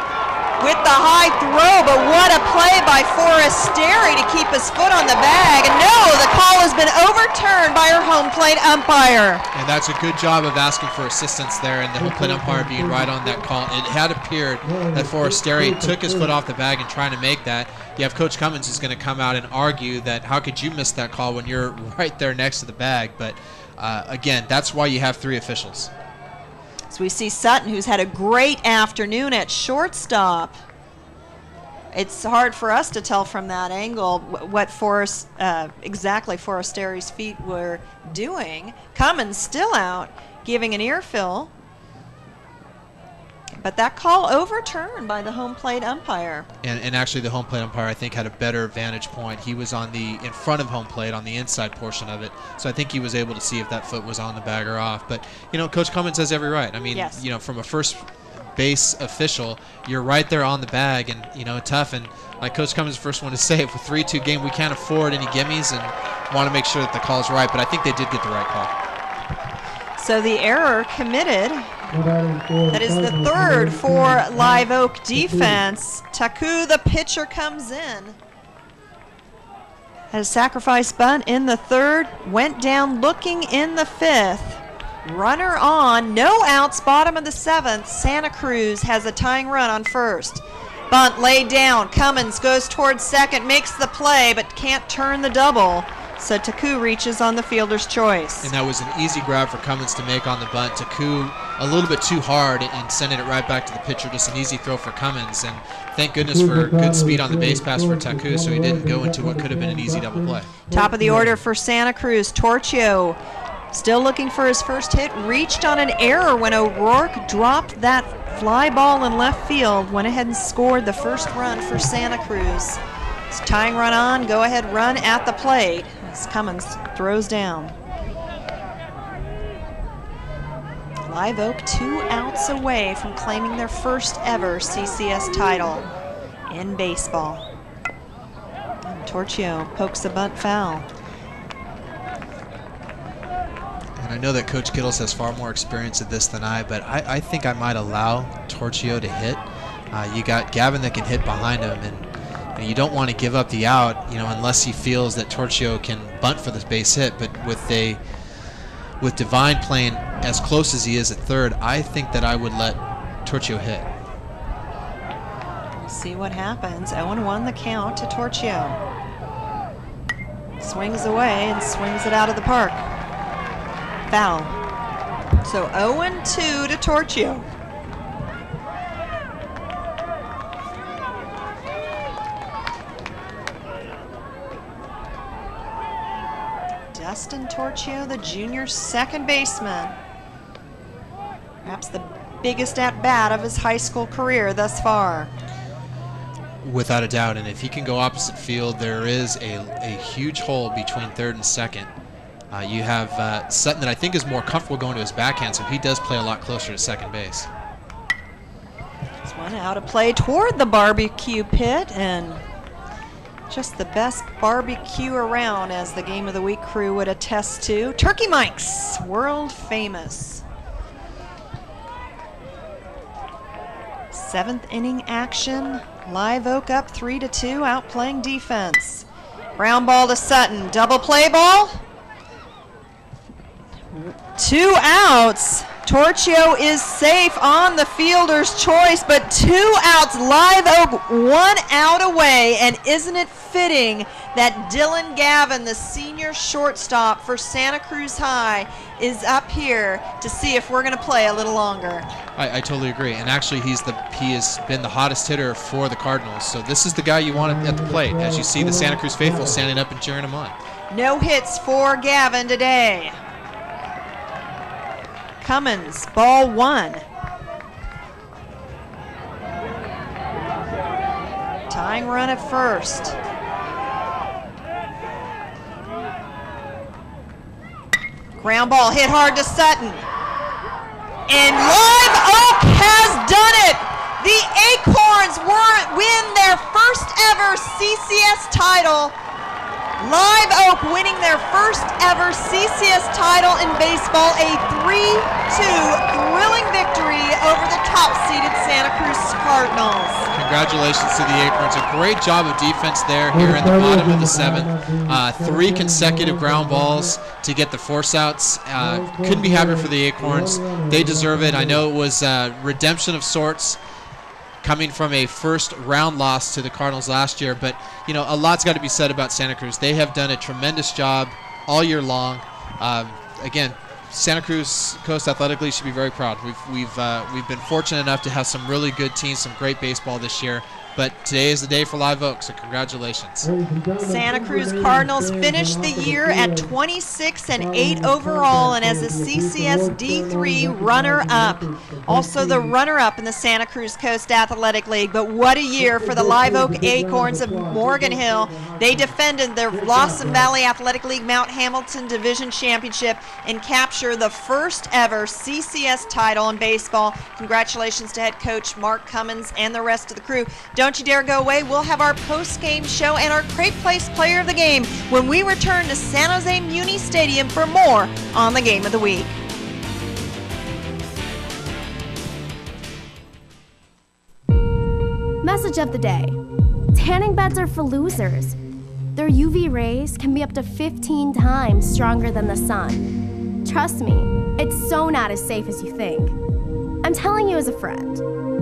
with the high throw, but what a play by Forestieri to keep his foot on the bag. And no, the call has been overturned by our home plate umpire. And that's a good job of asking for assistance there, and the home plate umpire being right on that call. It had appeared that Forestieri took his foot off the bag and trying to make that. You have Coach Cummins who's going to come out and argue that how could you miss that call when you're right there next to the bag. But again, that's why you have 3 officials. So we see Sutton, who's had a great afternoon at shortstop. It's hard for us to tell from that angle what exactly Forestieri's feet were doing. Cummins still out, giving an earfill. But that call overturned by the home plate umpire. And actually the home plate umpire, I think, had a better vantage point. He was in front of home plate on the inside portion of it. So I think he was able to see if that foot was on the bag or off. But, Coach Cummins has every right. I mean, yes. From a first base official, you're right there on the bag and, tough. And like Coach Cummins' first one to say, if a 3-2 game, we can't afford any gimmies and want to make sure that the call's right. But I think they did get the right call. So the error committed, that is the 3rd for Live Oak defense. Taku, the pitcher, comes in. Had a sacrifice bunt in the 3rd, went down looking in the 5th. Runner on, no outs, bottom of the 7th. Santa Cruz has a tying run on 1st. Bunt laid down. Cummins goes towards 2nd, makes the play, but can't turn the double. So Taku reaches on the fielder's choice. And that was an easy grab for Cummins to make on the bunt. Taku a little bit too hard and sending it right back to the pitcher. Just an easy throw for Cummins. And thank goodness for good speed on the base pass for Taku, so he didn't go into what could have been an easy double play. Top of the order for Santa Cruz, Torchio. Still looking for his first hit. Reached on an error when O'Rourke dropped that fly ball in left field. Went ahead and scored the first run for Santa Cruz. It's tying run on, go ahead run at the plate as Cummins throws down. Live Oak 2 outs away from claiming their first ever CCS title in baseball. And Torchio pokes a bunt foul. And I know that Coach Kittles has far more experience at this than I, but I think I might allow Torchio to hit. You got Gavin that can hit behind him, and you don't want to give up the out, unless he feels that Torchio can bunt for this base hit. But with Divine playing as close as he is at third, I think that I would let Torchio hit. We'll see what happens. 0-1 the count to Torchio. Swings away and swings it out of the park. Foul. So 0-2 to Torchio. Dustin Torchio, the junior second baseman. Perhaps the biggest at-bat of his high school career thus far. Without a doubt, and if he can go opposite field, there is a huge hole between third and second. You have Sutton that I think is more comfortable going to his backhand, so he does play a lot closer to second base. This one out of play toward the barbecue pit, and just the best barbecue around, as the Game of the Week crew would attest to. Turkey Mike's, world famous. 7th inning action. Live Oak up 3-2, outplaying defense. Ground ball to Sutton, double play ball. 2 outs. Torchio is safe on the fielder's choice, but 2 outs. Live Oak 1 out away, and isn't it fitting that Dylan Gavin, the senior shortstop for Santa Cruz High, is up here to see if we're going to play a little longer. I totally agree, and actually he has been the hottest hitter for the Cardinals, so this is the guy you want at the plate, as you see the Santa Cruz faithful standing up and cheering him on. No hits for Gavin today. Cummins, ball 1. Tying run at first. Ground ball hit hard to Sutton. And Live Oak has done it! The Acorns win their first ever CCS title. Live Oak winning their first ever CCS title in baseball, a 3-2 thrilling victory over the top-seeded Santa Cruz Cardinals. Congratulations to the Acorns. A great job of defense there here in the bottom of the 7th. 3 consecutive ground balls to get the force outs. Couldn't be happier for the Acorns. They deserve it. I know it was redemption of sorts, coming from a first-round loss to the Cardinals last year. But, a lot's got to be said about Santa Cruz. They have done a tremendous job all year long. Again, Santa Cruz Coast Athletic League should be very proud. We've been fortunate enough to have some really good teams, some great baseball this year. But today is the day for Live Oak, so congratulations. Santa Cruz Cardinals finished the year at 26-8 overall, and as a CCS D3 runner-up. Also the runner-up in the Santa Cruz Coast Athletic League. But what a year for the Live Oak Acorns of Morgan Hill. They defended their Blossom Valley Athletic League Mount Hamilton Division Championship and captured the first ever CCS title in baseball. Congratulations to head coach Mark Cummins and the rest of the crew. Don't you dare go away. We'll have our post-game show and our Great Place Player of the Game when we return to San Jose Muni Stadium for more on the Game of the Week. Message of the day. Tanning beds are for losers. Their UV rays can be up to 15 times stronger than the sun. Trust me, it's so not as safe as you think. I'm telling you as a friend.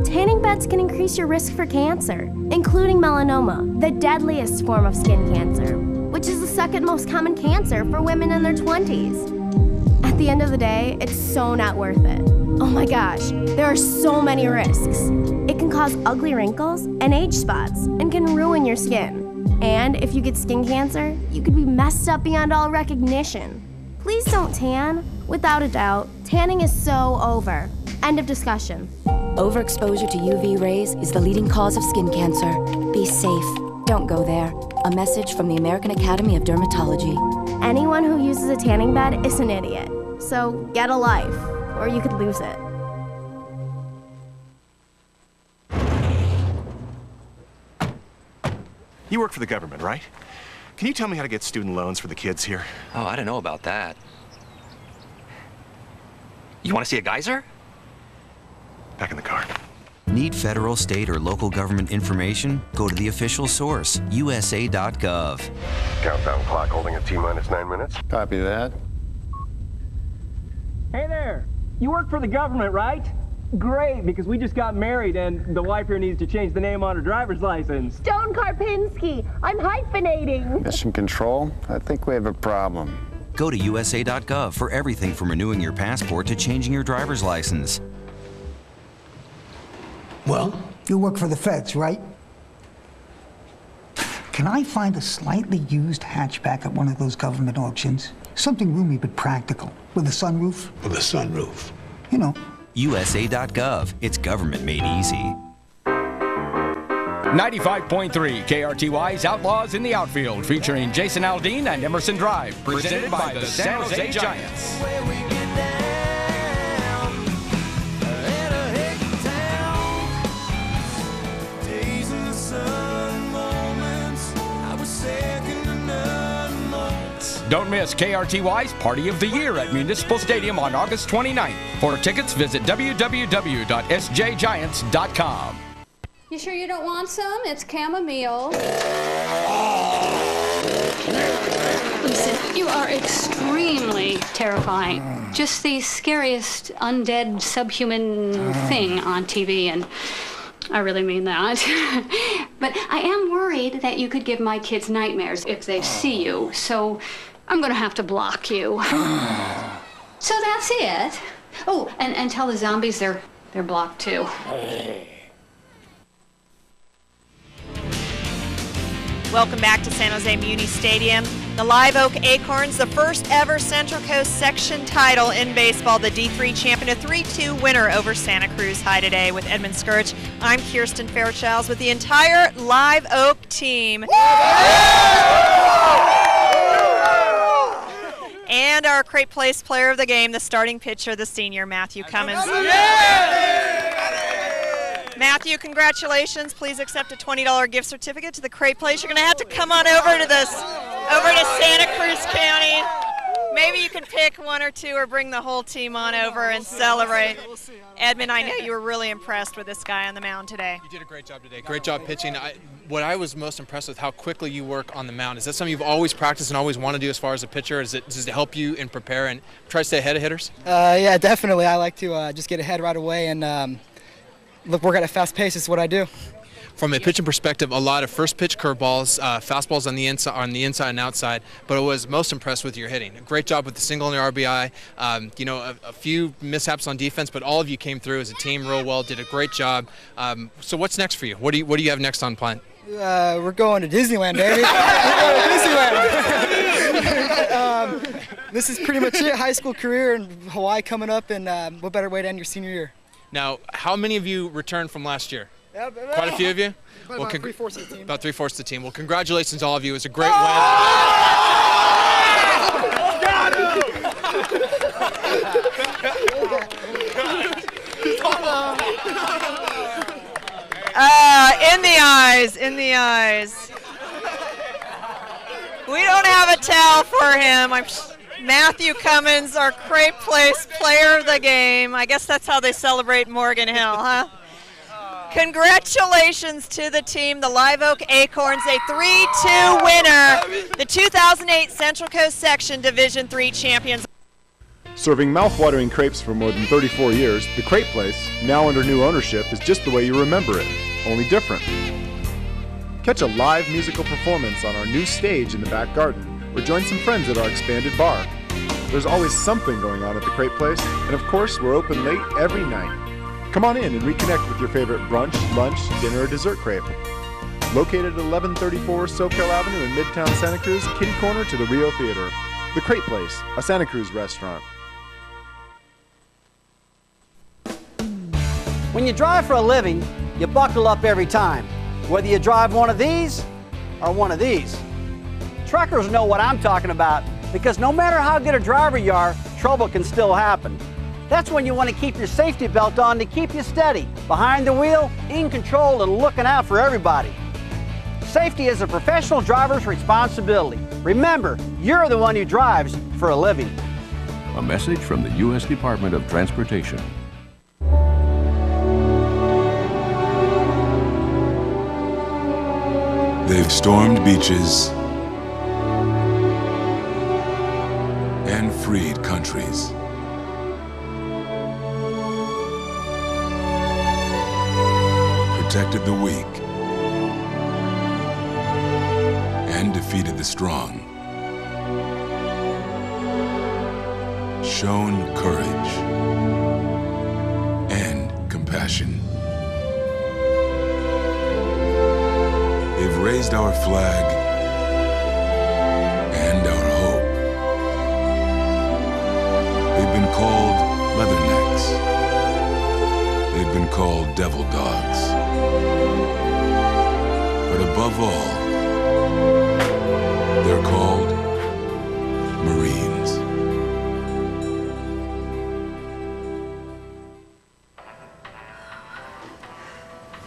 Tanning beds can increase your risk for cancer, including melanoma, the deadliest form of skin cancer, which is the 2nd most common cancer for women in their 20s. At the end of the day, it's so not worth it. Oh my gosh, there are so many risks. It can cause ugly wrinkles and age spots and can ruin your skin. And if you get skin cancer, you could be messed up beyond all recognition. Please don't tan. Without a doubt, tanning is so over. End of discussion. Overexposure to UV rays is the leading cause of skin cancer. Be safe. Don't go there. A message from the American Academy of Dermatology. Anyone who uses a tanning bed is an idiot. So get a life. or you could lose it. You work for the government, right? Can you tell me how to get student loans for the kids here? Oh, I don't know about that. You want to see a geyser? Back in the car. Need federal, state, or local government information? Go to the official source, USA.gov. Countdown clock holding at T-minus 9 minutes. Copy that. Hey there. You work for the government, right? Great, because we just got married and the wife here needs to change the name on her driver's license. Stone Karpinski. I'm hyphenating. Mission Control, I think we have a problem. Go to USA.gov for everything from renewing your passport to changing your driver's license. Well? You work for the feds, right? Can I find a slightly used hatchback at one of those government auctions? Something roomy but practical. With a sunroof? With a sunroof. You know. USA.gov. It's government made easy. 95.3 KRTY's Outlaws in the Outfield, featuring Jason Aldean and Emerson Drive, presented by the San Jose Giants. Don't miss KRTY's Party of the Year at Municipal Stadium on August 29th. For tickets, visit www.sjgiants.com. You sure you don't want some? It's chamomile. Listen, you are extremely terrifying. Just the scariest undead subhuman thing on TV, and I really mean that. But I am worried that you could give my kids nightmares if they see you, so I'm gonna have to block you. So that's it. Oh, and tell the zombies they're blocked too. Welcome back to San Jose Muni Stadium. The Live Oak Acorns, the first ever Central Coast section title in baseball. The D3 champion, a 3-2 winner over Santa Cruz High today with Edmund Scourge. I'm Kirsten Fairchilds with the entire Live Oak team. And our Crate Place player of the game, the starting pitcher, the senior, Matthew Cummins. Matthew, congratulations. Please accept a $20 gift certificate to the Crate Place. You're going to have to come on over to Santa Cruz County. Maybe you can pick one or two or bring the whole team on over and celebrate. Edmund, I know you were really impressed with this guy on the mound today. You did a great job today. Great job pitching. What I was most impressed with, how quickly you work on the mound. Is that something you've always practiced and always want to do as far as a pitcher? Does it help you and prepare and try to stay ahead of hitters? Yeah, definitely. I like to just get ahead right away and work at a fast pace is what I do. From a pitching perspective, a lot of first pitch curveballs, fastballs on the inside and outside, but I was most impressed with your hitting. Great job with the single and the RBI. A few mishaps on defense, but all of you came through as a team real well, did a great job. So what's next for you? What do you have next on plan? We're going to Disneyland, baby. We're going to Disneyland. This is pretty much it. High school career in Hawaii coming up, and what better way to end your senior year? Now, how many of you returned from last year? Quite a few of you? About 3/4 of the team. About 3/4 of the team. Well, congratulations to all of you. It was a great win. In the eyes. We don't have a towel for him. Matthew Cummins, our Crate Place player of the game. I guess that's how they celebrate Morgan Hill, huh? Congratulations to the team, the Live Oak Acorns, a 3-2 winner, the 2008 Central Coast Section Division III champions. Serving mouth-watering crepes for more than 34 years, the Crate Place, now under new ownership, is just the way you remember it, only different. Catch a live musical performance on our new stage in the back garden, or join some friends at our expanded bar. There's always something going on at the Crate Place, and of course, we're open late every night. Come on in and reconnect with your favorite brunch, lunch, dinner, or dessert crepe. Located at 1134 Soquel Avenue in Midtown Santa Cruz, kitty corner to the Rio Theater. The Crate Place, a Santa Cruz restaurant. When you drive for a living, you buckle up every time, whether you drive one of these or one of these. Truckers know what I'm talking about, because no matter how good a driver you are, trouble can still happen. That's when you want to keep your safety belt on to keep you steady, behind the wheel, in control, and looking out for everybody. Safety is a professional driver's responsibility. Remember, you're the one who drives for a living. A message from the U.S. Department of Transportation. They've stormed beaches and freed countries. Protected the weak and defeated the strong. Shown courage and compassion. They've raised our flag and our hope. They've been called leathernecks. They've been called devil dogs. But above all, they're called Marines.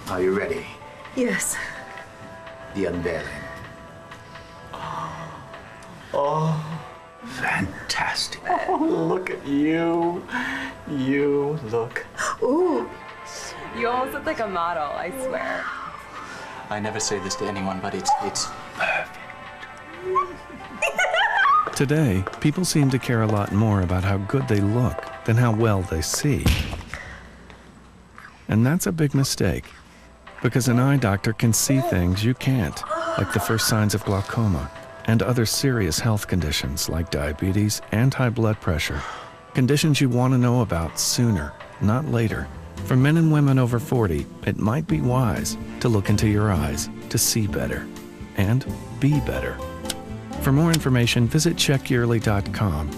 Are you ready? Yes. The unveiling. Oh. Fantastic. Oh, look at you. You look. Ooh. You almost look like a model, I swear. I never say this to anyone, but it's perfect. Today, people seem to care a lot more about how good they look than how well they see. And that's a big mistake, because an eye doctor can see things you can't, like the first signs of glaucoma and other serious health conditions like diabetes and high blood pressure. Conditions you want to know about sooner, not later. For men and women over 40, it might be wise to look into your eyes to see better and be better. For more information, visit checkyearly.com.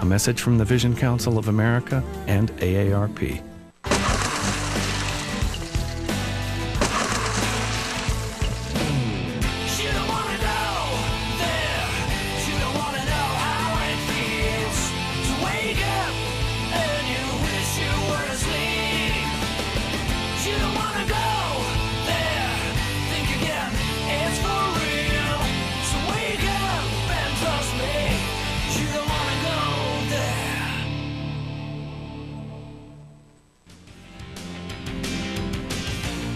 A message from the Vision Council of America and AARP.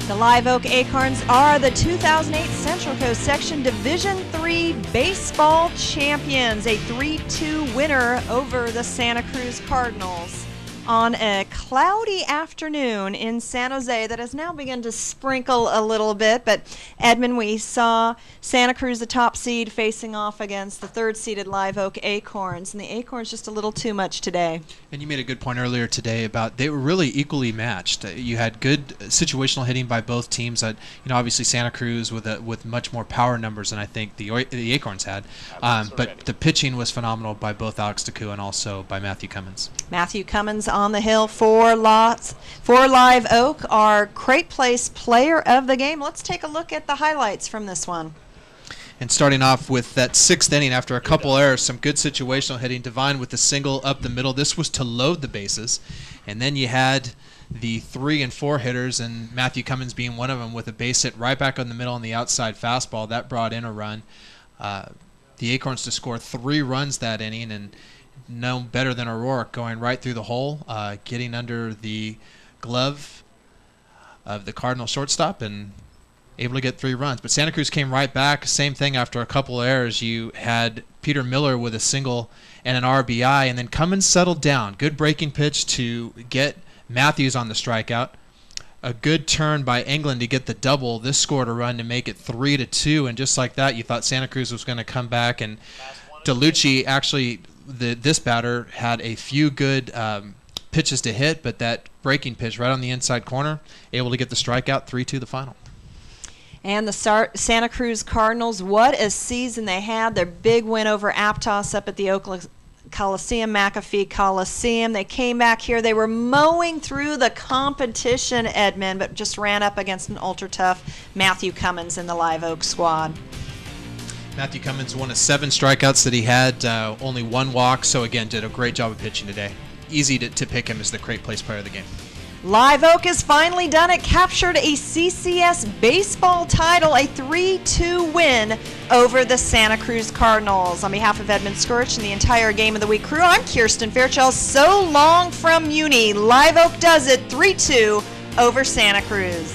The Live Oak Acorns are the 2008 Central Coast Section Division III baseball champions, a 3-2 winner over the Santa Cruz Cardinals on a cloudy afternoon in San Jose that has now begun to sprinkle a little bit. But Edmund, we saw Santa Cruz, the top seed, facing off against the third-seeded Live Oak Acorns, and the Acorns just a little too much today. And you made a good point earlier today about they were really equally matched. You had good situational hitting by both teams. Obviously Santa Cruz with much more power numbers than I think the Acorns had. But the pitching was phenomenal by both Alex DeCou and also by Matthew Cummins. Matthew Cummins on the hill for Live Oak, our Crate Place player of the game. Let's take a look at the highlights from this one. And starting off with that sixth inning, after a couple errors, some good situational hitting. Divine with the single up the middle. This was to load the bases. And then you had the 3 and 4 hitters, and Matthew Cummins being one of them, with a base hit right back on the middle on the outside fastball. That brought in a run. The Acorns to score 3 runs that inning, and no better than O'Rourke going right through the hole, getting under the glove of the Cardinal shortstop and able to get 3 runs. But Santa Cruz came right back. Same thing after a couple errors. You had Peter Miller with a single and an RBI, and then Cummins settled down. Good breaking pitch to get Matthews on the strikeout. A good turn by England to get the double. This scored a run to make it 3-2, and just like that, you thought Santa Cruz was going to come back. And DeLucci actually, this batter, had a few good pitches to hit, but that breaking pitch right on the inside corner, able to get the strikeout. 3-2 the final. And the Santa Cruz Cardinals, what a season they had. Their big win over Aptos up at the Oakland Coliseum, McAfee Coliseum. They came back here. They were mowing through the competition, Edmund, but just ran up against an ultra-tough Matthew Cummins in the Live Oak squad. Matthew Cummins, one of 7 strikeouts that he had, only 1 walk, so again, did a great job of pitching today. easy to pick him as the Crate Place Player of the game. Live Oak has finally done it, captured a CCS baseball title, a 3-2 win over the Santa Cruz Cardinals. On behalf of Edmund Skurch and the entire Game of the Week crew, I'm Kirsten Fairchild. So long from Muni. Live Oak does it 3-2 over Santa Cruz.